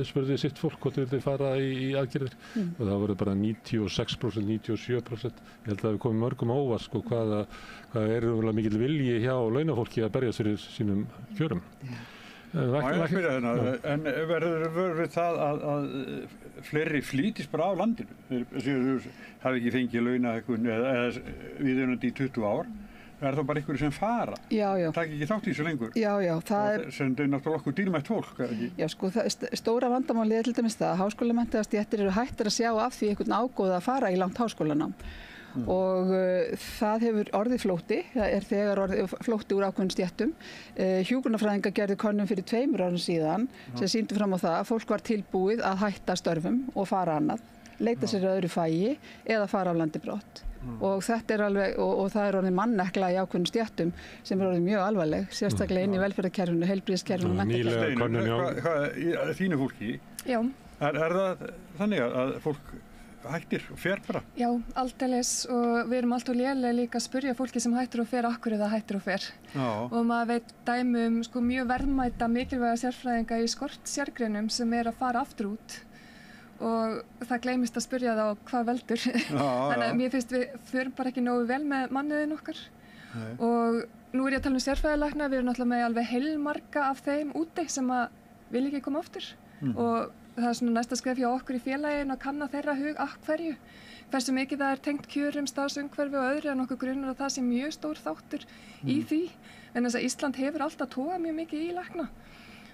S5: spurði sitt fólk hvort þau vildi fara í aðgerðir og það voru bara 96%, 97%. Ég held að það komið mörgum óvart sko hvað mikil vilji hjá launafólki að berjast fyrir sínum kjörum.
S1: En verður við það að fleiri flýtist bara á landinu? Þú hafi ekki fengið launahækkun eða viðunandi í 20 ár. Það þá bara einhverju sem fara?
S9: Já.
S1: Takk ekki þátt í þessu lengur?
S9: Já, það
S1: sem er náttúrulega okkur dýrmætt fólk, ekki?
S9: Já, sko, stóra vandamálið til dæmis það að háskólamenntaðar stéttir eru hættar að sjá af því einhvern ágóða að fara í langt háskólanám. Og það hefur orðið flótti, það þegar orðið flótti úr ákveðnum stéttum. Hjúkrunarfræðingar gerðu könnun fyrir 2 árum síðan sem sýndu fram á það að fólk var tilbúið að hætta störfum og fara annað, leita sér öðru fagi eða fara af landi brott. Og þetta alveg, og það orðið mannekla í ákveðnum stéttum sem orðið mjög alvarleg, sérstaklega inn í velferðarkerfinu, heilbrigðiskerfinu og
S1: menntakerfinu. Þínu fólki, er það þannig að fólk hættir og fer bara?
S10: Já, aldeilis og við erum alltaf lélega líka að spyrja fólki sem hættir og fer akkur eða hættir og fer. Og maður veit dæmi sko, mjög verðmæta mikilvæga sérfræðinga í skortsérgreinum sem að fara aftur út og það gleymist að spyrja þá hvað veldur. Þannig að mér finnst við förum bara ekki nógu vel með manniðin okkar. Og nú ég að tala sérfræðilækna, við erum náttúrulega með alveg heilmarga af þeim úti sem vil ekki koma aftur. Og það svona næsta skref hjá okkur í félaginu að kanna þeirra hug hversu mikið það tengt kjörum, starfsumhverfi og öðru en okkur grunar að það sé mjög stór þáttur í því en þess að Ísland hefur alltaf tógað mjög mikið í lækna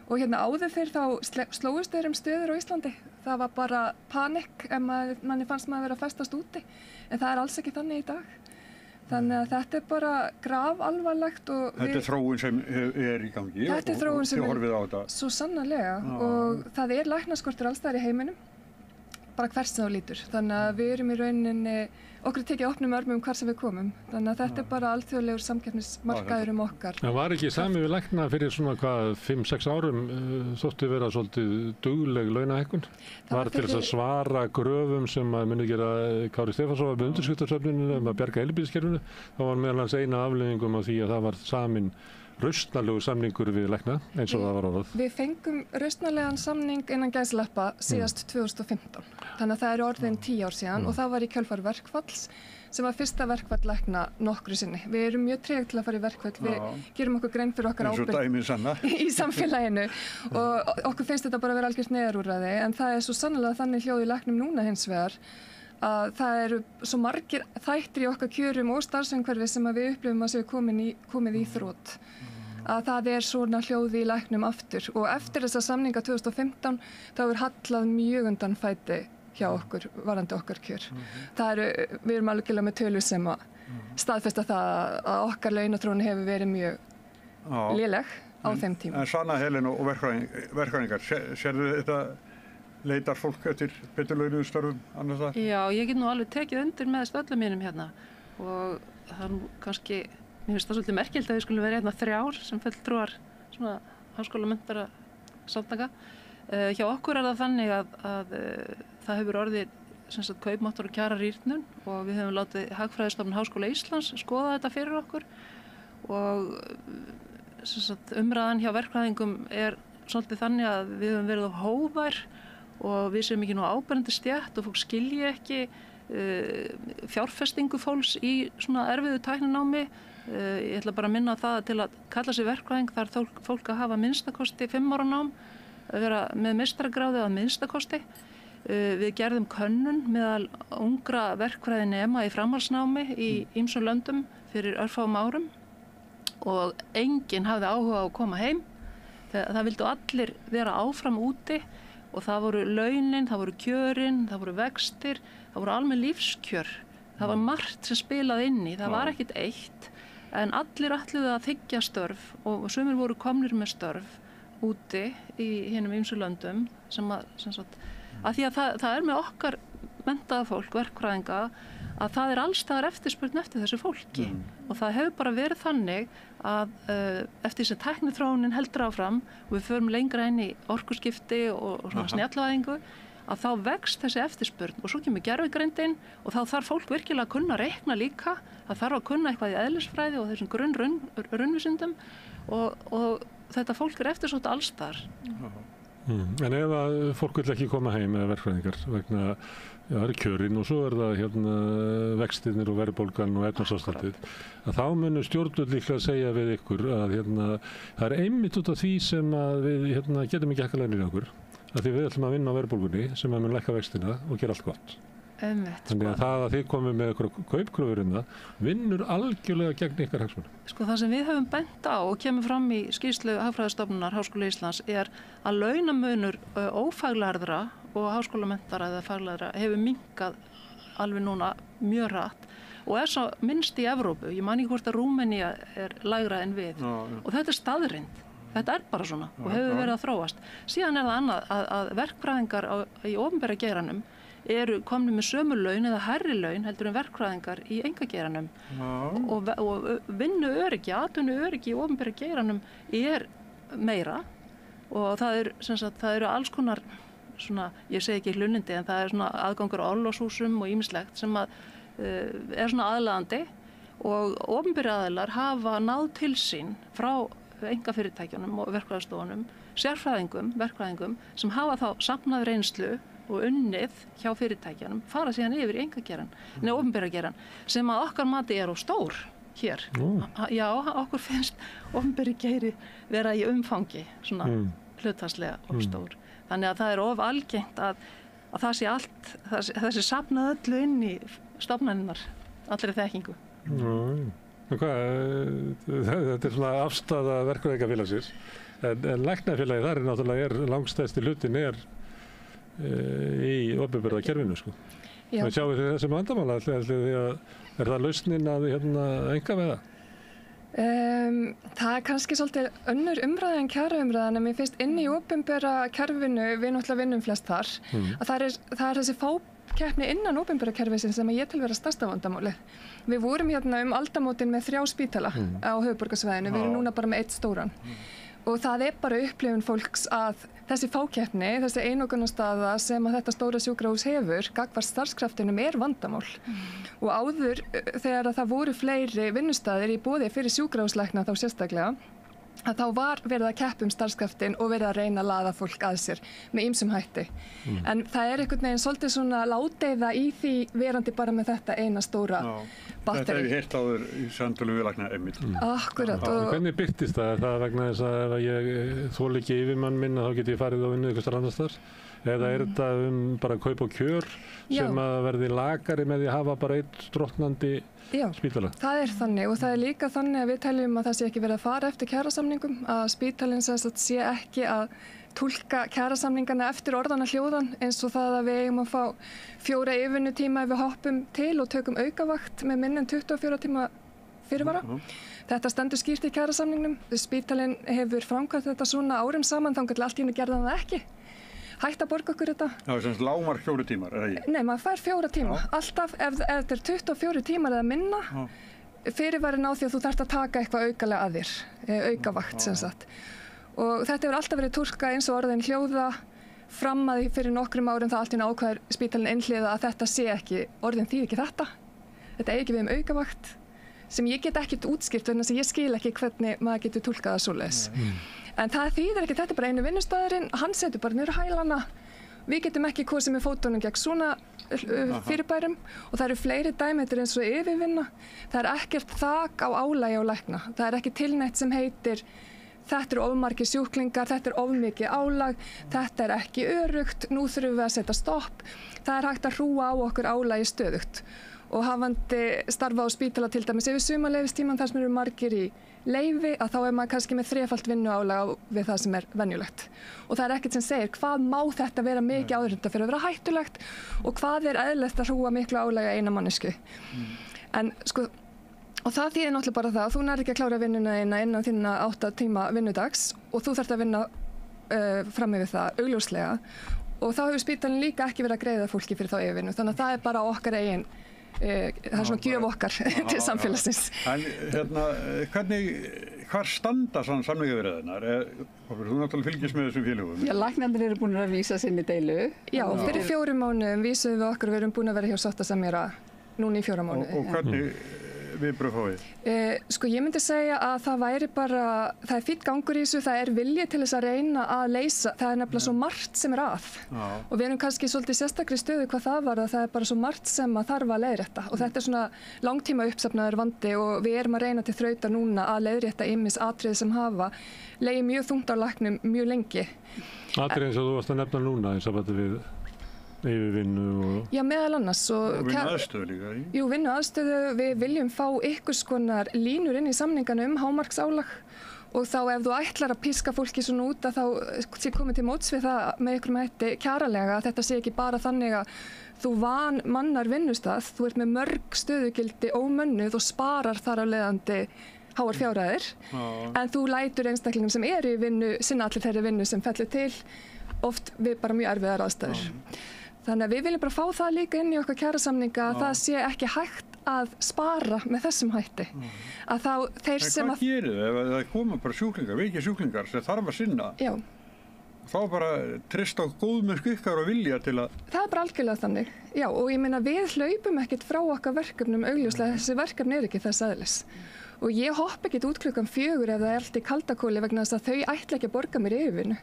S10: og áður fyrr þá slóist þeir stöður á Íslandi það var bara panikk ef manni fannst maður vera að festast úti en það alls ekki þannig í dag Þannig að þetta bara grafalvarlegt og
S1: Þetta þróun sem í gangi
S10: Þetta þróun sem
S1: horfið á þetta.
S10: Svo sannarlega og það læknaskortur alls staðar í heiminum, bara hvert sem þú lítur. Þannig að við erum í rauninni, okkur tekið opnum örmum hvar sem við komum. Þannig að þetta bara alþjóðlegur samkeppnismarkaður okkar.
S5: Það var ekki sami við lækna fyrir svona 5-6 árum þóttu vera svolítið dugleg launahækkun? Var til þess að svara gröfum sem að muni gera Kári Stefánsson með undirskriftasöfnunum að bjarga heilbrigðiskerfinu. Það var meðal annars eina afleiðingum af því að það var samin rausnarlegu samningur við lækna eins og það var orðað.
S10: Við fengum rausnarlegan samning innan gæsleppa síðast 2015. Þannig að það eru orðin 10 ár síðan og það var í kjölfar verkfalls sem var fyrsta verkfall lækna nokkru sinni. Við erum mjög treg til að fara í verkfall. Við gerum okkur grein fyrir okkar ábyrgð í samfélaginu og okkur finnst þetta bara að vera algjört neyðarúrræði en það svo sannlega þannig hljóð í læknum núna hins vegar að það eru svo margir þættir í okkar kjörum og starfsumhverfi sem að við upplifum að séu komið í þrot. Að það svona hljóði í læknum aftur og eftir þessa samninga 2015 þá hallað mjög undan fæti hjá okkur, varandi okkar kjör. Við erum algjörlega með tölu sem að staðfesta það að okkar launaþróun hefur verið mjög léleg á þeim tíma.
S1: En Sanna, Helena og verkfræðingar, sérðu þetta leitar fólk eftir betur launuðum störfum annars það?
S11: Já, ég get nú alveg tekið undir með stöllum mínum hérna og það kannski, mér finnst það svolítið merkilt að við skulum vera hérna 3 sem fulltrúar svona háskólamenntaðra samtaka. Hjá okkur það þannig að það hefur orðið sem sagt kaupmáttar og kjararýrnun og við höfum látið Hagfræðistofnun Háskóla Íslands skoða þetta fyrir okkur og sem sagt umræðan hjá verkfræðingum svolítið þannig að við höfum verið of hógvær og við séum ekki nú áberandi stétt og fólk skilji ekki fjárfestingu fólks í svona erfiðu tækninámi. Ég ætla bara að minna á það að til að kalla sig verkfræðing þarf fólk að hafa minnstakosti 5 ára nám, að vera með meistaragráðu að minnstakosti. Við gerðum könnun meðal ungra verkfræðinema í framhaldsnámi í ýmsum löndum fyrir örfáum árum og enginn hafði áhuga á að koma heim. Það vildu allir vera áfram úti og það voru launin, það voru kjörin, það voru vextir, það voru almenn lífskjör. Það var margt sem spilaði inn í, það var ekkit eitt en allir ætluðu að þiggja störf og sumir voru komnir með störf úti í hinum ýmsu löndum sem að því að það með okkar menntaða fólk, verkfræðinga, að það alls staðar eftirspurn eftir þessu fólki og það hefur bara verið þannig að eftir þess að tækniþróunin heldur áfram og við förum lengra inn í orkuskipti og svona snjallvæðingu að þá vext þessi eftirspurn og svo kemur gervigreindin og þá þarf fólk virkilega að kunna reikna líka, það þarf að kunna eitthvað í eðlisfræði og þessum raunvísindum og þetta fólk eftirsótt alls staðar.
S5: En ef að fólk vil ekki koma heim eða verkfræðingar vegna það er kjörin og svo það vextirnir og verðbólgan og efnahagsástandið að þá munu stjórnvöld líklega að segja við ykkur að það er einmitt út af því sem að við getum ekki hækka launir í okkur að því við ætlum að vinna á verðbólgunni sem að mun lækka vextina og gera allt gott. Þannig að það að þið komið með eitthvað kaupkröfur vinnur algjörlega gegn ykkar hagsmunum.
S11: Það sem við höfum bent á og kemur fram í skýrslu Hagfræðistofnunar Háskóla Íslands að launamunur ófaglærðra og háskólamenntaðra eða faglærðra hefur minnkað alveg núna mjög hratt og svo minnst í Evrópu. Ég man ekki hvort að Rúmenía lægra en við og þetta staðreynd. Þetta bara svona og hefur verið að þróast. Síðan það annað að verkfræðingar í opinbera geiranum eru komnir með sömu laun eða hærri laun heldur en verkfræðingar í einkageiranum og vinnuöryggi, atvinnuöryggi í opinbera geiranum meira og það eru alls konar svona, ég segi ekki hlunnindi en það svona aðgangur á orlofshúsum og ýmislegt sem að svona aðlaðandi og opinbera aðilar hafa náð til sín frá einkafyrirtækjunum og verkfræðistofunum, verkfræðingum sem hafa þá safnað reynslu og unnið hjá fyrirtækjanum, fara síðan yfir í opinbera geirann sem að okkar mati of stór hér. Já, okkur finnst opinberi geiri vera í umfangi, svona hlutfallslega of stór. Þannig að það of algengt að það sé allt, þessi safnað öllu inn í stofnanirnar, allri þekkingu.
S5: Þetta svona afstaða verkfræðingafélagsins, en læknafélagið þar náttúrulega langstærsti hlutin í opinbera kerfinu, sko. Sjáum þið þessum vandamála, er það lausnin að einkaveiða?
S10: Það kannski svolítið önnur umræða en kjaraumræðan, en mér finnst inni í opinbera kerfinu, við náttúrulega vinnum flest þar, að það er þessi fákeppni innan opinbera kerfisins sem ég tel vera stærsta vandamálið. Við vorum aldamótin með 3 spítala á höfuðborgarsvæðinu, við erum núna bara með 1 stóran. Og það er bara upplifun fólks að þessi fákeppni, þessi einokunarstaða sem að þetta stóra sjúkrahús hefur, gagnvart starfskraftinum vandamál. Og áður þegar það voru fleiri vinnustaðir í boði fyrir sjúkrahúslækna þá sérstaklega, að þá var verið að keppa starfskraftin og verið að reyna að laða fólk að sér með ýmsum hætti. En það er einhvern veginn svolítið svona ládeyða í því verandi bara með þetta eina stóra batteri.
S1: Þetta hef ég heyrt áður í samtölu við lækna einmitt.
S10: Akkurat.
S5: Hvernig byrtist það? Er það vegna þess að ef ég þoli ekki yfirmann minn þá get ég farið og unnið eitthvað annars þar? Eða er þetta bara kaup og kjör sem að verði lakari með því að hafa bara 1 drottnandi spítala? Já, það er þannig og það er líka þannig að við teljum að það sé ekki verið að fara eftir kjarasamningum, að spítalinn sé ekki að túlka kjarasamningana eftir orðana hljóðan eins og það að við eigum að fá 4 yfirvinnutíma ef við hoppum til og tökum aukavakt með minni en 24 tíma fyrirvara. Þetta stendur skýrt í kjarasamningnum. Spítalinn hefur framkvæmt þetta svona árum saman þangað til allt í einu gerði það ekki. Hætt að borga okkur þetta.
S1: Já, sem lágmark 4 tímar, eða ekki?
S10: Nei, maður fær 4 tíma. Alltaf ef þetta er 24 tímar eða minna, fyrirværin á því að þú þarft að taka eitthvað aukalega að þér, aukavakt sem sagt. Og þetta hefur alltaf verið túlkað eins og orðin hljóða fram að því fyrir nokkrum árum það allt í einu ákveður spítalinn einhliða að þetta sé ekki, orðin þýðir ekki þetta. Þetta eigi við aukavakt sem ég get ekkert útskýrt vegna sem ég skil ekki hvernig maður getur túlkað það svoleiðis. En það þýðir ekki, þetta er bara einu vinnustaðurinn, hann setur bara niður hælana. Við getum ekki kosið með fótunum gegn svona fyrirbærum og það eru fleiri dæmitir eins og yfirvinna. Það er ekkert þak á álagi á lækna. Það er ekki tilneitt sem heitir þetta eru of margir sjúklingar, þetta er of mikið álag, þetta er ekki öruggt, nú þurfum við að setja stopp. Það er hægt að hrúa á okkur álagi stöðugt. Og hafandi starfa á spítala til dæmis yfir sumarleyfistíman þar sem eru margir í leyfi að þá er maður kannski með 3-falt vinnuálag við það sem er venjulegt. Og það er ekkert sem segir hvað má þetta vera mikið áður en þetta fyrir að vera hættulegt og hvað er eðlilegt að hrúa miklu álaga eina mannesku. En sko, og það þýðir náttúrulega bara það að þú nær ekki að klára vinnuna innan þína 8 tíma vinnudags og þú þarft að vinna fram yfir það augljóslega og þá hefur spítalinn líka ekki verið að greiða fólki fyrir þá yfirvinnu þannig að það er bara okkar eigin það er svona gjöf okkar til samfélagsins.
S1: En hvar standa samningaviðræðurnar? Þú náttúrulega fylgist með þessum félögum.
S9: Já, læknarnir eru búin að vísa sinni deilu.
S10: Já, fyrir 4 mánuðum vísuðum við okkur og við erum búin að vera hjá sáttasemjara núna í 4 mánuði.
S1: Og hvernig viðbrögð fáið?
S10: Sko ég myndi segja að það væri bara, það er fínn gangur í þessu, það er vilji til þess að reyna að leysa, það er nefnilega svo margt sem er að. Og við erum kannski svolítið sérstakri stöðu hvað það var að það er bara svo margt sem að þarf að leiðrétta. Og þetta er svona langtíma uppsafnaður vandi og við erum að reyna til þrautar núna að leiðrétta ýmis atriði sem hafa legið mjög þungt á læknum mjög lengi.
S5: Atriði eins og þú varst að nefna núna eins og þetta við yfirvinnu og...
S10: Já, meðal annars.
S1: Og vinnuaðstöðu líka, í?
S10: Jú, vinnuaðstöðu. Við viljum fá ykkurs konar línur inn í samningana hámarksálag og þá ef þú ætlar að píska fólki svona út að þá sé komið til móts við það með ykkur hætti kjaralega að þetta sé ekki bara þannig að þú mannar vinnustað, þú ert með mörg stöðugildi ómönnuð og sparar þar af leiðandi háar fjárhæðir en þú lætur einstaklingum sem eru í vinnu sinna allir þeirri vinnu sem fellur til oft við bara mjög erfiðar aðstæður. Þannig að við viljum bara fá það líka inn í okkar kjarasamninga að það sé ekki hægt að spara með þessum hætti. Að þá þeir sem að...
S1: Hvað gerir þau ef það koma bara sjúklingar, veikir sjúklingar sem þarf að sinna?
S10: Já.
S1: Þá bara treysta á góðmennsku ykkar og vilja til að...
S10: Það er bara algjörlega þannig. Já, og ég meina við hlaupum ekkert frá okkar verkefnum augljóslega, þessi verkefni er ekki þess eðlis. Og ég hopp ekkert út klukkan 4 ef það er allt í kaldakóli vegna þess að þau ætla ekki að borga mér yfirvinnu.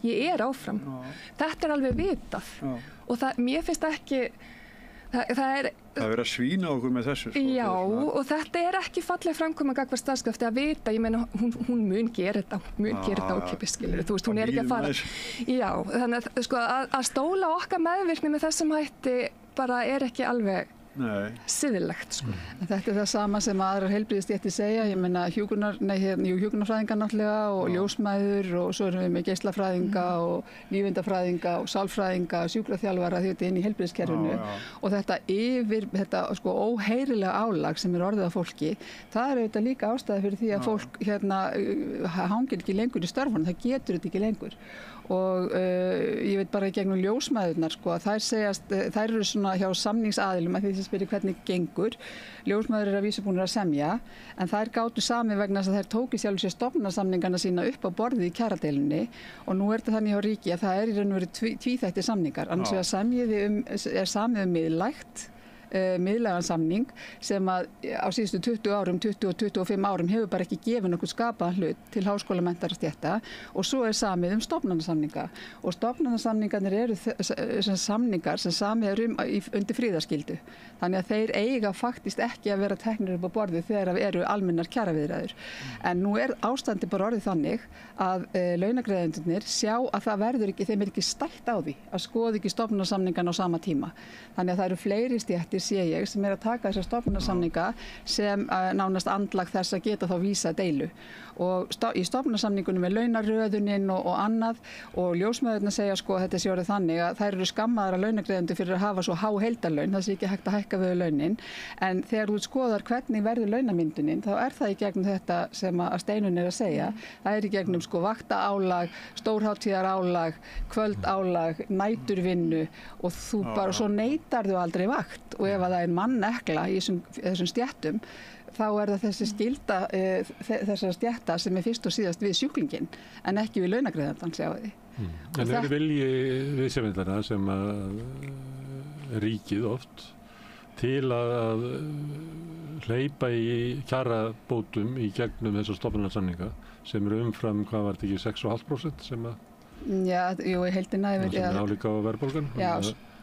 S10: Ég er áfram. Þetta er alveg vitað. Og mér finnst ekki, það er
S1: verið að svína okkur með þessu.
S10: Já, og þetta er ekki falleg framkoma gagnvart starfskrafti að vita, ég meina, hún mun gera þetta ókeypis, skilur, þú veist, hún er ekki að fara. Já, þannig að, sko, að stóla okkar meðvirkni með þessum hætti bara er ekki alveg
S9: siðilegt sko. En þetta það sama sem aðrar heilbrigðisstéttir segja, ég meina hjúkrunarfræðingar náttúrulega og ljósmæður og svo erum við með geislafræðinga og lífeindafræðinga og sálfræðinga og sjúkraþjálfara þetta inn í heilbrigðiskerfinu og þetta sko óheyrilega álag sem orðið af fólki, það auðvitað líka ástæða fyrir því að fólk hangir ekki lengur í störfunum, það getur þetta ekki lengur og ég veit bara í gegnum ljósmæðurnar sko að þær eru svona hjá samningsaðilum að því sem spyrir hvernig gengur. Ljósmæður að vísu búin að semja en þær gátu sami vegna þess að þær tóku sjálf sér stofnunarsamningana sína upp á borðið í kjaradeilunni og nú þetta þannig hjá ríki að það í raun og veru tvíþættir samningar. Annars vegar samið miðlægt miðlægan samning sem að á síðustu 20 og 25 árum hefur bara ekki gefið nokkuð skapaðan hlut til háskólamenntaðra stétta og svo samið stofnanasamninga og stofnanasamningarnir eru samningar sem samið undir friðarskyldu þannig að þeir eiga faktist ekki að vera teknir upp á borðið þegar eru almennar kjaraviðræður en nú ástandi bara orðið þannig að launagreiðendurnir sjá að það verður ekki, þeim ekki stætt á því að skoða ekki stofnanasamningan á sama tíma þannig að það eru fleiri stéttir sé ég sem að taka þessar stofnunarsamninga sem nánast andlag þess að geta þá vísa deilu og í stofnunarsamningunum er launaröðunin og annað og ljósmæðurnar segja sko að þetta sé orðið þannig að þær eru skammaðar að launagreiðendur fyrir að hafa svo há heildarlaun, það sé ekki hægt að hækka við launin en þegar þú skoðar hvernig verður launamyndunin þá það í gegnum þetta sem að Steinunn að segja, það í gegnum sko vaktaálag, stórhátíðarálag, kvöldálag, næturvinnu og þú bara svo neitar þú aldrei vakt og ef að það mannekla í þessum stéttum þá það þessi skylda þessara stétta sem fyrst og síðast við sjúklinginn en ekki við launagreiðandann sjáðu því.
S5: En vilji viðsemjendara sem að ríkið oft til að hleypa í kjarabótum í gegnum þessar stofnunarsamninga sem eru umfram, hvað var þetta ekki, 6,5% sem að
S9: jú, í heildina
S5: sem er álíka á verðbólgan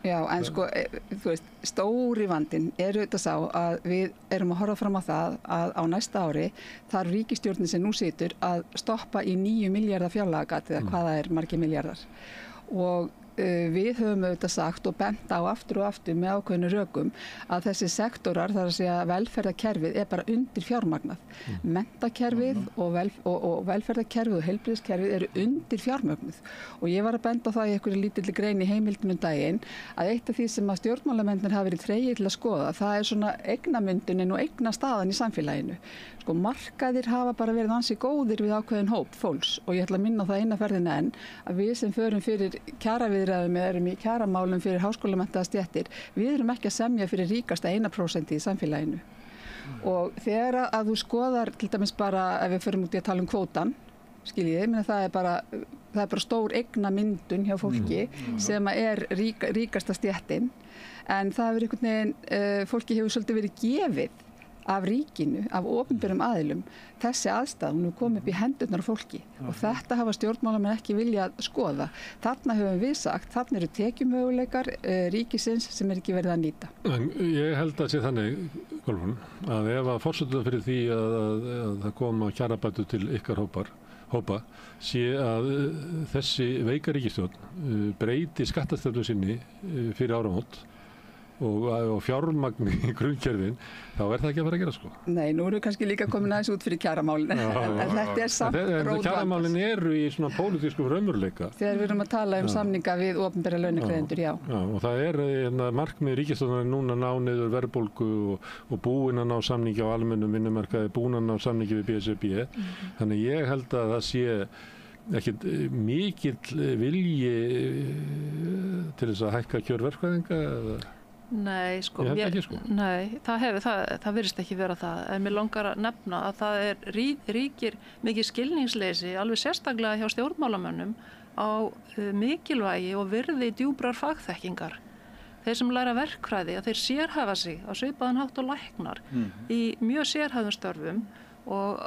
S9: Já, en sko, þú veist, stóri vandinn auðvitað sá að við erum að horfa fram á það að á næsta ári þarf ríkisstjórnin sem nú situr að stoppa í 9 milljarða fjárlagagat eða hvað það margir milljarðar og við höfum auðvitað sagt og bent á aftur og aftur með ákveðnu rökum að þessi sektorar, þar að segja velferðarkerfið bara undir fjármagnað. Menntakerfið og velferðarkerfið og heilbrigðiskerfið eru undir fjármagnuð og ég var að benda á það í einhverju lítilli grein í Heimildinum daginn að eitt af því sem að stjórnmálamennir hafa verið tregir til að skoða, það svona eignamyndunin og eignastaðan í samfélaginu. Sko markaðir hafa bara verið ansi góðir við ákveðin hóp fólks og ég ætla að minna á það eina ferðina enn að við sem förum fyrir kjaraviðræðum eða erum í kjaramálum fyrir háskólamenntaða stéttir, við erum ekki að semja fyrir ríkasta 1% í samfélaginu. Og þegar að þú skoðar til dæmis bara ef við förum út í að tala kvótan, skiljiði, það er bara stór eignamyndun hjá fólki sem ríkasta stéttin en það hefur einhvern veginn, fólki hefur svolítið verið gefið af ríkinu, af opinberum aðilum þessi aðstæð, hún hefur komið upp í hendurnar á fólki og þetta hafa stjórnmálamenn ekki viljað skoða. Þarna höfum við sagt, þarna eru tekjumöguleikar ríkisins sem ekki verið að nýta.
S5: En ég held að sé þannig, Kolbrún, að ef að forsendurnar fyrir því að það koma kjarabætur til ykkar hópa sé að þessi veika ríkisstjórn breyti skattastefnu sinni fyrir áramót og fjármagni í grunnkerfin, þá það ekki að fara að gera sko.
S9: Nei, nú erum við kannski líka komin aðeins út fyrir kjaramálin, en þetta samt rótvænt.
S5: Kjaramálin eru í svona pólitískum raunveruleika.
S9: Þegar við erum að tala samninga við opinbera launagreiðendur, já. Já,
S5: og það markmið ríkisstjórnarinnar núna ná niður verðbólgu og búin að ná samningi á almennum vinnumarkaði, búin að ná samningi við BSRB. Þannig ég held að það sé ekkert mikill vilji til þess að hækka kjör verkfræðinga eða
S11: Nei, sko, nei, það virðist ekki vera það, en mér langar að nefna að það ríkir mikið skilningsleysi, alveg sérstaklega hjá stjórnmálamönnum á mikilvægi og virði djúprar fagþekkingar. Þeir sem læra verkfræði, að þeir sérhæfa sig á svipaðan hátt og læknar í mjög sérhæfðum störfum og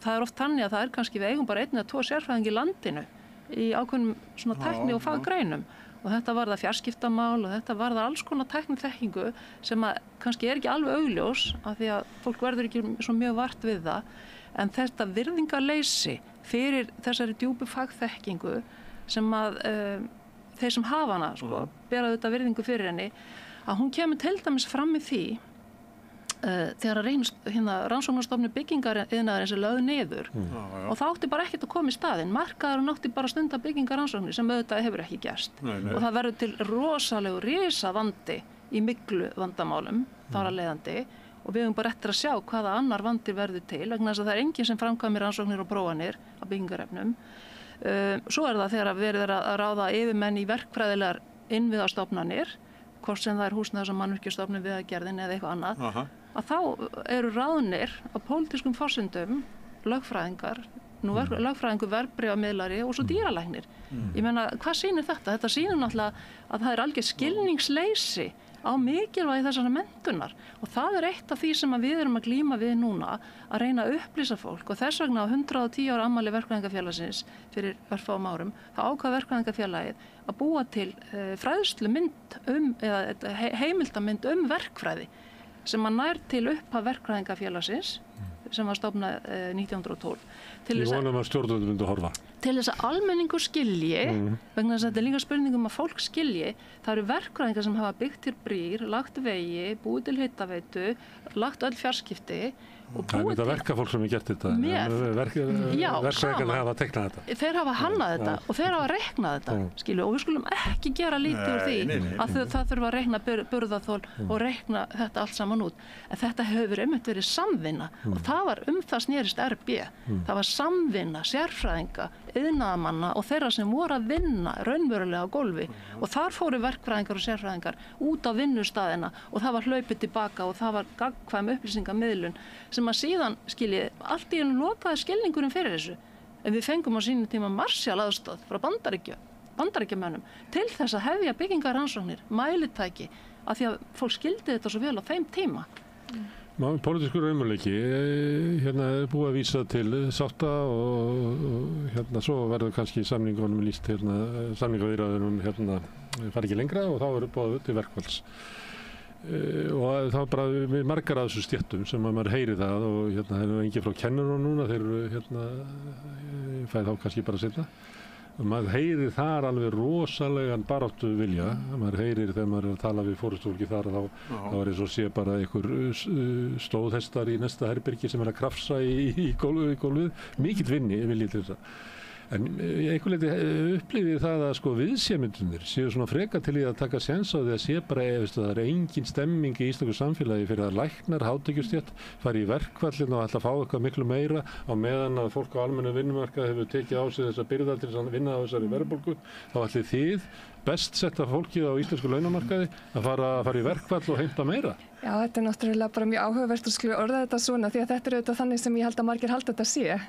S11: það oft þannig að það kannski við eigum bara 1 eða 2 sérfræðingi í landinu í ákveðnum svona tækni og faggreinum. Og þetta var það fjarskiptamál og þetta var það alls konar tækniþekkingu sem að kannski ekki alveg augljós af því að fólk verður ekki svo mjög vart við það. En þetta virðingarleysi fyrir þessari djúpu fagþekkingu sem að þeir sem hafa hana, sko, bera þetta virðingu fyrir henni að hún kemur til dæmis fram í því þegar rannsóknarstofnun byggingariðnaðarins lögð niður og það átti bara ekkert að koma í staðinn. Markaðurinn átti bara að stunda byggingarannsóknir sem auðvitað hefur ekki gerst. Og það verður til rosalegu risavandi í myglu vandamálum þar að leiðandi og við höfum bara eftir að sjá hvaða annar vandi verður til vegna þess að það enginn sem framkvæmir rannsóknir og prófanir á byggingarefnum. Svo það þegar verið að ráða yfirmenn í verkfræðilegar innviðastofnanir, hvort sem það húsnæðis- og mannvirkjastofnun Vegagerðin eða eitthvað annað, að þá eru ráðnir á pólitískum forsendum lögfræðingar, lögfræðingur, verðbréfamiðlari og svo dýralæknir. Ég meina, hvað sýnir þetta? Þetta sýnir náttúrulega að það algjör skilningsleysi á mikilvægi þessara menntunar og það eitt af því sem við erum að glíma við núna að reyna að upplýsa fólk og þess vegna á 110 ára afmæli verkfræðingafélagsins fyrir örfáum árum þá ákvað verkfræðingafélagið að búa til fræðslumynd eða heimildamynd verkfræði sem að nær til upphaf verkfræðingafélagsins sem var stofnað 1912.
S5: Ég vonum að stjórnvöld myndu horfa.
S11: Til þess að almenningur skilji, vegna þess að þetta líka spurningum að fólk skilji, það eru verkfræðingar sem hafa byggt til brýr, lagt vegi, búið til hitaveitu, lagt öll fjarskipti og
S5: það er þetta verkafólk sem gert þetta. Verkfræðingarnir hafa teiknað þetta.
S11: Þeir hafa hannað þetta og þeir hafa reiknað þetta, skilju, og við skulum ekki gera lítið úr því að það þurfa að reikna burðarþol og reikna þetta allt saman út. En þetta hefur einmitt verið samvinna og það var það snerist RB. Það var samvinna, sérfræðinga, iðnaðarmanna og þeirra sem voru að vinna raunverulega á gólfi og þar fóru verkfræðingar og sérfræðingar út á vinnustaðina og það var hlaupið tilbaka og það var gagnkvæm upplýsingamiðlun sem að síðan, skiljið, allt í einu lokaði skilningurinn fyrir þessu. En við fengum á sínum tíma Marshall aðstoð frá Bandaríkjamönnum til þess að hefja byggingarannsóknir, mælitæki, af því að fólk skildi þetta svo vel á þeim tíma.
S5: Pólitískur raunveruleiki, hérna er búið að vísa til sátta og hérna svo verður kannski samningunum lýst, samningaviðræðunum fara ekki lengra og þá er boðið til verkfalls. Og þá bara við margar af þessu stéttum sem að maður heyri það og hérna það eru engin frá kennurum núna, þeir eru fæði þá kannski bara seinna. Og maður heyrir þar alveg rosalegan baráttu vilja, maður heyrir þegar maður er að tala við forystufólki þar þá er eins og sé bara einhver stóðhestar í næsta herbergi sem er að krafsa í gólfið, mikill vilji til þess. En einhver leiti upplifir það að viðsemyndunir séu svona freka til í að taka séns á því að sé bara það er engin stemming í íslensku samfélagi fyrir að læknar, hátekjustétt fari í verkfallin og ætla að fá eitthvað miklu meira á meðan að fólk á almennu vinnumarkaði hefur tekið á sig þessa byrða til að vinna á þessari verðbólgu. Þá ætli þið best setta fólkið á íslensku launamarkaði að fara í verkfall og heimta meira.
S10: Já, þetta er náttúrulega bara mjög áhugavert að orða þetta svona því að þetta er auðvitað þannig sem ég held að margir halda þetta sé.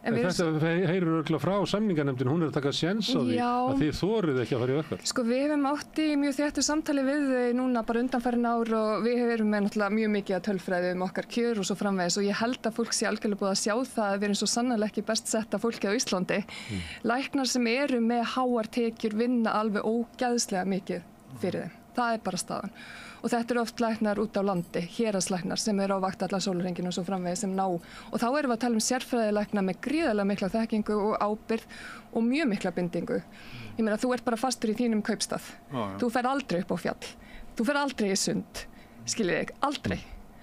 S5: Þetta heyrir örgulega frá samninganefndin, hún er að taka séns á því að þið þorið ekki að fara í verkfall.
S10: Við hefum átt í mjög þéttu samtali við þau núna bara undanfarin ár og við erum með náttúrulega mjög mikið að tölfræði okkar kjör og svo framvegis og ég held að fólk sé algjörlega búið að sjá það að við erum svo sannarlega ekki best setta fólki á Íslandi. Læknar sem eru með háar tekjur vinna alveg ógeðslega mikið fyrir þeim. Það er bara staðan. Og þetta eru oft læknar út á landi, héraðslæknar sem eru á vakt allan sólarhringinn og svo framvegis sem ná. Og þá erum við að tala sérfræðilækna með gríðarlega mikla þekkingu og ábyrgð og mjög mikla bindingu. Ég meina, þú ert bara fastur í þínum kaupstað. Þú fer aldrei upp á fjall. Þú fer aldrei í sund. Skiljið þig, aldrei.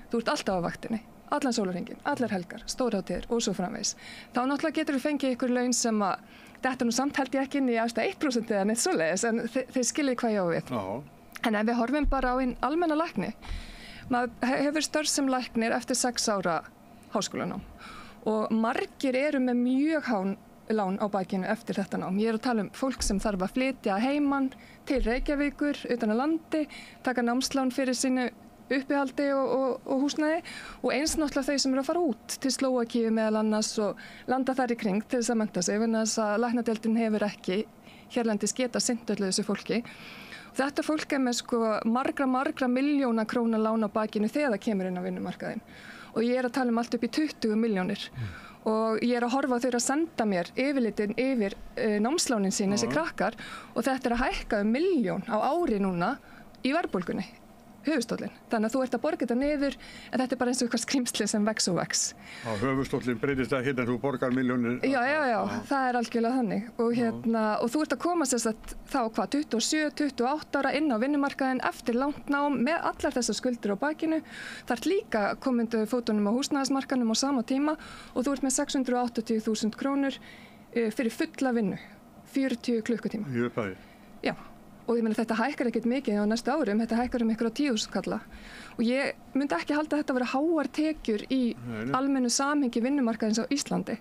S10: Þú ert alltaf á vaktinni. Allan sólarhringinn, allar helgar, stórhátíðir og svo framvegis. Þá náttúrulega getur við fengið ykkur laun sem að þetta samt held ég ekki inn í 1% eða neitt svoleiðis, en þið skiljið hvað ég á við. En ef við horfum bara á einn almenna lækni, maður hefur störf sem læknir eftir 6 ára háskólanám og margir eru með mjög hán lán á bakinu eftir þetta nám. Ég er að tala fólk sem þarf að flytja heiman til Reykjavíkur, utan að landi, taka námslán fyrir sínu uppihaldi og húsnæði og eins náttúrulega þau sem eru að fara út til Slóvakíu meðal annars og landa þar í kring til þess að mennta sig, vegna þess að læknadeildin hefur ekki hérlendis geta sinnt öllu þessu fólki. Þetta fólk er með margra milljóna króna lán á bakinu þegar það kemur inn á vinnumarkaðinn og ég er að tala allt upp í 20 milljónir og ég er að horfa á þau að senda mér yfirlitin yfir námslánin sín þessi krakkar og þetta er að hækka 1 milljón á ári núna í verðbólgunni höfuðstóllinn. Þannig að þú ert að borga þetta niður en þetta bara eins og eitthvað skrimsli sem vex og vex.
S1: Höfuðstóllinn breytist ekki en þú borgar milljónir.
S10: Já, það algjörlega þannig. Og þú ert að koma þá 27, 28 ára inn á vinnumarkaðinn eftir langt nám með allar þessar skuldir á bakinu. Það ert líka komindu fótunum á húsnæðismarkaðnum á sama tíma og þú ert með 680.000 krónur fyrir fulla vinnu, 40 klukkutíma.
S1: Í upphæði?
S10: Já. Og ég meina þetta hækkar ekkert mikið á næstu árum, þetta hækkar einhverja 10.000 kalla. Og ég myndi ekki halda þetta að vera háar tekjur í almennu samhengi vinnumarkaðins á Íslandi.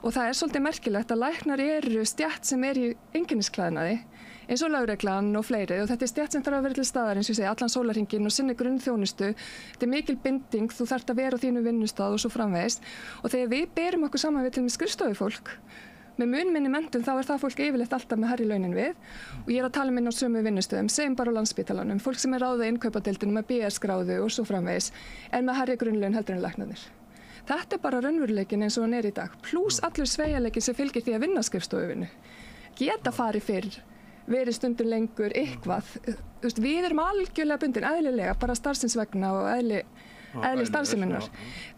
S10: Og það svolítið merkilegt að læknar eru stétt sem í einkennisklæðnaði, eins og lögreglan og fleiri. Og þetta stétt sem þarf að vera til staðar, eins og ég segi, allan sólarhringinn og sinni grunnþjónustu. Þetta mikil binding, þú þarft að vera á þínu vinnustað og svo framvegis. Og þegar við berum okkur saman við til með skrifstofufólk, með mun minni menntun þá það fólk yfirleitt alltaf með hærri launin við og ég að tala inn á sömu vinnustöðum, segjum bara á Landspítalanum, fólk sem ráðið innkaupadeildinu með BS-gráðu og svo framvegis með hærri grunnlaun heldur en læknarnir. Þetta bara raunveruleikin eins og hann í dag, pluss allur sveigjanleikin sem fylgir því að vinna skrifstofuvinnu. Geta farið fyrr, verið stundum lengur, eitthvað. Við erum algjörlega bundin, eðlilega, bara starfsins vegna og eðli starfseminnar.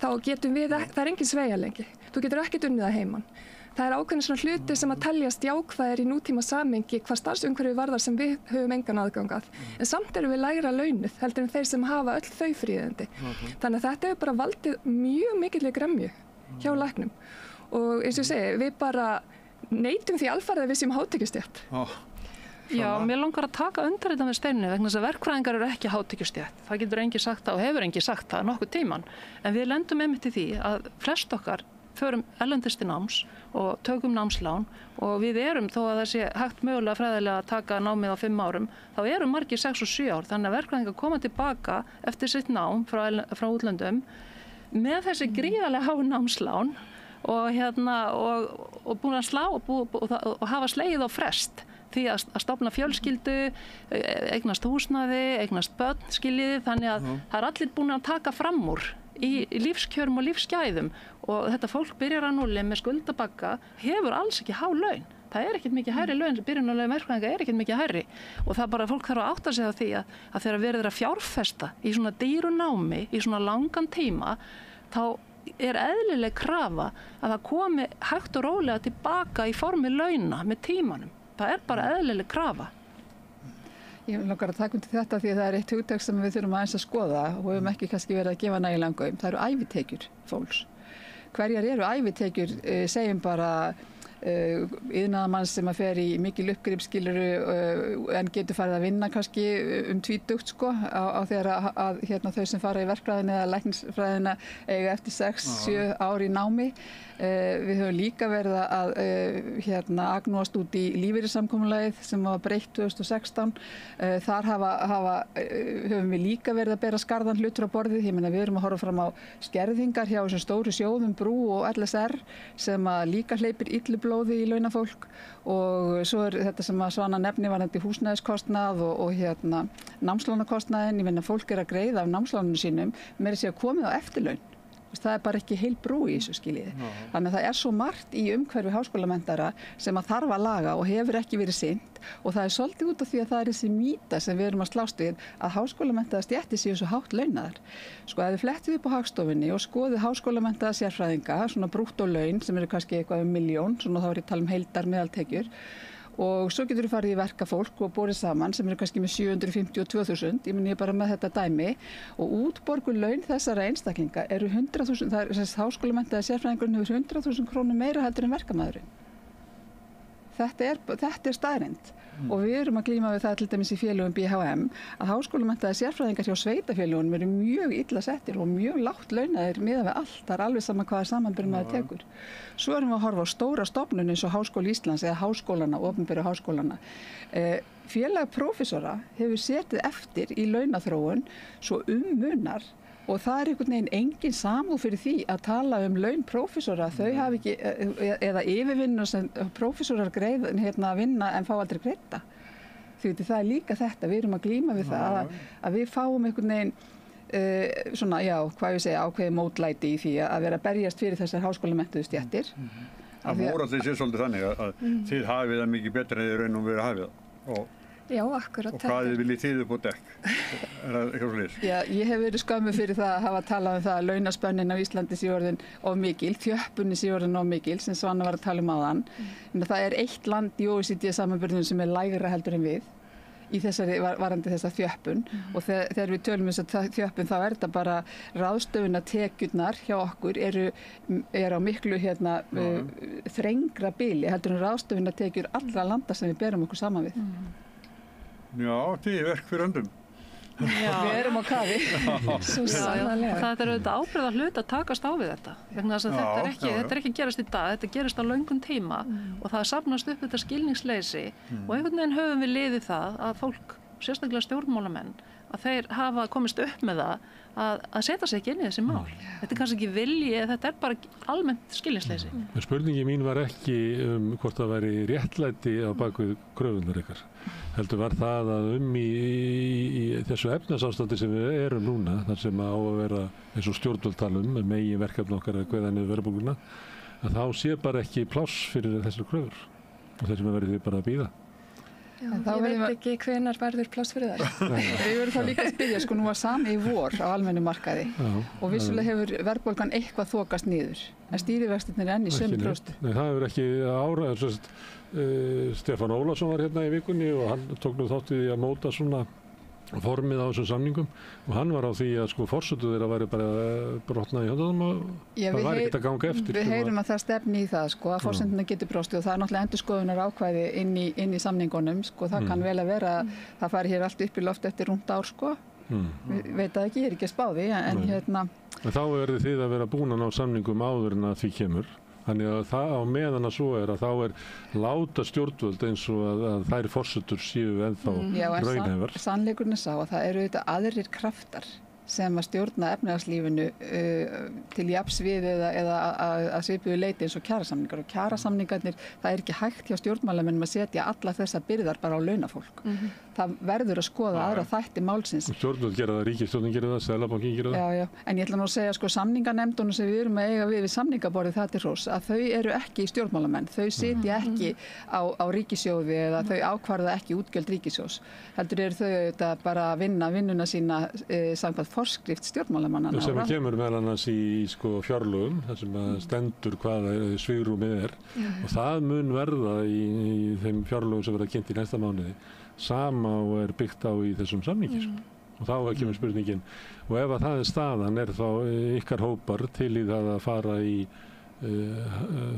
S10: Þá getum við, það engin sveigjanleiki. Þú getur ekkert unnið að heiman. Það ákveðin svona hluti sem að teljast jákvæðir í nútíma samhengi hvað starfsumhverfi varðar sem við höfum engan aðgangað. En samt erum við lægra launuð heldur en þeir sem hafa öll þau fríðindi. Þannig að þetta hefur bara valdið mjög mikilli gremju hjá læknum. Og eins og ég segi, við bara neitum því alfarið að við séum hátekjustétt.
S11: Já, mér langar að taka undir þetta með Steinu vegna þess að verkfræðingar eru ekki hátekjustétt. Það getur enginn sagt það og hefur enginn sagt það nokkuð tíman. En við lendum einmitt í því að flest okkar förum erlendis til náms og tökum námslán og við erum, þó að það sé hægt mögulega fræðilega að taka námið á 5 árum, þá eru margir 6 og 7 ár, þannig að verkfræðingar koma tilbaka eftir sitt nám frá útlöndum með þessi gríðarlega há námslán og búin að slá og hafa slegið á frest því að stofna fjölskyldu, eignast húsnæði, eignast börn, skiljiði, þannig að það allir búin að taka fram úr í lífskjörum og lífsgæðum og þetta fólk byrjar að núli með skuldabagga hefur alls ekki há laun. Það ekkert mikið hærri laun, byrjunarlaun verkfræðinga ekkert mikið hærri og það bara fólk þarf að átta sig á því að þegar verið að fjárfesta í svona dýru námi, í svona langan tíma, þá eðlileg krafa að það komi hægt og rólega tilbaka í formi launa með tímanum. Það bara eðlileg krafa.
S9: Ég vil langar að taka undir þetta því að það eitt hugtak sem við þurfum aðeins að skoða og við höfum ekki kannski verið að gefa nægilega gaum. Það eru ævitekjur fólks. Hverjar eru ævitekjur, segjum bara iðnaðarmanns sem að fer í mikil uppgrip skiluru en getur farið að vinna kannski tvítugt sko á þegar að þau sem fara í verkfræðina eða læknisfræðina eiga eftir 6-7 ár í námi. Við höfum líka verið að agnúast út í lífeyrissamkomulagið sem var breytt 2016. Þar höfum við líka verið að bera skarðan hlutur á borðið. Ég meina við erum að horfa fram á skerðingar hjá þessum stóru sjóðum Brú og LSR sem að líka hleypir illu blóði í launafólk og svo þetta sem að Svana nefni varðandi húsnæðiskostnað og námslánakostnaðinn. Ég meina fólk að greiða af námslánunum sínum meira sé að komið á eftirlaun. Það bara ekki heil brú í þessu skiljiði. Þannig að það svo margt í umhverfi háskólamennara sem að þarf að laga og hefur ekki verið sinnt og það svolítið út af því að það þessi mýta sem við erum að slást við að háskólamenntaðar stéttir séu svo hátt launaðar. Sko ef þið flettið upp á Hagstofunni og skoðið háskólamenntaða sérfræðinga, svona brúttolaun sem eru kannski eitthvað 1 milljón, svona þá ég tala heildar meðaltekjur. Og svo getur þú farið í verkafólk og borið saman sem eru kannski með 752.000, ég meni bara með þetta dæmi og útborguð laun þessara einstaklinga eru 100.000, það þessi háskólamenntaði sérfræðingurinn hefur 100.000 krónur meira heldur en verkamaðurinn. Þetta staðreynd og við erum að glíma við það til dæmis í félögum BHM að háskólamenntaði sérfræðingar hjá sveitarfélögunum eru mjög illa settir og mjög lágt launaðir miðað við allt, það alveg sama hvaða samanburð maður tekur. Svo erum við að horfa á stóra stofnun eins og Háskóli Íslands eða háskólana, opinberu háskólana. Félag prófessora hefur setið eftir í launaþróun svo munar og það einhvern veginn engin samúð fyrir því að tala laun prófessora, þau hafi ekki, eða yfirvinna sem prófessorar vinna en fá aldrei greidda. Því það líka þetta, við erum að glíma við það að við fáum einhvern veginn svona, já, hvað ég segja, ákveðið mótlæti í því að vera að berjast fyrir þessar háskólamenntuðu stéttir.
S1: Það mórallið sé svolítið þannig að þið hafið það mikið betra en þið raun og verið hafið það.
S10: Já, akkurat.
S1: Og hvað viljið þið upp á dekk? það eitthvað slíðis?
S9: Já, ég hef verið skömmu fyrir það að hafa talað um það að launaspönnin á Íslandi sé orðin of mikil, þjöppunni sé orðin of mikil, sem Svanna var að tala áðan. En það eitt land í OECD-samanburðinum sem lægra heldur en við í þessari, varandi þessa þjöppun og þegar við tölum þessa þjöppun þá þetta bara ráðstöfunartekjurnar hjá okkur er á miklu þrengra bili heldur en ráðstöfunartekjur allra landa sem við berum okkur saman við.
S1: Já, því verk fyrir öndum.
S9: Já, við erum á kafi.
S11: Það er auðvitað ábyrgð að hluta að takast á við þetta. Vegna þess að þetta er ekki gerast í dag, þetta gerist á löngum tíma og það safnast upp þetta skilningsleysi og einhvern veginn höfum við liðið það að fólk, sérstaklega stjórnmálamenn, að þeir hafa komist upp með það að setja sig ekki inn í þessi mál. Þetta er kannski ekki vilji, þetta er bara almennt skilningsleysi.
S5: Spurningi mín var ekki hvort það væri réttlæti á bakvið kröfunar ykkar. Heldur var það að í þessu efnahagsástandi sem við erum núna, þar sem á að vera eins og stjórnvöld tala megin verkefni okkar að kveða niður verðbólguna, að þá sé bara ekki pláss fyrir þessar kröfur og þessum verður við bara að bíða.
S10: Já, ég veit ekki hvenar verður pláss fyrir þær.
S9: Við verðum þá líka að spyrja, nú var sami í vor á almennum markaði og vissulega hefur verðbólgan eitthvað þokast niður, en stýrivextirnir enn í sömu próstu.
S5: Nei, það hefur ekki árað. Stefán Ólafsson var hérna í vikunni og hann tók nú þátt í því að móta svona formið á þessum samningum og hann var á því að forsötu þeirra væri bara brotnað í höndunum og það væri ekkert að ganga eftir.
S9: Við heyrum að það stefni í það að forsenduna getur brostið og það er náttúrulega endurskoðunar ákvæði inn í samningunum það kann vel að vera að það fari hér allt upp í loft eftir rúmt ár Við veit það ekki, ég er ekki að spá því en
S5: þá verður þið að vera búin að ná samningum áður en að því kemur. Þannig að það á meðan að svo að þá láta stjórnvöld eins og að þær forsetur séu ennþá raunhæfar.
S9: Já, en sannleikurinn sá að það eru auðvitað aðrir kraftar sem að stjórna efnahagslífinu til jafns við eða að svipuðu leyti eins og kjarasamningar og kjarasamningarnir, það er ekki hægt hjá stjórnmálamönnum að setja alla þessa byrðar bara á launafólk. Það verður að skoða aðra þætti málsins.
S5: Stjórnvöld gera það, ríkisstjórnin gera það, Seðlabankinn gera það.
S9: Já, en ég ætla nú að segja samninganefndunum sem við erum að eiga við samningaborðið það til hrós, að þau eru ekki stjórnmálamenn, þau sitja ekki á ríkissjóði eða þau ákvarða ekki útgjöld ríkissjóðs. Heldur eru þau auðvitað bara að vinna vinnuna sína samkvæmt forskrift stjórnmálamannanna.
S5: Sem kemur meðal annars í fjárlögum, þar sem stendur hvaða svigrúmið er og það mun verða í þeim fjárlögum sem verða kynnt í næsta mánuði. Sama og byggt á í þessum samningi og þá kemur spurningin og ef að það staðan þá ykkar hópar til í það að fara í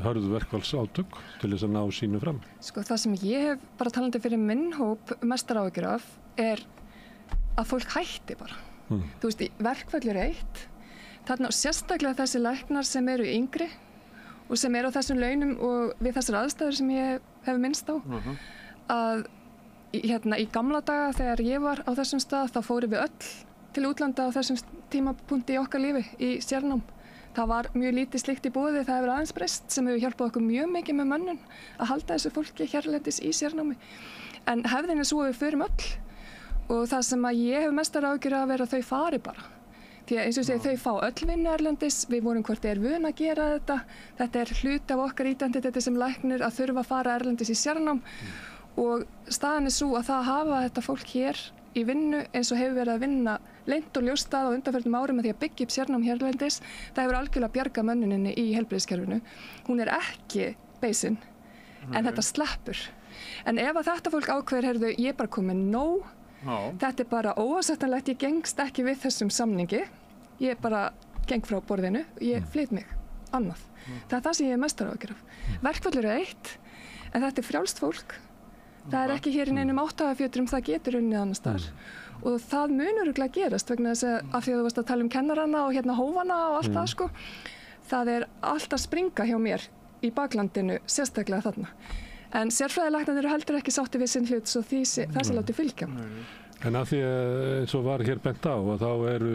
S5: hörðu verkfallsátök til þess að ná sínu fram.
S10: Það sem ég hef bara talandi fyrir minn hóp mestar áhyggjur af er að fólk hætti bara. Þú veist, verkfall er eitt, þarna sérstaklega þessi læknar sem eru yngri og sem eru á þessum launum og við þessar aðstæður sem ég hef minnst á að í gamla daga þegar ég var á þessum stað þá fórum við öll til útlanda á þessum tímapunkti í okkar lífi í sérnám. Það var mjög lítið slíkt í boði, það hefur aðeins breyst sem hefur hjálpað okkur mjög mikið með mönnun að halda þessu fólki hérlendis í sérnámi. En hefðin er svo að við förum öll og það sem að ég hef mestar áhyggjur að vera að þau fari bara. Því að eins og þau fá öll vinnu erlendis, við vorum hvort er vön að gera þetta er hluti af okkar identiteti sem læknir að þurfa að fara erlendis í sérnám. Og staðan er svo að það hafa þetta fólk hér í vinnu eins og hefur verið að vinna leynt og ljóstað á undanförnum árum að því að byggja upp sérnám hérlendis. Það hefur algjörlega bjargað mönnuninni í heilbrigðiskerfinu. Hún er ekki beisin, en þetta sleppur. En ef að þetta fólk ákveður, ég er bara komið nóg, þetta er bara óásættanlegt, ég gengst ekki við þessum samningi, ég bara geng frá borðinu, ég flyt mig annað. Það er það sem ég er mestar áhyggjur af. Verkfall eru eitt, en þetta er frjálst fólk. Það er ekki hér í neinum áttagafjötrum, það getur unnið annars staðar. Og það mun örugglega gerast vegna þess að af því að þú varst að tala kennarana og hófana og allt það Það er allt að springa hjá mér í baklandinu, sérstaklega þarna. En sérfræðilæknar eru heldur ekki sátti við sinn hlut svo það sé látið fylgja.
S5: En að því að eins og var hér bent á að þá eru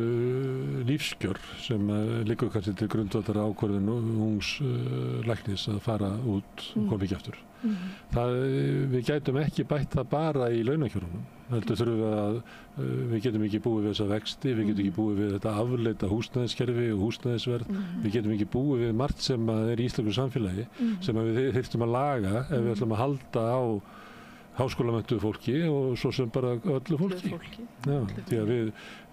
S5: lífskjör sem liggur kannski til grundvallar ákvörðun ungs læknis að fara út og koma ekki aftur. Við gætum ekki bætt það bara í launakjörunum. Heldur þurfum við getum ekki búið við þessa vexti, við getum ekki búið við þetta afleita húsnæðiskerfi og húsnæðisverð, við getum ekki búið við margt sem er í íslensku samfélagi sem við þyrftum að laga ef við ætlum að halda á háskólamenntuðu fólki og svo sem bara öllu fólki. Já, því að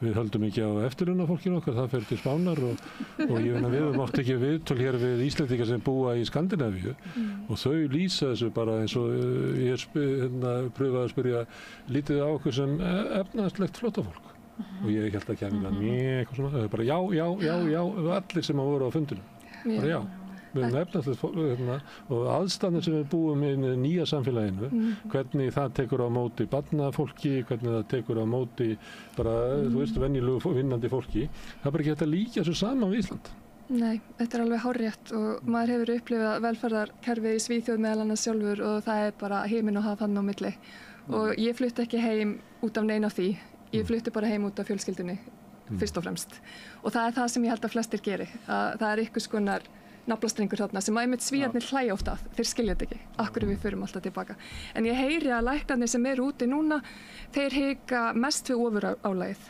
S5: við höldum ekki á eftirlaunafólkinu okkar, það fer til Spánar og ég finna við mátt ekki viðtöl hér við Íslendinga sem búa í Skandinavíu og þau lýsa þessu bara eins og ég pröfaði að spyrja lítið á okkur sem efnahagslegt flóttafólk og ég held að kemja eitthvað svona, það er bara já, allir sem voru á fundinu, bara já. Við erum efnahagslegt og aðstæðan sem við búum í nýja samfélaginu, hvernig það tekur á móti barnafólki, hvernig það tekur á móti bara, þú veist, venjulegu vinnandi fólki, það er bara ekki hægt að líka þessu saman við Ísland.
S10: Nei, þetta er alveg hárrétt og maður hefur upplifað velferðarkerfið í Svíþjóð meðal annars sjálfur og það er bara himinn og haf hann á milli. Og ég flutti ekki heim út af neina af því, ég flutti bara heim út af fjölskyldunni, fyrst og fremst. Og það er það sem ég held að flestir geri, að það er einhvers konar naflastrengur þarna sem einmitt Svíarnir hlæja oft að, þeir skilja þetta ekki, akkur við förum alltaf tilbaka. En ég heyri að læknarnir sem eru úti núna, þeir hika mest við ofurálægið.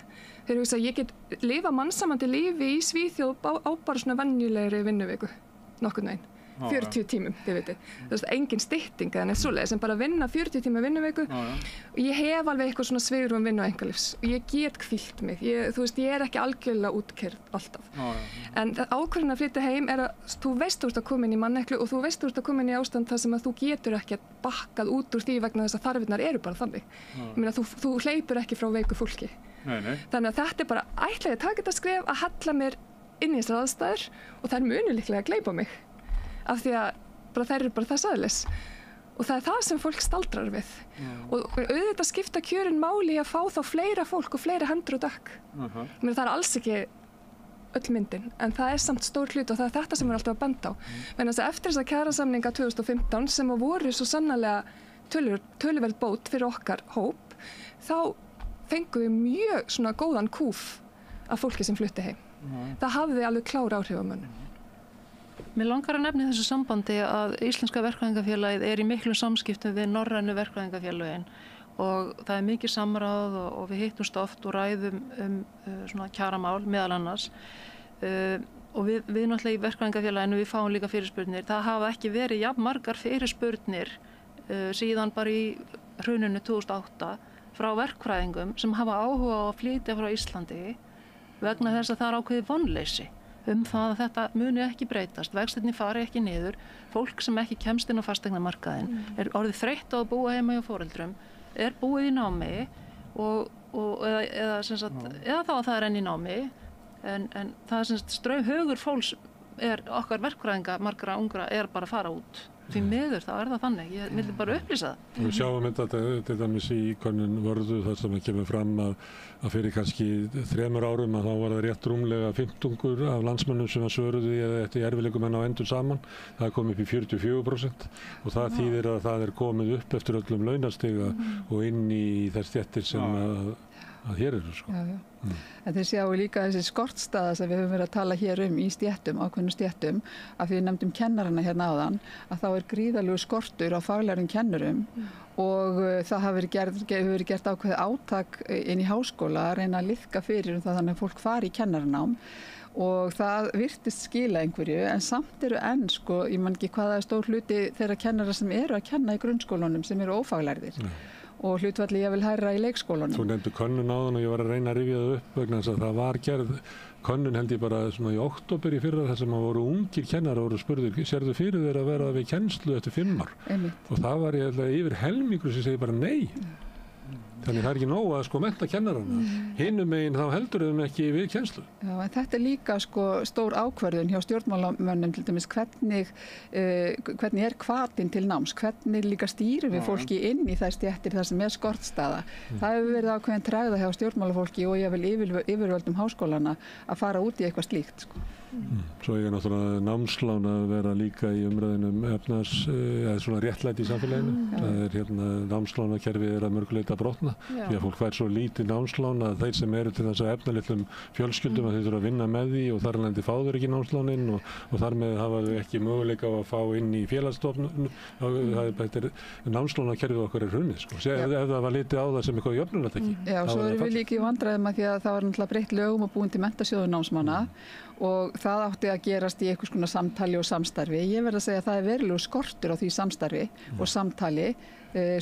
S10: Þeir hugsa að ég get lifa mannsamandi lífi í Svíþjóð á bara svona venjulegri vinnuviku, nokkurn veginn. 40 tímum, þið veitir. Þú veist, engin stytting eða neitt svoleiðis, en bara vinna 40 tíma vinnuviku. Og ég hef alveg eitthvað svona svigrúm vinnu og einkalífs. Og ég get hvílt mig. Þú veist, ég er ekki algjörlega útkeyrð alltaf. En ákvörðin að flytja heim er að þú veist þú ert að koma inn í manneklu og þú veist þú ert að koma inn í ástand þar sem að þú getur ekki bakkað út úr því vegna þess að þarfirnar eru bara þannig. Ég meina, þú hleypur ekki frá veiku fólki. Þannig að þetta er bara ætla ég að taka þetta skref að halla mér inn í þessar aðstæður og þær munu líklega að gleypa mig. Af því að þær eru bara þess aðlis og það er það sem fólk staldrar við og auðvitað skipta kjörin máli í að fá þá fleira fólk og fleiri hendur og dekk. Það er alls ekki öll myndin en það er samt stór hlut og það er þetta sem við erum alltaf að benda á. Vegna þess að eftir þessa kjarasamninga 2015 sem voru svo sannarlega töluverð bót fyrir okkar hóp þá fengum við mjög svona góðan kúf af fólki sem flutti heim. Það hafði alveg klár áhrif á mönnum.
S11: Mér langar að nefna í þessu sambandi að Íslenska verkfræðingafélagið er í miklum samskiptum við norrænu verkfræðingafélögin og það er mikið samráð og við hittumst oft og ræðum svona kjaramál meðal annars og við náttúrulega í verkfræðingafélaginu við fáum líka fyrirspurnir. Það hafa ekki verið jafn margar fyrirspurnir síðan bara í hruninu 2008 frá verkfræðingum sem hafa áhuga á að flytja frá Íslandi vegna þess að það er ákveðið vonleysi. Það að þetta muni ekki breytast, vextirnir fari ekki niður, fólk sem ekki kemst inn á fasteignamarkaðinn er orðið þreytt á að búa heima hjá foreldrum, er búið í námi eða þá að það er enn í námi, en það er straumhugur fólks okkar verkfræðinga, margra ungra, er bara að fara út. Því miður þá er það þannig, ég vil bara upplýsa það.
S5: Við sjáum þetta til dæmis í könnun Vörðu þar sem kemur fram að fyrir kannski 3 árum að þá var það rétt rúmlega 15 af landsmönnum sem svöruðu eftir erfiðleikum á endur saman. Það kom upp í 44% og það þýðir að það er komið upp eftir öllum launastiga og inn í þær stéttir sem að hér eru sko.
S9: En þeir sjáu líka þessi skortstaða sem við höfum verið að tala hér í stéttum, ákveðnum stéttum, af því við nefndum kennarana hérna áðan, að þá er gríðarlegur skortur á faglærum kennurum og það hefur verið gert ákveðið átak inn í háskóla að reyna að liðka fyrir það þannig að fólk fari í kennaranám og það virtist skila einhverju en samt eru enn sko, ég man ekki hvaða stór hluti þeirra kennara sem eru að kenna í grunnskólunum sem eru ófaglærðir. Og hlutfalli ég vil hærra í leikskólanum.
S5: Þú nefndu könnun áðan og ég var að reyna að rifja það upp vegna þess að það var gerð könnun held ég bara svona í október í fyrra þar sem að voru ungir kennarar og voru spurðir sérðu fyrir þeir að vera við kennslu eftir 5 ár. Og það var ég yfir helmingur sem segi bara nei. Þannig það er ekki nóg að sko mennta kennarana. Hinum megin þá heldur þeim ekki við kennslu.
S9: Já, en þetta er líka sko stór ákvörðun hjá stjórnmálamönnum til dæmis hvernig er hvatinn til náms, hvernig líka stýrum við fólki inn í þær stéttir þar sem er skortstaða. Það hefur verið ákveðin tregða hjá stjórnmálafólki og ég vil yfirvöldum háskólana að fara út í eitthvað slíkt sko.
S5: Svo ég náttúrulega námslán að vera líka í umræðinum eða svona réttlæti í samfélaginu. Það er námslánakerfið er að mörguleita brotna því að fólk fær svo lítið námslán að þeir sem eru til þess að efnalitlum fjölskyldum að þeir þurfa að vinna með því og þar alveg fá þeir ekki námslánin og þar með hafa þau ekki möguleika á að fá inn í félagsstofnun. Námslánakerfið okkar er hrunið sko. Ef það var litið á það sem eitthvað jöfnunartæki.
S9: Já, svo erum við líka í vandræðum að því að það var náttúrulega breytt lögum og búin til menntasjóður námsmanna og það átti að gerast í einhvers konar samtali og samstarfi. Ég verð að segja að það verulegur skortur á því samstarfi og samtali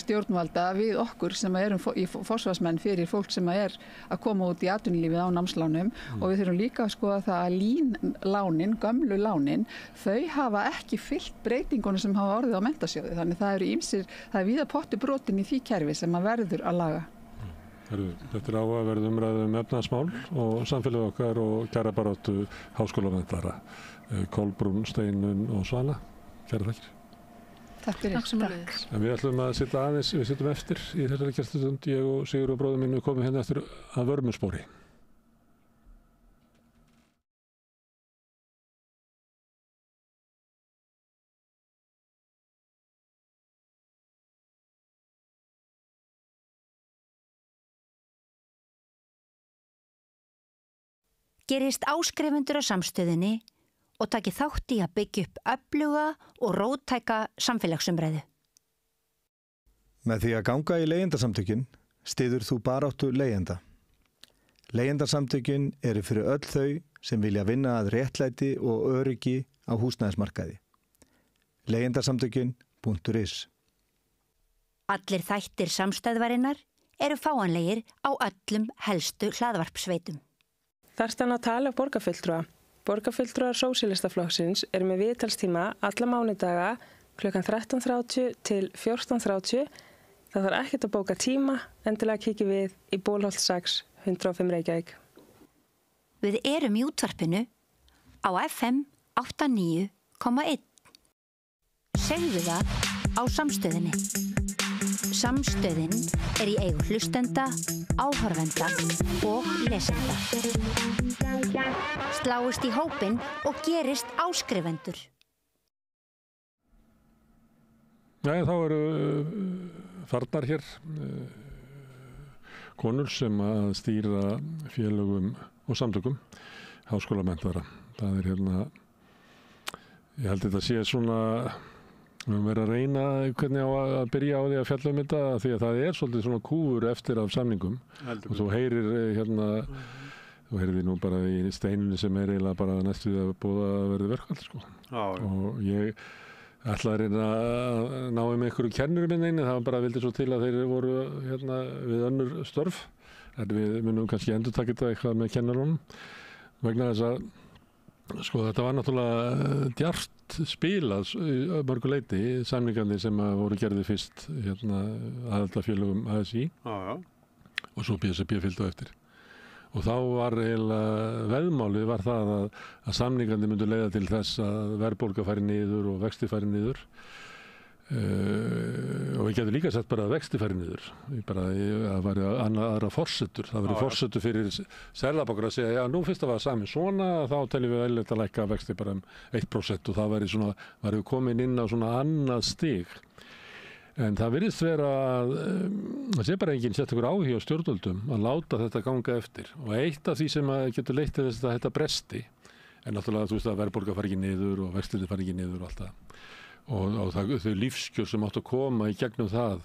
S9: stjórnvalda við okkur sem erum forsvarsmenn fyrir fólk sem að koma út í atvinnulífið á námslánum og við þurfum líka að skoða það að línlánin, gömlu lánin, þau hafa ekki fylgt breytingunum sem hafa orðið á Menntasjóði. Þannig það er víða pottur brotin í því kerfi sem að verður að laga.
S5: Þetta er áhugaverð umræða efnahagsmál og samfélagið okkar og kjarabaráttu háskólamennara. Kolbrún, Steinun og Svana, kærar þakkir.
S9: Takk fyrir.
S10: Takk.
S5: En við ætlum að sitja aðeins, við sitjum eftir í þessari kjærstustund, ég og Sigur og bróðir mínu komum hérna eftir að Vörmuspori.
S6: Gerist áskrifendur á Samstöðinni og taki þátt í að byggja upp öfluga og róttæka samfélagsumræðu.
S8: Með því að ganga í leigjendasamtökin styður þú baráttu leigjenda. Leigjendasamtökin eru fyrir öll þau sem vilja vinna að réttlæti og öryggi á húsnæðismarkaði. Leigjendasamtökin.is.
S6: Allir þættir samstæðvarinnar eru fáanlegir á öllum helstu hlaðvarpsveitum.
S7: Þarftu að tala borgarfulltrúa. Borgarfulltrúar Sósíalistaflokksins eru með viðtalstíma alla mánudaga klukkan 13:30 til 14:30. Það þarf ekkert að bóka tíma, endilega kíkjum við í Bólholt 6, 105 Reykjavík.
S6: Við erum í útvarpinu á FM 89,1. Segðu það á Samstöðinni. Samstöðin er í eigu hlustenda, áhorfenda og lesenda. Sláist í hópinn og gerist áskrifendur.
S5: Þá eru farnar hér konur sem að stýra félögum og samtökum háskólamennara. Það er hérna, ég held þetta sé svona, við höfum verið að reyna hvernig á að byrja á því að fjalla þetta því að það er svolítið svona kúfur eftir af samningum og þú heyrir hérna, þú heyrir því nú bara í Steinunni sem er eiginlega bara næstu því að búða að verði verkfall sko. Og ég ætlaði að reyna að ná með einhverju kennurum inn það var bara vildi svo til að þeir voru hérna við önnur störf en við munum kannski endurtaka þetta eitthvað með kennarunum vegna þess að sko þetta var náttúrulega djarft spilað mörgu leyti samningarnir sem voru gerði fyrst hérna aðildafélögum ASÍ og svo BSB fylgdu eftir. Og þá var eiginlega veðmálið var það að samningarnir myndu leiða til þess að verðbólga færi niður og vexti færi niður og við getum líka sett bara að vexti færi niður bara að væri aðra forsetur það væri forsetur fyrir Seðlabankar að segja já nú fyrst að var sami svona þá teljum við eðlilegt að lækka vexti bara 1% og það væri svona væri komin inn á svona annað stig. En það virðist vera að það sé bara enginn sérstakur áhugi á stjórnvöldum að láta þetta ganga eftir og eitt af því sem getur leitt til þess að þetta bresti en náttúrulega þú veist að verðbólga fari ekki niður og vextirnir fari ekki niður og allt það og þau lífskjör sem áttu að koma í gegnum það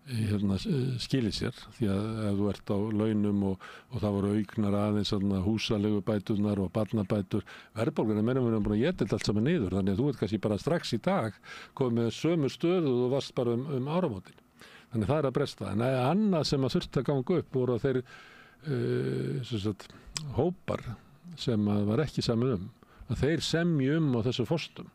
S5: hérna, skilir sér því að ef þú ert á launum og það voru auknar aðeins húsaleigubæturnar og barnabætur verðbólgan mennum við búin að éta allt saman niður þannig að þú ert kannski bara strax í dag komið með sömu stöðu og þú varst bara áramótin þannig það er að bresta en annað sem að þurfti að ganga upp voru að þeir hópar sem að var ekki saman að þeir semji á þessu forstum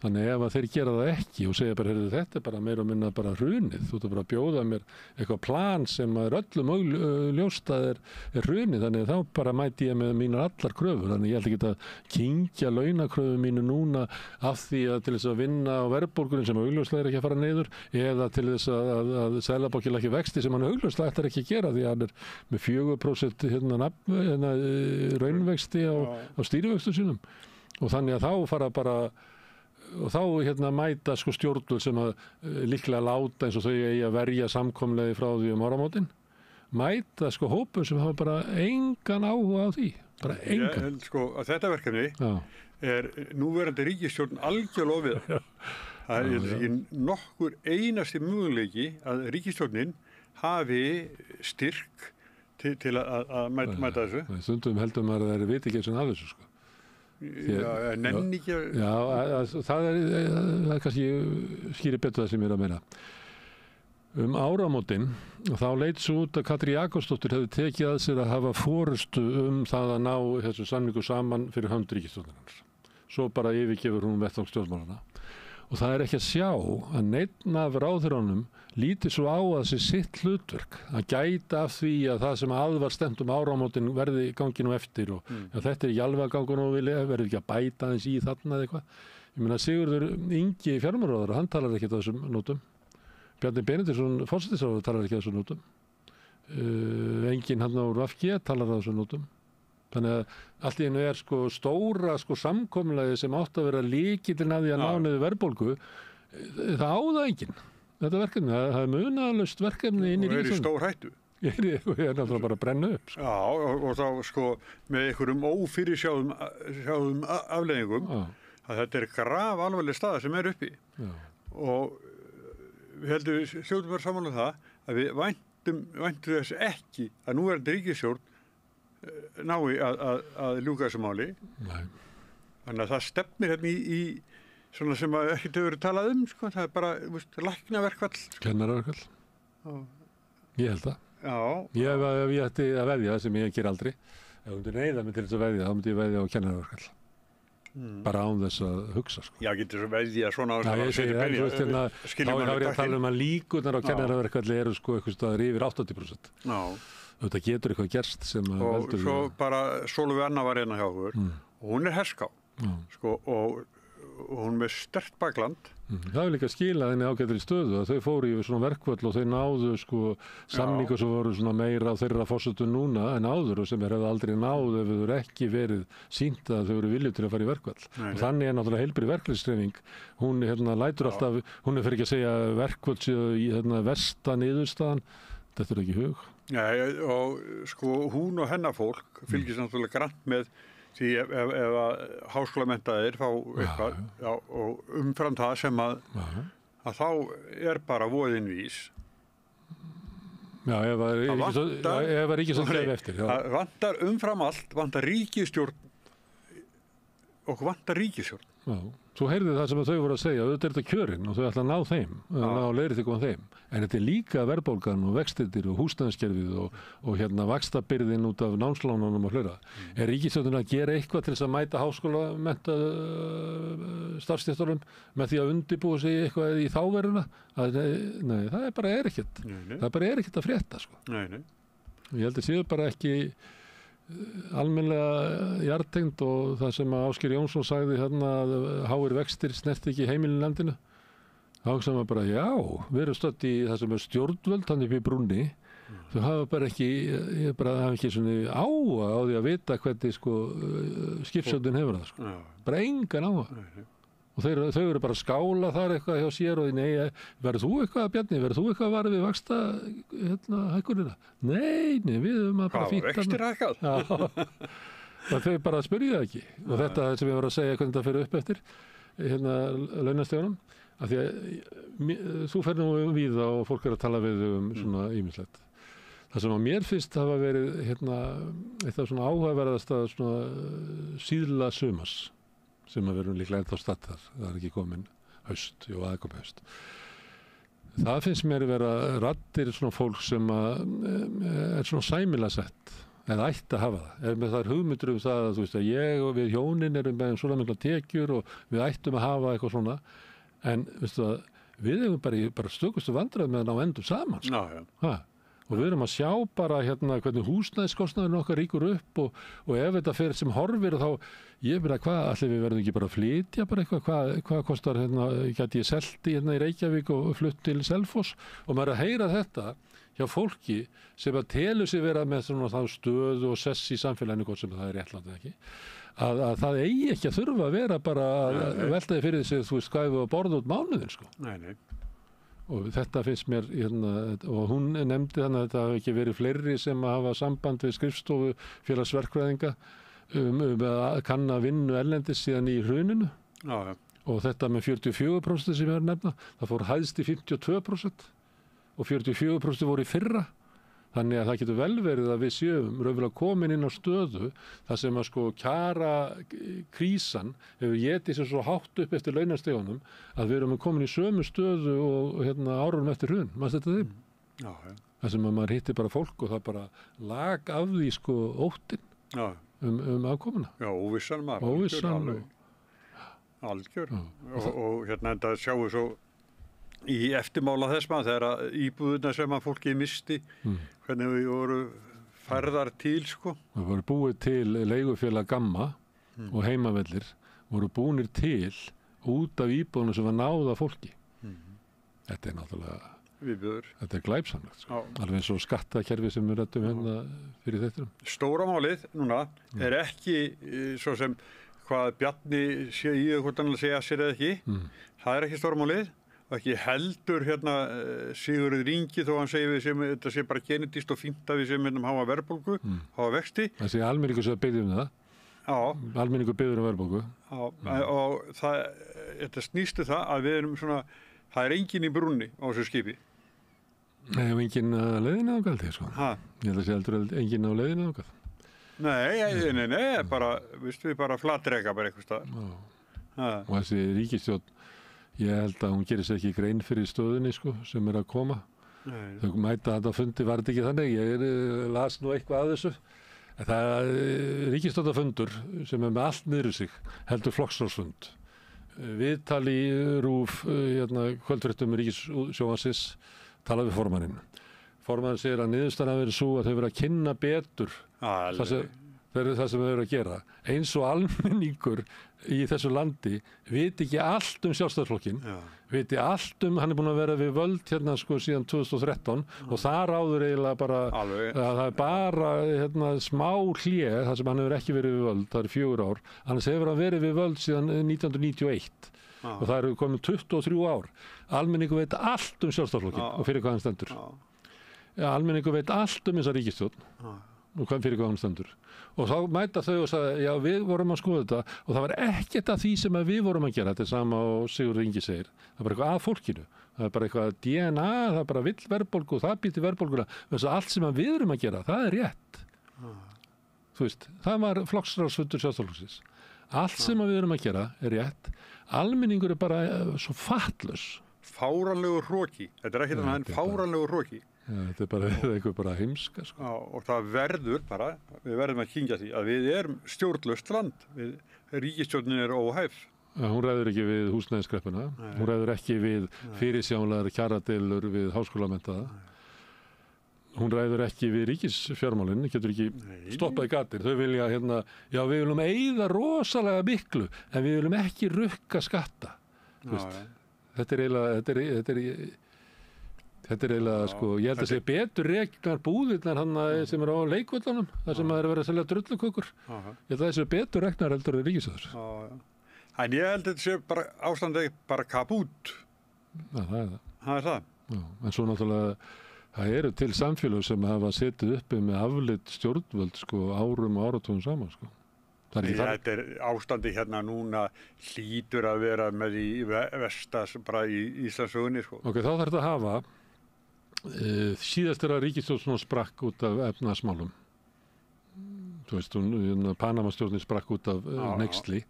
S5: Þannig ef að þeir gera það ekki og segja bara, þetta er bara meira og minna bara hrunið, þú ert bara að bjóða mér eitthvað plan sem er öllum ljóst að er hrunið, þannig að þá bara mæti ég með mínar allar kröfur, þannig ég ætla ekki að kyngja launakröfu mínu núna af því að til þess að vinna á verðbólgunni sem augljóslega er ekki að fara niður, eða til þess að Seðlabankinn lækki vexti sem hann augljóslega ætlar ekki að gera því að hann er með 4% raunvexti á stýrivöxtum sínum og þannig að þá fara bara og þá mæta stjórnvöld sem að líklega láta eins og þau eigi að verja samkomulagi frá því áramótin mæta hópum sem hafa bara engan áhuga á því bara engan.
S1: Þetta verkefni er núverandi ríkisstjórn algjörlega við það er ekki nokkur einasti möguleiki að ríkisstjórnin hafi styrk til að mæta þessu.
S5: Stundum heldur maður að það viti ekki eins og af þessu
S1: Já, nenni ekki að...
S5: Já, það er kannski skýri betur það sem ég er að meina. Áramótin, þá leit svo út að Katrín Jakobsdóttir hefði tekið að sér að hafa forystu það að ná þessu samningu saman fyrir hönd ríkisstjórnarinnar. Svo bara yfirgefur hún vettvang stjórnmálana. Og það er ekki að sjá að neinn af ráðherrunum líti svo á að þessi sitt hlutverk að gæta af því að það sem var stefnt áramótin verði ganginu eftir og þetta er ekki alveg að ganga nógu vilja, verður ekki að bæta aðeins í þarna eða eitthvað. Ég meina Sigurður Ingi fjármálaráðherra, hann talar ekki á þessum nótum. Bjarni Benediktsson forsætisráðherra talar ekki á þessum nótum. Enginn hann úr VG talar á þessum nótum. Þannig að allt í einu er stóra samkomulagi sem átt að vera lykillinn að því að ná niður verðbólgu. Það á það enginn. Þetta verkefni, það er munaðalaust verkefni inn í ríkisstjórn.
S1: Og er í stór hættu.
S5: Ég er náttúrulega bara að brenna upp.
S1: Já, og þá með einhverjum ófyrirsjáðum afleiðingum að þetta er grafalvarleg staða sem er uppi. Já. Og við heldum hljótum vera saman það að við væntum þess ekki að núverandi ríkisstjórn nái að ljúka þessu máli. Nei. Þannig að það stefnir hérna í svona sem að ekkert hefur verið talað það er bara, læknaverkfall.
S5: Kennaraverkfall. Ég held það. Já. Ef ég ætti að veðja, sem ég ger aldrei, ef ég myndi neyða mig til þess að veðja, þá myndi ég veðja á kennaraverkfall. Bara án þess að hugsa.
S1: Já, getur þú veðja svona á
S5: þess að setja penning. Þá er ég að tala að líkurnar á kennaraverkfalli eru eitthvað staðar yfir 80%. Já. Þetta getur eitthvað gerst sem að veldur.
S1: Og svo bara Sólveig Anna var hérna hjá okkur og hún er herská og hún með sterkt bakland.
S5: Það er líka skilað henni ágættri stöðu að þau fóru í svona verkfall og þau náðu samningu sem voru svona meira á þeirra forsetu núna en áður og sem hefði aldrei náðu ef þau eru ekki verið sýnt að þau eru viljug til að fara í verkfall. Og þannig er náttúrulega heilbrigð verkfallshreyfing. Hún lætur alltaf, hún fyrir ekki að segja verkfall í versta niðurstaðan. Þetta er ekki hug.
S1: Nei, og hún og hennar fólk fylgist náttúrulega grannt með því ef að háskólamenntaðir fá eitthvað og umfram það sem að þá er bara voðinn vís.
S5: Já, ef það ríkisstjórn greið eftir.
S1: Það vantar umfram allt, vantar ríkisstjórn og vantar ríkisstjórn.
S5: Já, svo heyrði það sem þau voru að segja, auðvitað er þetta kjörinn og þau ætla að ná þeim, ná leiðréttingum á þeim. En þetta er líka verðbólgan og vextirnir og húsnæðiskerfið og vaxtabyrðin út af námslánunum og hlera. Er ríkisstjórnin að gera eitthvað til þess að mæta háskólamennta starfstéttunum með því að undirbúa sig eitthvað í þáveruna? Nei, það er ekkert. Það bara er ekkert að frétta,
S1: Nei.
S5: Ég held að séu bara ekki almennilega jarðtengd og það sem að Ásgeir Jónsson sagði hérna að háir vextir snert ekki heimilin landinu. Þá hugsaði maður bara, já, við erum stödd í það sem er stjórnvöld, hann upp í brúnni. Þau hafa bara ekki, hafa ekki svona áhuga á því að vita hvernig skipsjöldin hefur það. Bara engan áhuga. Og þau eru bara að skála þar eitthvað hjá sér og nei, verður þú eitthvað, Bjarni, verður þú eitthvað að vara við vaxta hækkunina? Nei, við höfum að bara fínt.
S1: Hvað, vextir hækkað?
S5: Já, og þau bara spurði það ekki. Og þetta sem ég var að segja hvernig það fyrir upp eftir, launastjónum, af því að þú fer nú víða og fólk er að tala við svona ýmislegt. Það sem að mér fyrst hafa verið eitthvað svona áhugaverðasta svona síðla sumars, sem að verum líklega ennþá statt þar. Það er ekki komin haust, aðkomi haust. Það finnst mér vera raddir svona fólk sem er svona sæmilega sett, eða ætti að hafa það. Ef með það er hugmyndur það að, að ég og við hjónin erum með svona mikla tekjur og við ættum að hafa eitthvað svona, en við hefum bara stökustu vandræð með að ná endum saman.
S1: Já.
S5: Og við erum að sjá bara hvernig húsnæðiskostnaðurinn okkar ríkur upp og ef þetta fer sem horfir þá, ég meina allir við verðum ekki bara að flytja bara eitthvað, hvað kostar gæti ég selti í Reykjavík og flutt til Selfoss og maður að heyra þetta hjá fólki sem að telur sig vera með svona þá stöðu og sess í samfélaginu, hvort sem það er réttlátt eða ekki, að það eigi ekki að þurfa að vera bara að veltaði fyrir sig, hvað við að borða út mánuðin,
S1: Nei.
S5: Og þetta finnst mér, og hún nefndi þannig að þetta hafi ekki verið fleiri sem að hafa samband við skrifstofu félagsverkfræðinga að kanna vinnu erlendis síðan í hruninu.
S1: Já.
S5: Og þetta með 44% sem ég er nefna, það fór hæðst í 52% og 44% voru í fyrra. Þannig að það getur vel verið að við séum raunverulega komin inn á stöðu þar sem að sko kjara krísan hefur getið sér svo hátt upp eftir launastegunum að við erum komin í sömu stöðu og árunum eftir hrun. Manstu þetta þeim?
S1: Já.
S5: Það sem að maður hittir bara fólk og það bara lag af því sko óttinn afkomuna.
S1: Já, óvissan maður.
S5: Óvissan.
S1: Algjör. Og þetta sjáum við svo í eftirmála þess maður þegar íbúðuna sem að fólki misti, hvernig við voru færðar til sko.
S5: Það voru búið til leigufélag Gamma og heimavellir voru búnir til út af íbúðuna sem var náða fólki. Þetta náttúrulega, þetta glæpsamlegt sko. Alveg eins og skattakerfi sem við ræddum fyrir þetta.
S1: Stóra málið núna ekki svo sem hvað Bjarni sé í hvort hann segja sér eða ekki. Það ekki stóra málið. Og ekki heldur Sigurður Ingi þó hann segir þetta sé bara genetist og fínt að við sem hafa verðbólgu, hafa vexti.
S5: Það sé almenningur sem byggði um það.
S1: Já.
S5: Almenningur byggður um verðbólgu.
S1: Já, og þetta snýstu það að við erum svona, það enginn í brúnni á þessu skipi.
S5: Nei, og enginn á leiðinni ákvæði, sko. Ég held að sé heldur enginn á leiðinni ákvæði.
S1: Nei, bara, við bara flatreka bara eitthvað stað.
S5: Og þessi ríkisstjórn, ég held að hún gerir sér ekki grein fyrir stöðunni sko, sem að koma. Þau mæta þetta fundi, var þetta ekki þannig? Ég las nú eitthvað að þessu. Það ríkisstjórnarfundur sem með allt niður sig, heldur flokksráðsfund. Viðtal í RÚV, kvöldfréttum Ríkissjónvarpsins, tala við formanninn. Formann segir að niðurstaðan hafi verið svo að þau verið að kynna betur það sem þau eru að gera. Eins og almenningur í þessu landi viti ekki allt Sjálfstæðisflokkinn, viti allt hann er búin að vera við völd sko síðan 2013 og þar áður eiginlega bara að það er bara smá hlé þar sem hann hefur ekki verið við völd, það 4 ár, annars hefur hann verið við völd síðan 1991 og það eru komin 23 ár. Almenningur veit allt Sjálfstæðisflokkinn og fyrir hvað hann stendur. Almenningur veit allt þessa ríkisstjórn og fyrir hvað hann stendur. Og þá mæta þau og sagði, já við vorum að skoða þetta og það var ekkert af því sem við vorum að gera, þetta sama og Sigurður Ingi segir. Það er bara eitthvað að fólkinu, það er bara eitthvað DNA, það er bara vill verðbólgu og það býtir verðbólguna. Þess að allt sem við erum að gera, það er rétt. Þú veist, það var flokksráðsfundur Sjálfstæðisflokksins. Allt sem við erum að gera er rétt. Almenningur er bara svo fattlaus.
S1: Fáranlegur hroki, þetta ekki þannig en fáranlegur hroki.
S5: Þetta er bara eitthvað bara heimska sko.
S1: Og það verður bara, við verðum að kyngja því að við erum stjórnlaust land, ríkisstjórnin er óhæf.
S5: Hún ræður ekki við húsnæðiskreppuna, hún ræður ekki við fyrirsjáanlegar kjaradeilur við háskólamenntaða, hún ræður ekki við ríkisfjármálin, getur ekki stoppað í gatir. Þau vilja já við viljum eyða rosalega miklu en við viljum ekki rukka skatta. Þetta er eiginlega, sko, ég held að segja betur reknar búðirnar sem eru á leikvöllunum, þar sem það verið að selja drullukökur. Ég held að þessi betur reknar heldur en ríkissjóður.
S1: En ég held að þetta sé bara ástandið bara kapút.
S5: Já, það er það.
S1: Það er það.
S5: Já, en svo náttúrulega, það eru til samfélög sem hafa setið uppi með afleitt stjórnvöld, sko, árum og áratugum saman, sko.
S1: Þetta er ástandið núna hlýtur að vera með í vestas, bara í Íslandssögunni, sko.
S5: Ok, þá þarf þetta að hafa síðast að ríkisstjórn sprakk út af efnahagsmálum. Þú veist, Panamastjórnin sprakk út af hneyksli.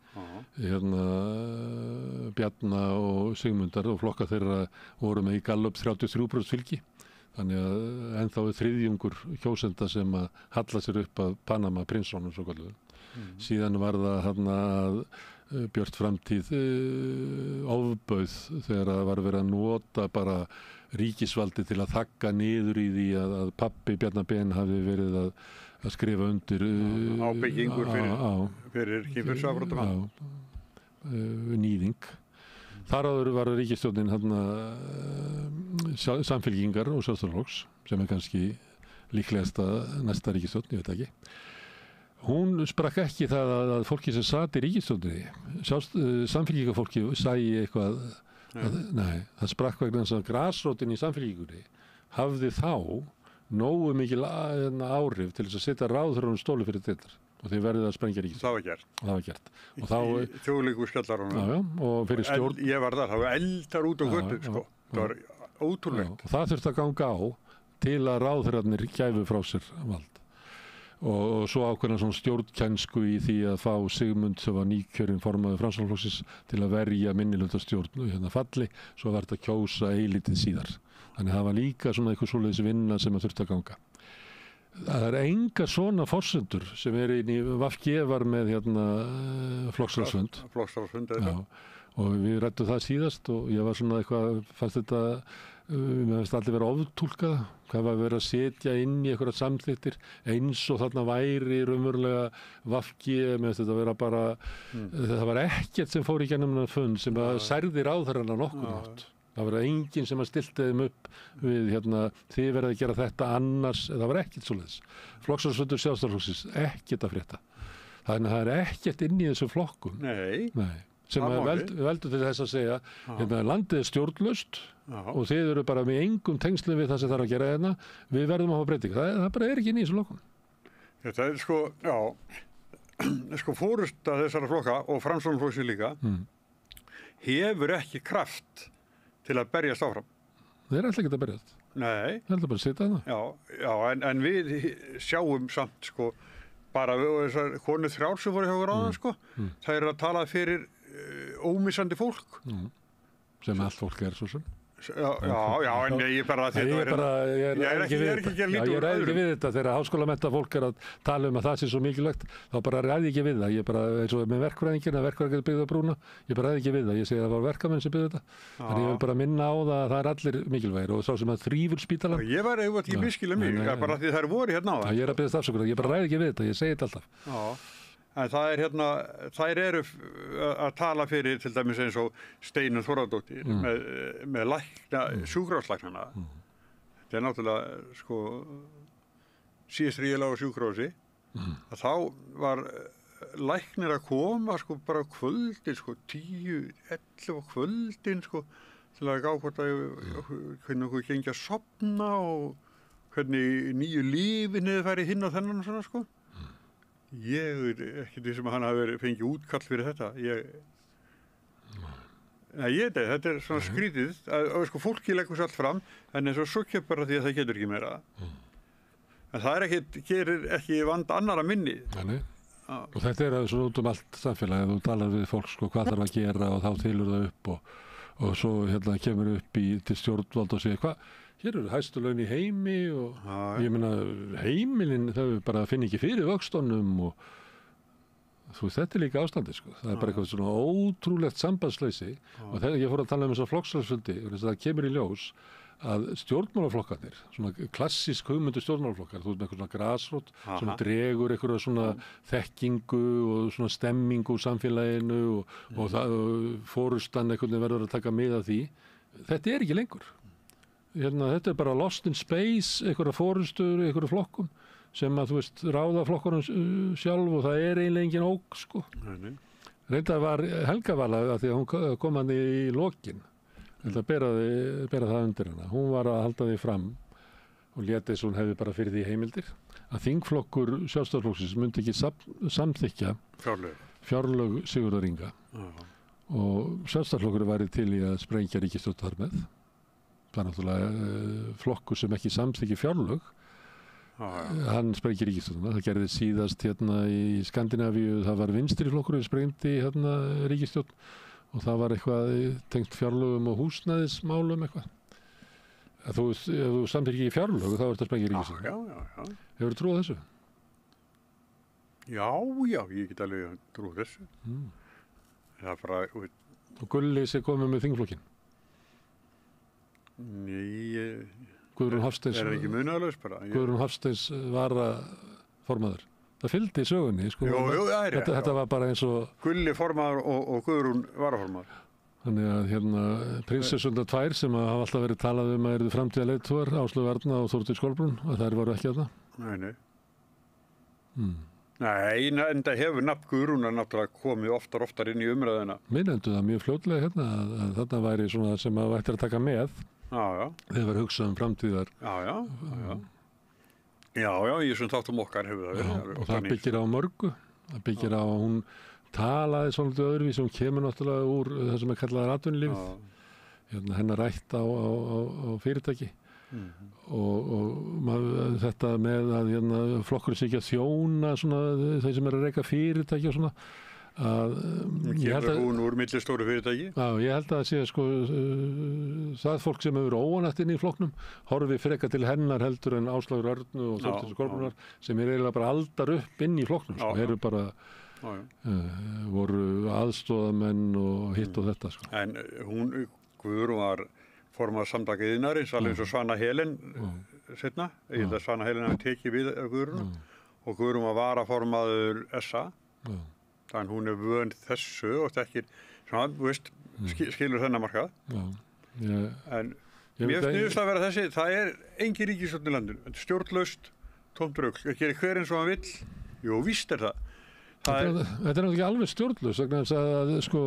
S5: Bjarna og Sigmundar og flokka þeirra voru með í Gallup 33% fylgi. Þannig að ennþá er þriðjungur kjósenda sem að halla sér upp að Panama prinsónum svo kalluðu. Síðan var það að Björt framtíð ofbauð þegar það var verið að nota bara ríkisvaldi til að þagga niður í því að pabbi Bjarna Ben hafi verið að skrifa undir
S1: ábyggingur fyrir kynferðisafbrotamann.
S5: Nýðing. Þar áður var ríkisstjórnin Samfylkingar og Sjálfstæðisflokks sem er kannski líklegasta næsta ríkisstjórn, ég veit ekki. Hún sprakk ekki það að fólki sem sat í ríkisstjórninni, Samfylkingarfólki sæi eitthvað, nei, það sprakk vegna þess að grasrótin í Samfylkingunni hafði þá nógu mikil áhrif til þess að setja ráðherranum stóli fyrir þetta og þeir verðið að sprengja ríkisstjórn. Það var gert. Í
S1: þjóðleikur skjallarunum.
S5: Já, og fyrir stjórn.
S1: Ég var þar, það var eldar út á götu, sko. Það var ótrúlegt.
S5: Og það þurfti að ganga á til að ráðherrarnir gæfu frá sér vald. Og svo ákveðna svona stjórnkænsku í því að fá Sigmund sem var nýkjörinn formaður Framsóknarflokksins til að verja minnihlutastjórn falli, svo var þetta kjósa eilítið síðar. Þannig það var líka svona eitthvað svoleiðis vinna sem að þurfti að ganga. Það er enga svona forsendur sem inn í VG var með flokksráðsfund.
S1: Flokksráðsfund,
S5: og við ræddum það síðast og ég var svona eitthvað, fannst þetta, mér finnst allir vera oftúlkað, hvað var verið að setja inn í einhverja samþykktir eins og þarna væri raunverulega VG, mér finnst þetta vera bara, það var ekkert sem fór í gennum þennan fund sem að særði ráðherrana nokkuð nátt. Það var enginn sem að stilti þeim upp við þið verðið að gera þetta annars, það var ekkert svoleiðis. Flokksráðsfundur Sjálfstæðisflokksins, ekkert að frétta. Þannig að það er ekkert inn í þessu flokkum.
S1: Nei.
S5: Sem að veldur til þess að segja, landið er stjórnlaust og þið eru bara með engum tengslum við það sem þarf að gera við verðum að hafa breyting. Það bara er ekki inn í þessu flokkum.
S1: Þetta er fórusta þessara flokka og Framsóknarflokksins líka hefur ekki kraft til að berjast áfram.
S5: Þeir er alltaf ekki að berjast.
S1: Nei.
S5: Það er alltaf bara að sitja þarna.
S1: Já, en við sjáum samt, bara þessar konur 3 sem voru hjá okkur áðan, það er að tala fyrir ómissandi fólk.
S5: Sem allt fólk er svo sem.
S1: Já, en ég bara
S5: ég er ekki við þetta þegar háskólamennta fólk er að tala að það sé svo mikilvægt, þá bara ræði ekki við það. Ég bara, eins og með verkfræðingina, verkfræðingar byggðu að brúna, ég bara ræði ekki við það. Ég segi að það var verkamenn sem byggðu þetta. Þannig ég vil bara minna á það að það er allir mikilvægir og sá sem að þrífur spítalann.
S1: Ég var eitthvað ekki miskila mig, bara því það voru hérna á það.
S5: Ég er að biðjast afsökunar, ég bara ræði ekki við þetta, ég segi þetta alltaf.
S1: En það er þær eru að tala fyrir til dæmis eins og Steinunn Þórðardóttir með sjúkrahúslæknana. Þetta er náttúrulega, síðast ég lá á sjúkrahúsi, að þá var læknir að koma bara kvöldin, 10, 11 kvöldin, til að gá hvernig okkur gengi að sofna og hvernig nýju lífi niður færi hinn og þennan og svona, Ég er ekki því sem að hann hafi fengið útkall fyrir þetta. Þetta er svona skrítið að fólki leggur sér allt fram en eins og svo kemur bara því að það getur ekki meira. En það gerir ekki vand annara minni.
S5: Nei. Og þetta er svona út allt samfélagið. Þú talar við fólk hvað þarf að gera og þá þylur það upp og svo kemur upp til stjórnvald og segir hvað? Hér eru hæstu laun í heimi og ég meina heimilin þau bara finn ekki fyrir vöxtunum og þetta er líka ástandi Það er bara eitthvað svona ótrúlegt sambandsleysi og þegar ég fór að tala þessa flokksráðsfundi það kemur í ljós að stjórnmálaflokkarnir, svona klassísk hugmyndu stjórnmálaflokkar, þú veist með eitthvað svona grasrót sem dregur eitthvað svona þekkingu og svona stemmingu úr samfélaginu og fórustan einhvern veginn verður að taka mið af því. Þetta er ekki lengur. Þetta er bara lost in space, einhverja fórustur, einhverju flokkum sem að, ráða flokkunum sjálf og það er eiginlega engin óg, Reyndar var Helga Vala að því að hún kom hann í lokin, þetta bera það undir hana. Hún var að halda því fram og lét þess að hún hefði bara fyrir því heimildir að þingflokkur Sjálfstæðisflokksins myndi ekki samþykkja fjárlög Sigurðar Inga og Sjálfstæðisflokkur væri til í að sprengja ríkisstjórn þar með. Það er náttúrulega flokkur sem ekki samþykki fjárlög. Hann sprengir ríkisstjórnina. Það gerði síðast í Skandinavíu, það var vinstri flokkur sem sprengdi ríkisstjórn og það var eitthvað tengt fjárlögum og húsnæðismálum eitthvað. Ef þú samþykki ekki fjárlög þá er þetta sprengir ríkisstjórnina. Hefur þú trúið þessu?
S1: Já, ég get alveg trúið þessu. Það er bara...
S5: Og Gulli sé komið með þingflokkin.
S1: Nei,
S5: Guðrún Hafsteins
S1: er ekki munaðlaus bara.
S5: Guðrún Hafsteins var formaður. Það fylgdi í sögunni,
S1: Jú,
S5: þetta var bara eins og...
S1: Gulli formaður og Guðrún varaformaður.
S5: Þannig að prinsessundar 2 sem hafa alltaf verið talað að eru framtíða leiðtogar, Áslaug Arna og Þórdís Kolbrún, og þær voru ekki þarna.
S1: Nei. Nei, en það hefur nafn Guðrúnar náttúrulega komið oftar inn í umræðina.
S5: Mér nefndu það mjög fljótlega að þarna væri svona sem að ættir að taka með. Þeir var hugsað framtíðar.
S1: Já, ég sem þáttum okkar hefur það verið.
S5: Og það byggir á mörgu. Það byggir á hún talaði svolítið öðruvís sem kemur náttúrulega úr það sem er kallað atvinnulífið. Hennar rætt á fyrirtæki. og þetta með að flokkurinn sé ekki að þjóna svona, þeir sem að reka fyrirtæki og svona að
S1: gefur hún úr millistóru fyrirtæki?
S5: Já, ég held að það sé sko það fólk sem hefur óanætt inn í flokknum horfi frekar til hennar heldur en Áslaugar Örnu og Þórdísar Kolbrúnar sem eiginlega bara aldar upp inn í flokknum sko, eru bara voru aðstoðamenn og hitt og þetta sko.
S1: En hún, Guðrún var formaður samtaka iðnaðarins, alveg eins og Svana Helen seinna, ég held að Svana Helen hafi tekið við Guðrún og Guðrún var varaformaður SA. Þannig hún vön þessu og þekkir svona, þú veist, skilur þennan markað. En mér finnst það að vera þessi, það engin ríkisstjórn í landinu, stjórnlaust, tómt rugl, gerir hver eins og hann vill. Jú, víst það.
S5: Þetta er náttúrulega ekki alveg stjórnlaust, vegna þess að sko,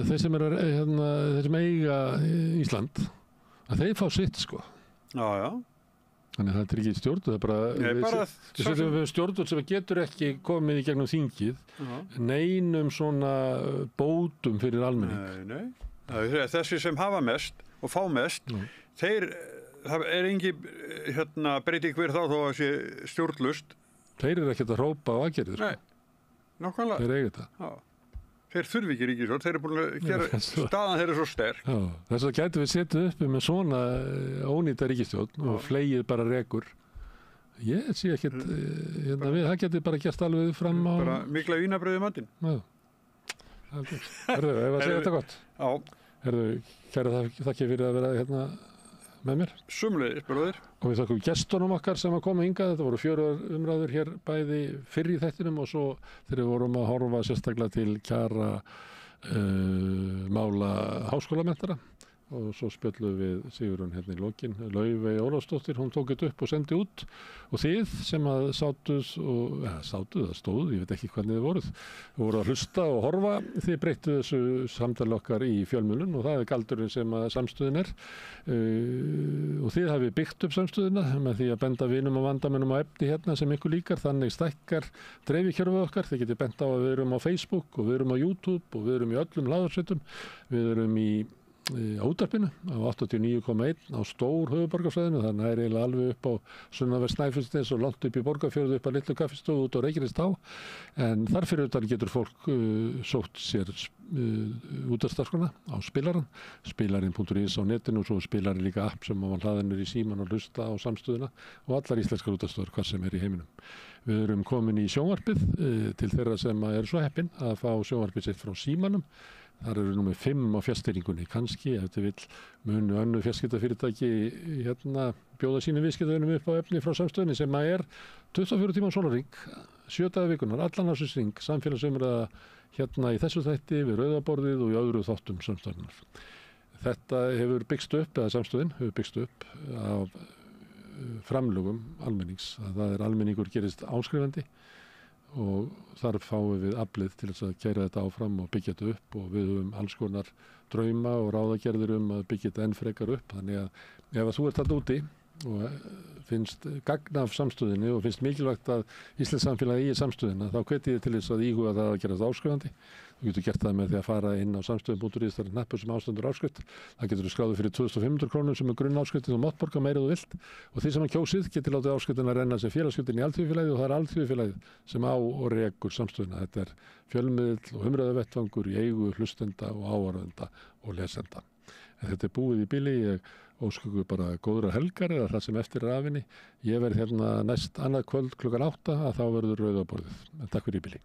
S5: þeir sem eiga Ísland, að þeir fá sitt sko.
S1: Já.
S5: Þannig að það er ekki stjórn, það er bara við stjórn sem getur ekki komið í gegnum þingið neinum svona bótum fyrir almenning.
S1: Nei. Þessi sem hafa mest og fá mest, það er engin breyting fyrir þá þó að sé stjórnlaust.
S5: Þeir eru ekkert að hrópa á aðgerðir.
S1: Nei, nákvæmlega.
S5: Þeir eiga þetta.
S1: Já. Þeir þurfi ekki ríkisstjórn, þeir eru búin að gera, staðan þeir svo sterk.
S5: Já, þess að gætu við setið uppi með svona ónýta ríkisstjórn og flegið bara rekur. Ég sé ekkert, það geti bara gert alveg fram á...
S1: Bara mikla vínabrauð í matinn.
S5: Já, herðu, ef að segja þetta gott.
S1: Já.
S5: Herðu, kæra þakki fyrir að vera með mér.
S1: Sumleiðis, bróðir.
S5: Og við þakkum gestunum okkar sem að koma hingað. Þetta voru 4 umræður hér bæði fyrr í þættinum og svo þegar við vorum að horfa sérstaklega til kjara mála háskólamentara og svo spjöllum við Sigurjón hérna í lokin. Laufey Ólafsdóttir, hún tók þetta upp og sendi út og þið sem að stóð, ég veit ekki hvernig þið voru að hlusta og horfa, þið breyttu þessu samtali okkar í fjölmiðlun og það er galdurinn sem að samstöðin er og þið hafið byggt upp samstöðina með því að benda vinum og vandamennum á efni hérna sem ykkur líkar, þannig stækkar dreifikerfið okkar, þið getið bent á að við erum á Facebook og við erum á YouTube og við erum í öllum hlaðarsveitum, við erum á útvarpinu á 89,1 á stór höfuðborgarsvæðinu, þannig að það er eiginlega alveg upp á sunnanvert Snæfellsnes og langt upp í Borgarfjörðu upp að litlu kaffistofu út á Reykjanestá, en þar fyrir utan getur fólk sótt sér útvarpsdagskrárna á spilarann, spilarinn.is á netinu og svo spilarinn líka app sem á hlaðinur í síman og hlusta á samstöðuna og allar íslenskar útvarpsstöðvar hvar sem er í heiminum. Við erum komin í sjónvarpið til þeirra sem er svo heppin að fá sjónvarpið sitt frá símanum. Þar eru númer 5 á fjarstýringunni, kannski ef þið vill munu önnur fjarskiptafyrirtæki bjóða sínum viðskiptavinum upp á efni frá samstöðinni sem að er 24 tíma sólarhring, 7 daga vikunar, allan ársins hring, samfélagsumræða í þessu þætti, við rauðaborðið og í öðru þáttum samstöðinnar. Þetta hefur byggst upp, eða samstöðin hefur byggst upp af framlögum almennings, að það er almenningur gerist áskrifandi og þar fáum við aflið til þess að kæra þetta áfram og byggja þetta upp og við höfum alls konar drauma og ráðagerðir að byggja þetta enn frekar upp, þannig að ef þú ert þarna úti og finnst gagn af samstöðinni og finnst mikilvægt að Íslands samfélagi eigi samstöðina, þá hvet ég til þess að íhuga það að gerast áskrifandi. Þú getur gert það með því að fara inn á samstöðin.is, það er hnappur sem ástendur áskrift. Það getur skráðu fyrir 2.500 krónum sem er grunnáskriftið og mátt borga meira þú vilt og því sem að kjósið getur látið áskriftin að renna sem félagsskiptin í Alþýðufélagið og það er Alþýðufélagið sem á og rekur samstöðina. Þetta er fjölmiðl og umræðuvettvangur í eigu hlustenda og áhorfenda og lesenda. En þetta er búið í bili, ég óska ykkur bara góðra helgar eða það sem eftir er afinni. Ég verð hérna næst annað kvöld klukkan 8 að þá verður rauðaborðið. En takk fyrir í bili.